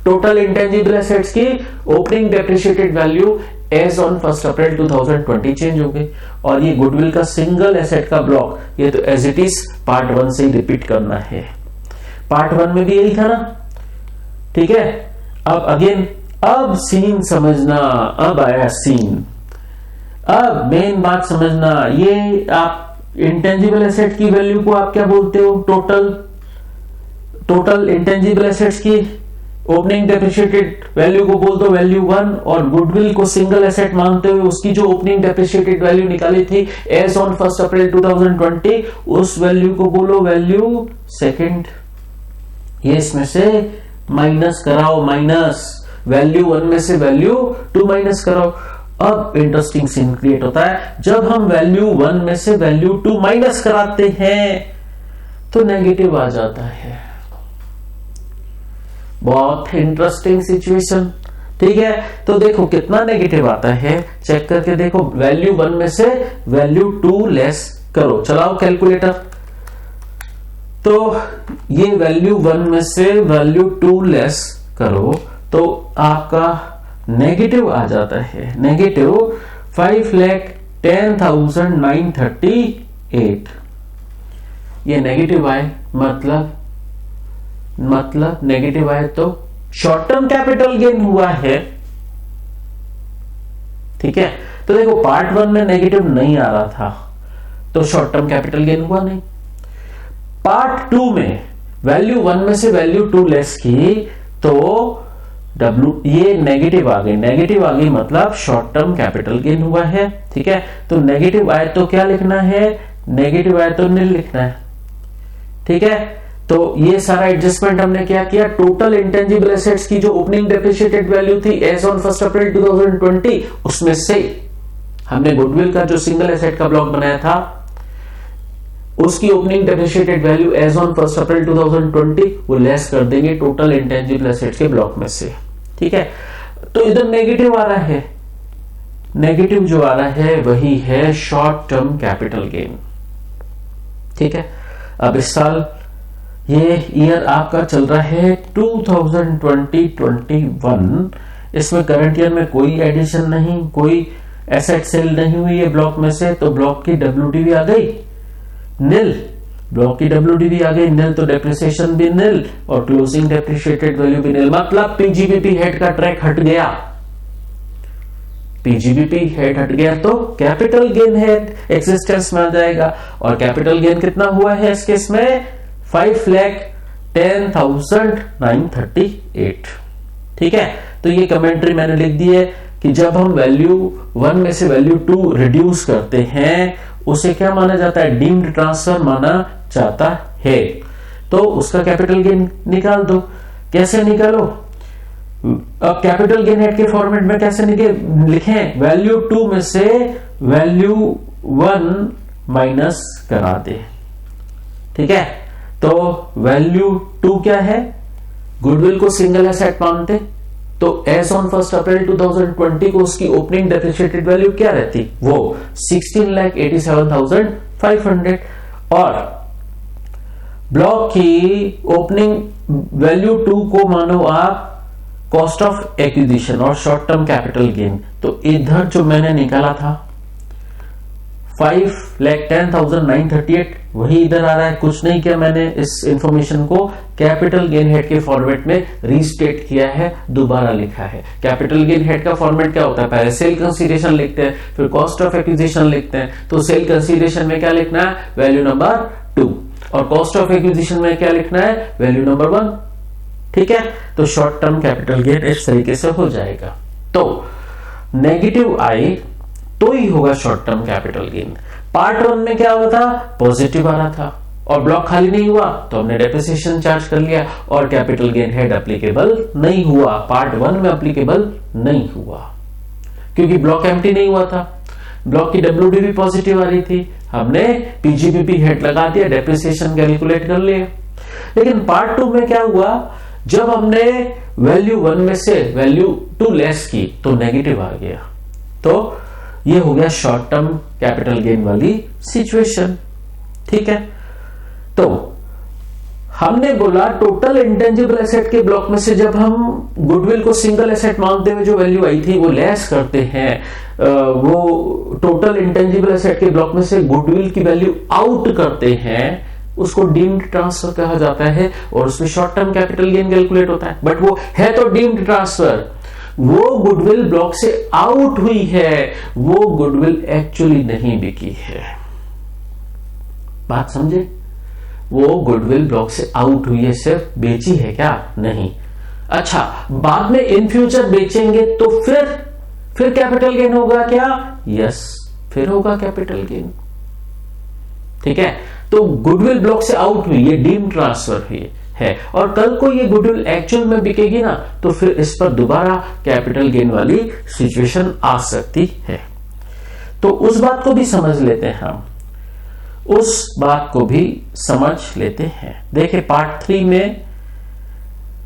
टोटल इंटेंजिबल एसेट्स की opening depreciated value as on 1 April 2020 change हो गई। और ये गुडविल का सिंगल एसेट का ब्लॉक, ये तो एज इट इज पार्ट 1 से ही रिपीट करना है। पार्ट 1 में भी यही था ना। ठीक है, अब अगेन, अब सीन समझना, अब आया सीन। अब मेन बात समझना, ये आप इंटेंजिबल एसेट की वैल्यू को आप क्या बोलते हो, टोटल इंटेंजिबल एसेट्स की ओपनिंग डेप्रिशिएटेड वैल्यू को बोल दो वैल्यू 1, और गुडविल को सिंगल एसेट मानते हुए उसकी जो ओपनिंग डेप्रिशिएटेड वैल्यू निकाली थी एज ऑन 1 अप्रैल 2020, उस वैल्यू को बोलो वैल्यू 2। ये इसमें से माइनस कराओ, वैल्यू 1 में से वैल्यू 2 माइनस कराओ। अब इंटरेस्टिंग सीन क्रिएट होता है, जब हम वैल्यू 1 में से वैल्यू 2 माइनस कराते हैं तो नेगेटिव आ जाता है। बहुत इंटरेस्टिंग सिचुएशन। ठीक है, तो देखो कितना नेगेटिव आता है, चेक करके देखो। वैल्यू 1 में से वैल्यू 2 लेस करो, चलाओ कैलकुलेटर। तो ये वैल्यू 1 में से वैल्यू 2 लेस करो तो आपका नेगेटिव आ जाता है, नेगेटिव 5,10,938। ये नेगेटिव आए मतलब नेगेटिव आए तो शॉर्ट टर्म कैपिटल गेन हुआ है। ठीक है, तो देखो पार्ट 1 में नेगेटिव नहीं आ रहा था तो शॉर्ट टर्म कैपिटल गेन हुआ नहीं। पार्ट 2 में वैल्यू 1 में से वैल्यू 2 लेस की तो ये नेगेटिव आ गई मतलब शॉर्ट टर्म कैपिटल गेन हुआ है। ठीक है, तो नेगेटिव आए तो क्या लिखना है, नेगेटिव आए तो नील लिखना है। ठीक है, तो ये सारा एडजस्टमेंट हमने क्या किया, टोटल इंटेंजिबल एसेट्स की जो ओपनिंग डेप्रिशिएटेड वैल्यू थी एज ऑन 1 अप्रैल 2020 उसमें से हमने गुडविल का जो सिंगल एसेट का ब्लॉक बनाया था उसकी opening depreciated value as on 1 April 2020 वो लेस कर देंगे टोटल इंटेंजिबल एसेट्स के ब्लॉक में से। ठीक है, तो इधर नेगेटिव आ रहा है, नेगेटिव जो आ रहा है वही है शॉर्ट टर्म कैपिटल गेन। ठीक है, अब इस साल ये ईयर आपका चल रहा है 2020-21। इसमें करंट ईयर में कोई एडिशन नहीं, कोई एसेट सेल नहीं हुई है ब्लॉक में से, तो ब्लॉक की WDV आ गई नील, ब्लॉक की WDV आ गई नील, तो डेप्रिसिएशन भी नील और क्लोजिंग डेप्रिशिएटेड वैल्यू भी नील। मतलब पीजीबीपी हेड का ट्रैक हट गया, पीजीबीपी हेड हट गया तो कैपिटल गेन हेड एक्सिस्टेंस में आ जाएगा। और कैपिटल गेन कितना हुआ है इस केस में, 5,10,938। ठीक है, तो ये कमेंट्री मैंने लिख दी है कि जब हम वैल्यू 1 में से वैल्यू 2 रिड्यूस करते हैं उसे क्या माना जाता है, डीम्ड ट्रांसफर माना जाता है। तो उसका कैपिटल गेन निकाल दो। कैसे निकालो, अब कैपिटल गेन हेड के फॉर्मेट में कैसे लिखें, वैल्यू 2 में से वैल्यू 1 माइनस करा दे। ठीक है, तो वैल्यू 2 क्या है, गुडविल को सिंगल एसेट मानते तो एज ऑन 1 अप्रैल 2020 को उसकी ओपनिंग डेप्रिशिएटेड वैल्यू क्या रहती, वो 16,87,500 और ब्लॉक की ओपनिंग वैल्यू 2 को मानो आप कॉस्ट ऑफ एक्विजिशन और शॉर्ट टर्म कैपिटल गेन। तो इधर जो मैंने निकाला था 5,10,938 वही इधर आ रहा है। कुछ नहीं किया मैंने, इस इंफॉर्मेशन को कैपिटल गेन हेड के फॉर्मेट में रीस्टेट किया है, दोबारा लिखा है। कैपिटल गेन हेड का फॉर्मेट क्या होता है, पहले सेल कंसीडरेशन लिखते हैं फिर कॉस्ट ऑफ एक्विजिशन लिखते हैं। तो सेल कंसीडरेशन में क्या लिखना है, वैल्यू नंबर 2 और कॉस्ट ऑफ एक्विजिशन में क्या लिखना है, वैल्यू नंबर 1। ठीक है, तो शॉर्ट टर्म कैपिटल गेन इस तरीके से हो जाएगा। तो नेगेटिव आए तो ही होगा short term capital gain. Part 1 में क्या हुआ था, पॉजिटिव आ रहा था और ब्लॉक खाली नहीं हुआ तो हमने डेप्रिसिएशन चार्ज कर लिया और कैपिटल गेन हेड एप्लीकेबल नहीं हुआ, पार्ट 1 में एप्लीकेबल नहीं हुआ क्योंकि ब्लॉक एम्प्टी नहीं हुआ था। ब्लॉक की WDV पॉजिटिव आ रही थी, हमने पीजीबीपी हेड लगा दिया, डेप्रिसिएशन कैलकुलेट कर लिया। लेकिन पार्ट 2 में क्या हुआ, जब हमने वैल्यू 1 में से वैल्यू 2 लेस की तो नेगेटिव आ गया। तो ये हो गया शॉर्ट टर्म कैपिटल गेन वाली सिचुएशन। ठीक है, तो हमने बोला टोटल इंटेंजिबल एसेट के ब्लॉक में से जब हम गुडविल को सिंगल एसेट मानते हुए जो वैल्यू आई थी वो लेस करते हैं, वो टोटल इंटेंजिबल एसेट के ब्लॉक में से गुडविल की वैल्यू आउट करते हैं, उसको डीम्ड ट्रांसफर कहा जाता है और उसमें short term capital gain calculate होता है। बट वो है तो डीम्ड ट्रांसफर, वो गुडविल ब्लॉक से आउट हुई है, वो गुडविल एक्चुअली नहीं बिकी है। बात समझे, वो गुडविल ब्लॉक से आउट हुई है, सिर्फ बेची है क्या, नहीं। अच्छा, बाद में इन फ्यूचर बेचेंगे तो फिर कैपिटल गेन होगा क्या, यस, फिर होगा कैपिटल गेन। ठीक है, तो गुडविल ब्लॉक से आउट हुई, ये डीम ट्रांसफर हुई है और कल को ये गुडविल एक्चुअल में बिकेगी ना तो फिर इस पर दोबारा कैपिटल गेन वाली सिचुएशन आ सकती है। तो उस बात को भी समझ लेते हैं हम। उस बात को भी समझ लेते हैं। देखिए पार्ट 3 में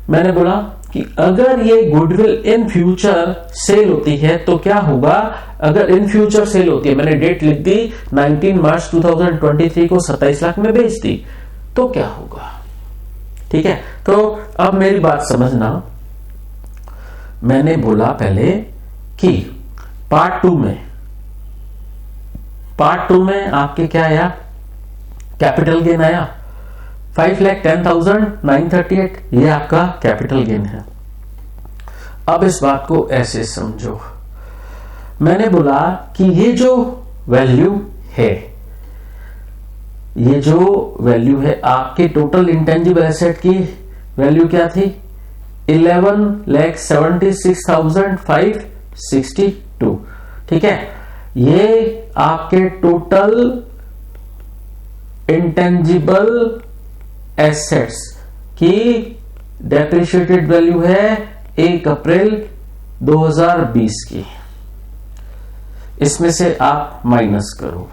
मैंने बोला कि अगर ये गुडविल इन फ्यूचर सेल होती है तो क्या होगा। अगर इन फ्यूचर सेल होती है, मैंने डेट लिख दी 19 मार्च 2023 को 27 लाख में बेच दी, तो क्या होगा। ठीक है, तो अब मेरी बात समझना। मैंने बोला पहले कि पार्ट टू में आपके क्या आया, कैपिटल गेन आया 5,10,938, ये आपका कैपिटल गेन है। अब इस बात को ऐसे समझो, मैंने बोला कि ये जो वैल्यू है आपके टोटल इंटेंजिबल एसेट की वैल्यू क्या थी, 11,76,562। ठीक है, ये आपके टोटल इंटेंजिबल एसेट्स की डेप्रिशिएटेड वैल्यू है 1 अप्रैल 2020 की। इसमें से आप माइनस करो,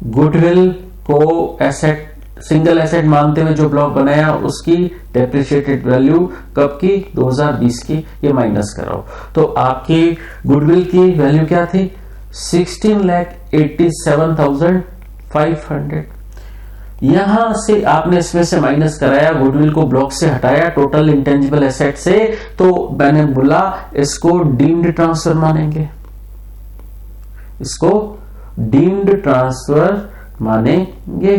गुडविल को एसेट सिंगल एसेट मानते हुए जो ब्लॉक बनाया उसकी डेप्रिशिएटेड वैल्यू कब की, 2020 की, ये माइनस कराओ तो आपकी गुडविल की वैल्यू क्या थी, 16,87,500। यहां से आपने इसमें से माइनस कराया, गुडविल को ब्लॉक से हटाया टोटल इंटेंजिबल एसेट से, तो मैंने बोला इसको डीम्ड ट्रांसफर मानेंगे, इसको डीम्ड ट्रांसफर मानेंगे।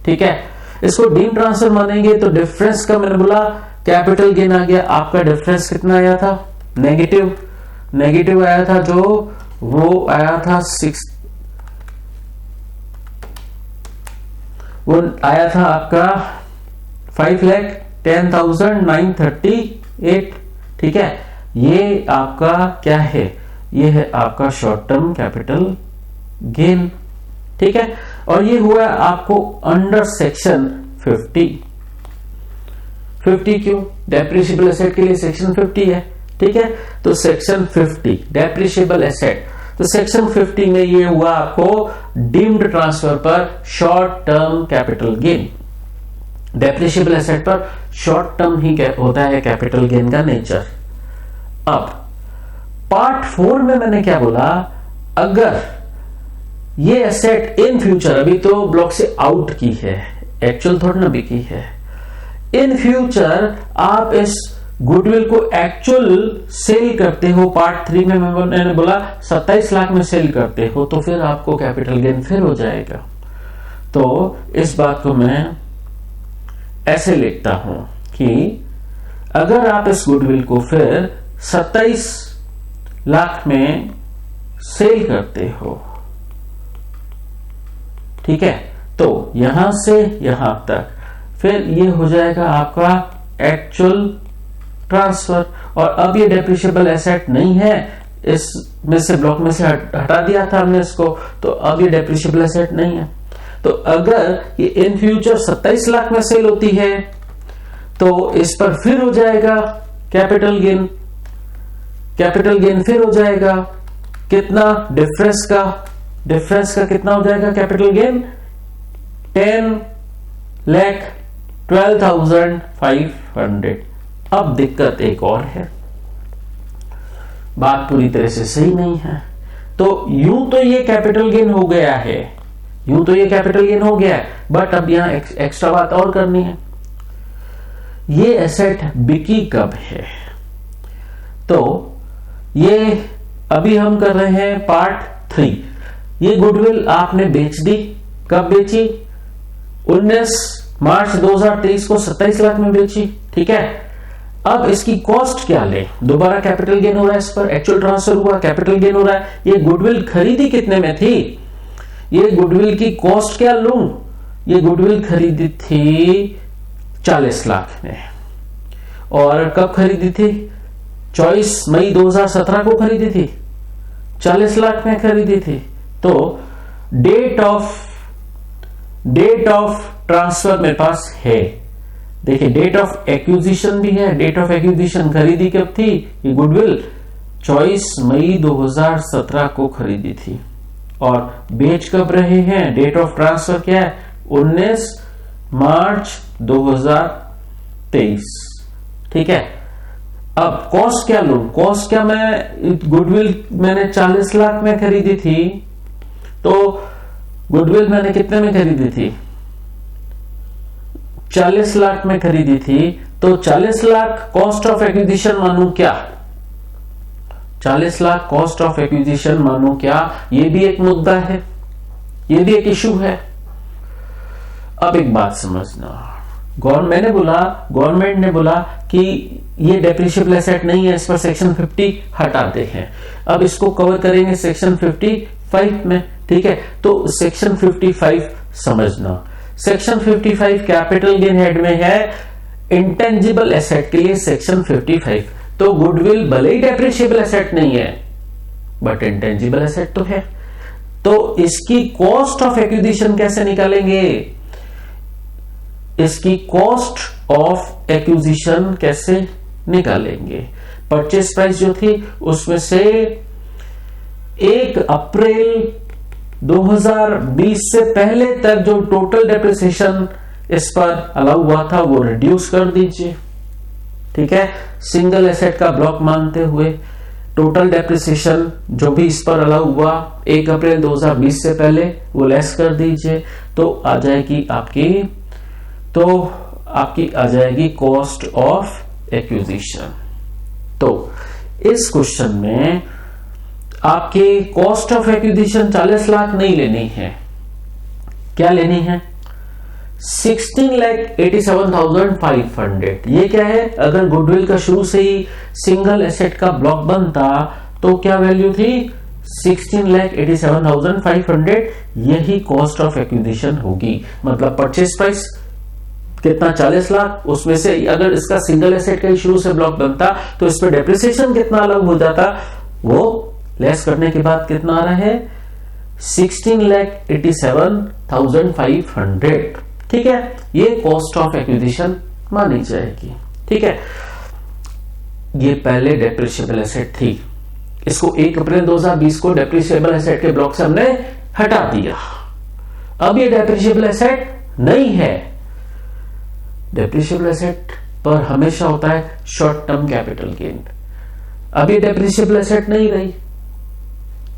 ठीक है, इसको डीम्ड ट्रांसफर मानेंगे तो डिफरेंस का मैंने बोला कैपिटल गेन आ गया। आपका डिफरेंस कितना आया था, नेगेटिव आया था, जो वो आया था वो आया था आपका 5,10,938। ठीक है, ये आपका क्या है, ये है आपका शॉर्ट टर्म कैपिटल गेन। ठीक है, और ये हुआ आपको अंडर सेक्शन 50 क्यों, डेप्रिशिएबल एसेट के लिए सेक्शन 50 है। ठीक है, तो सेक्शन 50 डेप्रिशिएबल एसेट, तो सेक्शन 50 में ये हुआ आपको डीम्ड ट्रांसफर पर short term capital gain. Depreciable asset पर शॉर्ट टर्म ही होता है कैपिटल गेन का नेचर। अब पार्ट 4 में मैंने क्या बोला, अगर ये एसेट इन फ्यूचर, अभी तो ब्लॉक से आउट की है, एक्चुअल थोड़ा ना बिकी है, इन फ्यूचर आप इस गुडविल को एक्चुअल सेल करते हो, पार्ट 3 में मैंने बोला 27 लाख में सेल करते हो, तो फिर आपको कैपिटल गेन फिर हो जाएगा। तो इस बात को मैं ऐसे लिखता हूं कि अगर आप इस गुडविल को फिर 27 लाख में सेल करते हो, ठीक है, तो यहां से यहां तक फिर ये हो जाएगा आपका एक्चुअल ट्रांसफर। और अब ये डेप्रिशिएबल एसेट नहीं है, इसमें से ब्लॉक में से हटा दिया था हमने इसको, तो अब ये डेप्रिशिएबल एसेट नहीं है। तो अगर ये इन फ्यूचर 27 लाख में सेल होती है तो इस पर फिर हो जाएगा कैपिटल गेन फिर हो जाएगा कितना, डिफरेंस का कितना हो जाएगा कैपिटल गेन, 10,12,500। अब दिक्कत एक और है, बात पूरी तरह से सही नहीं है। तो यूं तो ये कैपिटल गेन हो गया है, बट अब यहां एक्स्ट्रा बात और करनी है, ये एसेट बिकी कब है। तो ये अभी हम कर रहे हैं पार्ट 3। ये गुडविल आपने बेच दी, कब बेची, 19 मार्च 2023 को 27 लाख में बेची। ठीक है, अब इसकी कॉस्ट क्या ले, दोबारा कैपिटल गेन हो रहा है, इस पर एक्चुअल ट्रांसफर हुआ, कैपिटल गेन हो रहा है। ये गुडविल खरीदी कितने में थी, ये गुडविल की कॉस्ट क्या लूं, ये गुडविल खरीदी थी 40 लाख में, और कब खरीदी थी, 24 मई 2017 को खरीदी थी, 40 लाख में खरीदी थी। तो डेट ऑफ ट्रांसफर मेरे पास है, देखिए डेट ऑफ एक्विजिशन भी है, डेट ऑफ एक्विजिशन खरीदी कब थी, ये गुडविल 24 मई 2017 को खरीदी थी। और बेच कब रहे हैं, डेट ऑफ ट्रांसफर क्या है, 19 मार्च 2023। ठीक है, अब कॉस्ट क्या लूं, कॉस्ट क्या, मैं गुडविल मैंने 40 लाख में खरीदी थी, तो गुडविल मैंने कितने में खरीदी थी, 40 लाख में खरीदी थी, तो 40 लाख कॉस्ट ऑफ एक्विजिशन मानूं क्या, 40 लाख कॉस्ट ऑफ एक्विजिशन मानूं क्या, ये भी एक मुद्दा है, ये भी एक इशू है। अब एक बात समझना, गवर्नमेंट ने बोला कि ये डेप्रिशिएबल एसेट नहीं है, इस पर सेक्शन 50 हटाते हैं। अब इसको कवर करेंगे सेक्शन 55 में। ठीक है, तो सेक्शन 55 समझना, सेक्शन 55 कैपिटल गेन हेड में है, इंटेंजिबल एसेट के लिए सेक्शन 55। तो गुडविल भले ही डेप्रिशिएबल एसेट नहीं है बट इंटेंजिबल एसेट तो है, तो इसकी कॉस्ट ऑफ एक्विजिशन कैसे निकालेंगे, इसकी कॉस्ट ऑफ एक्विजिशन कैसे निकालेंगे, परचेस प्राइस जो थी उसमें से 1 अप्रैल 2020 से पहले तक जो टोटल डेप्रिसिएशन इस पर अलाउ हुआ था वो रिड्यूस कर दीजिए। ठीक है, सिंगल एसेट का ब्लॉक मानते हुए टोटल डेप्रिसिएशन जो भी इस पर अलाउ हुआ 1 अप्रैल 2020 से पहले वो लेस कर दीजिए, तो आ जाएगी आपकी कॉस्ट ऑफ एक्विजिशन। तो इस क्वेश्चन में आपके कॉस्ट ऑफ एक्विजिशन 40 लाख नहीं लेनी है, क्या लेनी है, 16,87,500। ये क्या है, अगर गुडविल का शुरू से ही सिंगल एसेट का ब्लॉक बनता तो क्या वैल्यू थी, 16,87,500। यही कॉस्ट ऑफ एक्विजिशन होगी, मतलब परचेस प्राइस कितना, 40 लाख, उसमें से अगर इसका सिंगल एसेट का ही शुरू से ब्लॉक बनता तो इस पर डेप्रिसिएशन कितना अलग हो जाता, वो लेस करने के बाद कितना आ रहा है, 16,87,500। ठीक है, ये कॉस्ट ऑफ एक्विजिशन मानी जाएगी। ठीक है, ये पहले डेप्रिशिएबल एसेट थी, इसको 1 अप्रैल 2020 को डेप्रिशिएबल एसेट के ब्लॉक से हमने हटा दिया। अब ये डेप्रिशिएबल एसेट नहीं है, डेप्रिशिएबल एसेट पर हमेशा होता है शॉर्ट टर्म कैपिटल गेन, अब ये डेप्रिशिएबल एसेट नहीं रही।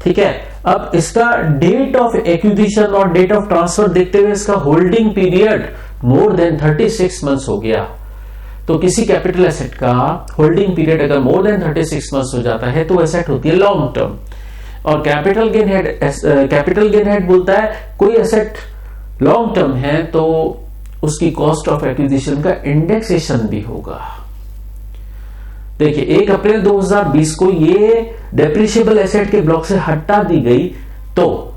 ठीक है, अब इसका डेट ऑफ एक्विजिशन और डेट ऑफ ट्रांसफर देखते हुए इसका holding period more than 36 months हो गया। तो किसी कैपिटल एसेट का होल्डिंग पीरियड अगर मोर देन 36 मंथ्स हो जाता है तो एसेट होती है लॉन्ग टर्म। और कैपिटल गेन हेड बोलता है कोई एसेट लॉन्ग टर्म है तो उसकी कॉस्ट ऑफ एक्विजिशन का इंडेक्सेशन भी होगा। देखिए 1 अप्रैल 2020 को ये डेप्रिशिएबल एसेट के ब्लॉक से हटा दी गई, तो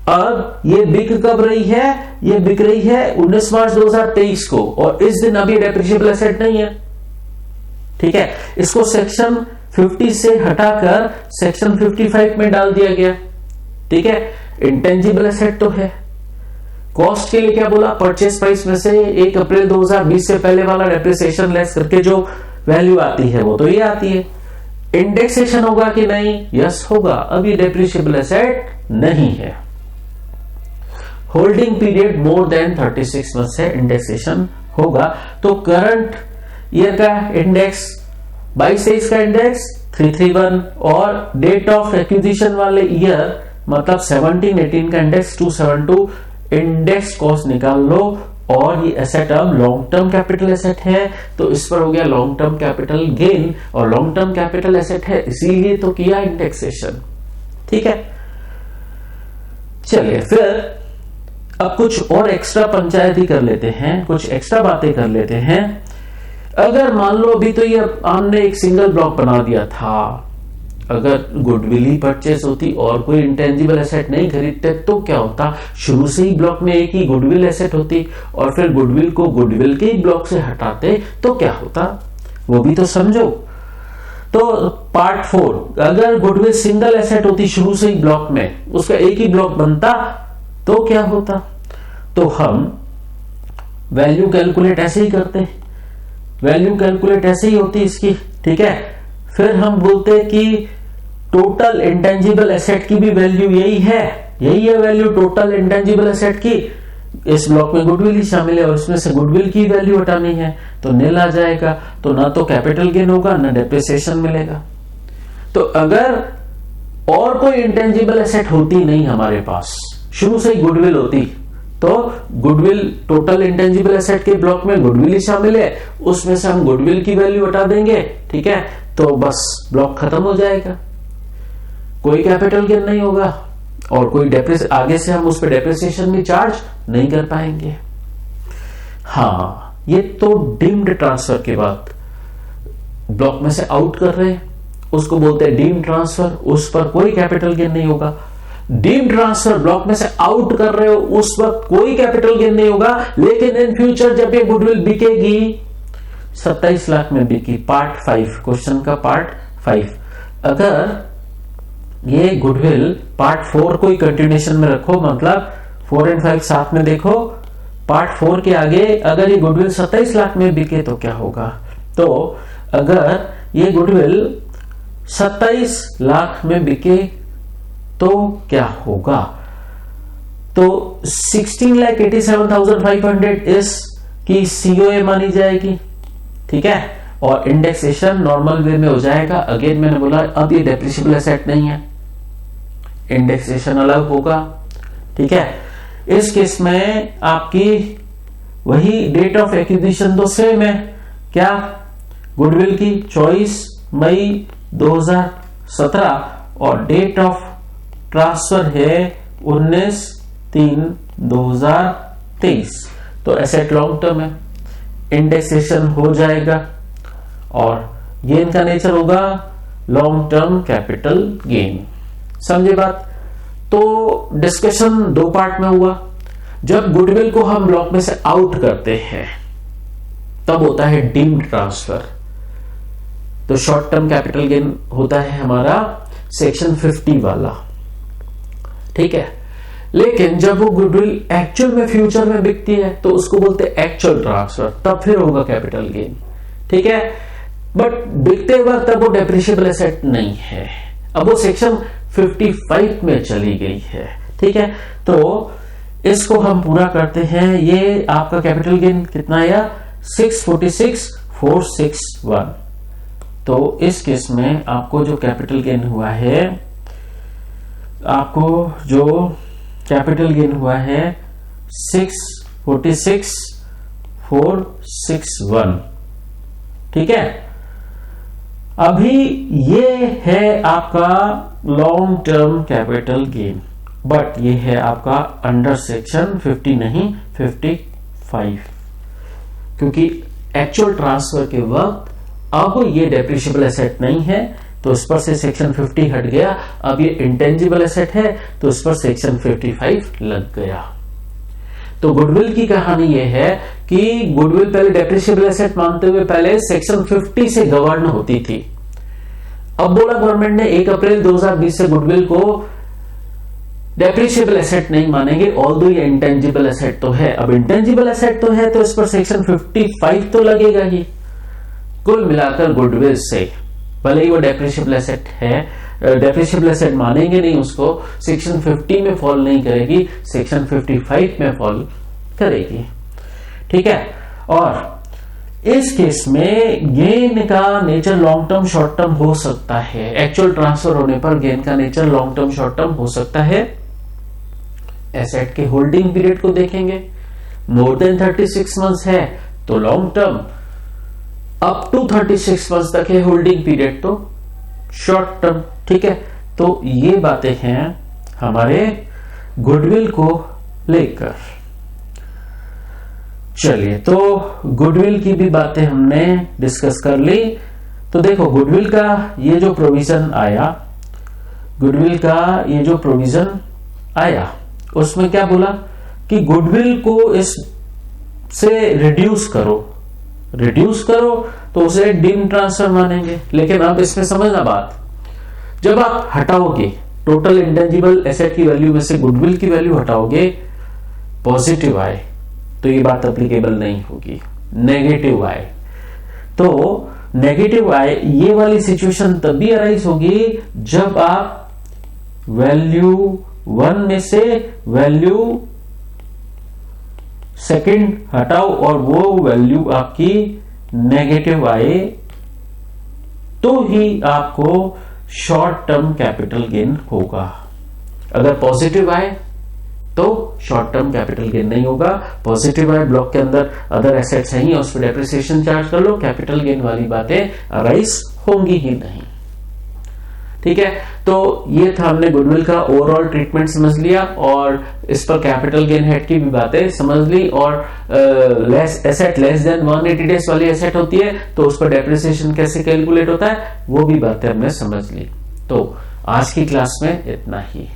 अब ये बिक कब रही है, ये बिक रही है 19 मार्च 2023 को, और इस दिन अभी डेप्रिशिएबल एसेट नहीं है। ठीक है, इसको सेक्शन 50 से हटाकर सेक्शन 55 में डाल दिया गया। ठीक है, इंटेंजिबल एसेट तो है। कॉस्ट के लिए क्या बोला, परचेस प्राइस में से 1 अप्रैल 2020 से पहले वाला डेप्रिसिएशन लेस करके जो वैल्यू आती है वो तो ये आती है। इंडेक्सेशन होगा कि नहीं, यस होगा। अब ये डेप्रिशिएबल एसेट नहीं है, holding period more than 36 month से इंडेक्सेशन होगा। तो करंट ईयर का इंडेक्स 22-23 का इंडेक्स 331 और डेट ऑफ एक्विजिशन वाले ईयर मतलब 17-18 का इंडेक्स 272। इंडेक्स कॉस्ट निकाल लो और ये एसेट अब लॉन्ग टर्म कैपिटल एसेट है तो इस पर हो गया लॉन्ग टर्म कैपिटल गेन, और लॉन्ग टर्म कैपिटल एसेट है इसीलिए तो किया इंडेक्सेशन। ठीक है, चलिए फिर अब कुछ और एक्स्ट्रा पंचायती कर लेते हैं, कुछ एक्स्ट्रा बातें कर लेते हैं। अगर मान लो अभी तो ये हमने एक सिंगल ब्लॉक बना दिया था, अगर गुडविल ही परचेस होती और कोई इंटेंजिबल एसेट नहीं खरीदते तो क्या होता, शुरू से ही ब्लॉक में एक ही गुडविल एसेट होती और फिर गुडविल को गुडविल के ही ब्लॉक से हटाते तो क्या होता, वो भी तो समझो। तो पार्ट 4, अगर गुडविल सिंगल एसेट होती शुरू से ही ब्लॉक में, उसका एक ही ब्लॉक बनता तो क्या होता। तो हम वैल्यू कैलकुलेट ऐसे ही करते, वैल्यू कैलकुलेट ऐसे ही होती इसकी। ठीक है, फिर हम बोलते कि टोटल इंटेंजिबल एसेट की भी वैल्यू यही है यही है वैल्यू टोटल इंटेंजिबल एसेट की। इस ब्लॉक में गुडविल ही शामिल है और इसमें से गुडविल की वैल्यू हटानी है तो नील आ जाएगा। तो ना तो कैपिटल गेन होगा ना डेप्रिसिएशन मिलेगा। तो अगर और कोई इंटेंजिबल एसेट होती नहीं हमारे पास, शुरू से ही गुडविल होती, तो गुडविल टोटल इंटेंजिबल एसेट के ब्लॉक में गुडविल ही शामिल है, उसमें से हम गुडविल की वैल्यू हटा देंगे, ठीक है, तो बस ब्लॉक खत्म हो जाएगा, कोई कैपिटल गेन नहीं होगा और कोई आगे से हम उस पर डेप्रिसिएशन भी चार्ज नहीं कर पाएंगे। हाँ, ये तो डीम्ड ट्रांसफर के बाद ब्लॉक में से आउट कर रहे हैं, उसको बोलते हैं डीम्ड ट्रांसफर, उस पर कोई कैपिटल गेन नहीं होगा। डीम्ड ट्रांसफर ब्लॉक में से आउट कर रहे हो उस वक्त कोई कैपिटल गेन नहीं होगा, लेकिन इन फ्यूचर जब ये गुडविल बिकेगी 27 लाख में बिकी, पार्ट 5, क्वेश्चन का पार्ट 5, अगर ये गुडविल पार्ट 4 को ही कंटिन्यूएशन में रखो, मतलब 4 और 5 साथ में देखो, पार्ट 4 के आगे अगर ये गुडविल 27 लाख में बिके तो क्या होगा। तो अगर ये गुडविल 27 लाख में बिके तो क्या होगा, तो 16,87,500 इसकी सीओए मानी जाएगी, ठीक है, और इंडेक्सेशन नॉर्मल वे में हो जाएगा। अगेन मैंने बोला अब ये डेप्रिसिएबल एसेट नहीं है, इंडेक्सेशन अलग होगा, ठीक है। इस केस में आपकी वही डेट ऑफ एक्विजिशन तो सेम है, क्या, गुडविल की 24 मई 2017 और डेट ऑफ ट्रांसफर है 19/3/2023, तो एसेट लॉन्ग टर्म है, इंडेक्सेशन हो जाएगा और गेन का नेचर होगा लॉन्ग टर्म कैपिटल गेन। समझे बात। तो डिस्कशन 2 पार्ट में हुआ। जब गुडविल को हम ब्लॉक में से आउट करते हैं तब होता है डीम्ड ट्रांसफर, तो शॉर्ट टर्म कैपिटल गेन होता है हमारा सेक्शन 50 वाला, ठीक है। लेकिन जब वो गुडविल एक्चुअल में फ्यूचर में बिकती है तो उसको बोलते हैं एक्चुअल ट्रांसफर, तब फिर होगा कैपिटल गेन, ठीक है। बट बिकते वक्त तब वो डेप्रिशिएबल एसेट नहीं है, अब वो सेक्शन 55 में चली गई है, ठीक है। तो इसको हम पूरा करते हैं। ये आपका कैपिटल गेन कितना आया 646,461। तो इस केस में आपको जो कैपिटल गेन हुआ है, आपको जो कैपिटल गेन हुआ है 646,461, ठीक है। अभी ये है आपका long term capital gain, but ये है आपका अंडर सेक्शन 50 नहीं 55, क्योंकि एक्चुअल ट्रांसफर के वक्त अब ये डेप्रिशिएबल एसेट नहीं है तो इस पर से सेक्शन 50 हट गया, अब ये इंटेंजिबल एसेट है तो इस पर सेक्शन 55 लग गया। तो गुडविल की कहानी ये है कि गुडविल पहले डेप्रिशिएबल एसेट मानते हुए पहले सेक्शन 50 से गवर्न होती थी। अब बोला गवर्नमेंट ने 1 अप्रैल 2020 से गुडविल को डेप्रिशिएबल एसेट नहीं मानेंगे, ऑल्दो ये इंटेंजिबल एसेट तो है। अब इंटेंजिबल एसेट तो है तो इस पर सेक्शन 55 तो लगेगा ही। कुल मिलाकर गुडविल से भले ही वो डेप्रिशिएबल एसेट है, डेप्रिशिएबल एसेट मानेंगे नहीं उसको, सेक्शन 50 में फॉल नहीं करेगी, सेक्शन 55 में फॉल करेगी, ठीक है। और इस केस में गेन का nature long term short term हो सकता है। एक्चुअल ट्रांसफर होने पर गेन का nature long term short term हो सकता है। एसेट के होल्डिंग पीरियड को देखेंगे, मोर देन 36 मंथ्स है तो long term, up to 36 months तक है होल्डिंग पीरियड तो शॉर्ट टर्म, ठीक है। तो ये बातें हैं हमारे गुडविल को लेकर। चलिए, तो गुडविल की भी बातें हमने डिस्कस कर ली। तो देखो गुडविल का ये जो प्रोविजन आया, गुडविल का ये जो प्रोविजन आया उसमें क्या बोला कि गुडविल को इस से रिड्यूस करो तो उसे डीम्ड ट्रांसफर मानेंगे। लेकिन अब इसमें समझना बात, जब आप हटाओगे टोटल इंटेंजिबल एसेट की वैल्यू में से गुडविल की वैल्यू हटाओगे, पॉजिटिव आए तो ये बात अप्लीकेबल नहीं होगी, नेगेटिव आए तो नेगेटिव आए, ये वाली सिचुएशन तभी अराइज होगी जब आप वैल्यू 1 में से वैल्यू सेकंड हटाओ और वो वैल्यू आपकी नेगेटिव आए तो ही आपको शॉर्ट टर्म कैपिटल गेन होगा। अगर पॉजिटिव आए तो शॉर्ट टर्म कैपिटल गेन नहीं होगा। पॉजिटिव आए, ब्लॉक के अंदर अदर एसेट्स हैं और उस पर डेप्रिसिएशन चार्ज कर लो, कैपिटल गेन वाली बातें अराइज होंगी ही नहीं। ठीक है, तो ये था, हमने गुडविल का ओवरऑल ट्रीटमेंट समझ लिया और इस पर कैपिटल गेन हेड की भी बातें समझ ली। और एसेट लेस देन 180 डेज वाली एसेट होती है तो उस पर डेप्रिसिएशन कैसे कैलकुलेट होता है वो भी बातें हमने समझ ली। तो आज की क्लास में इतना ही।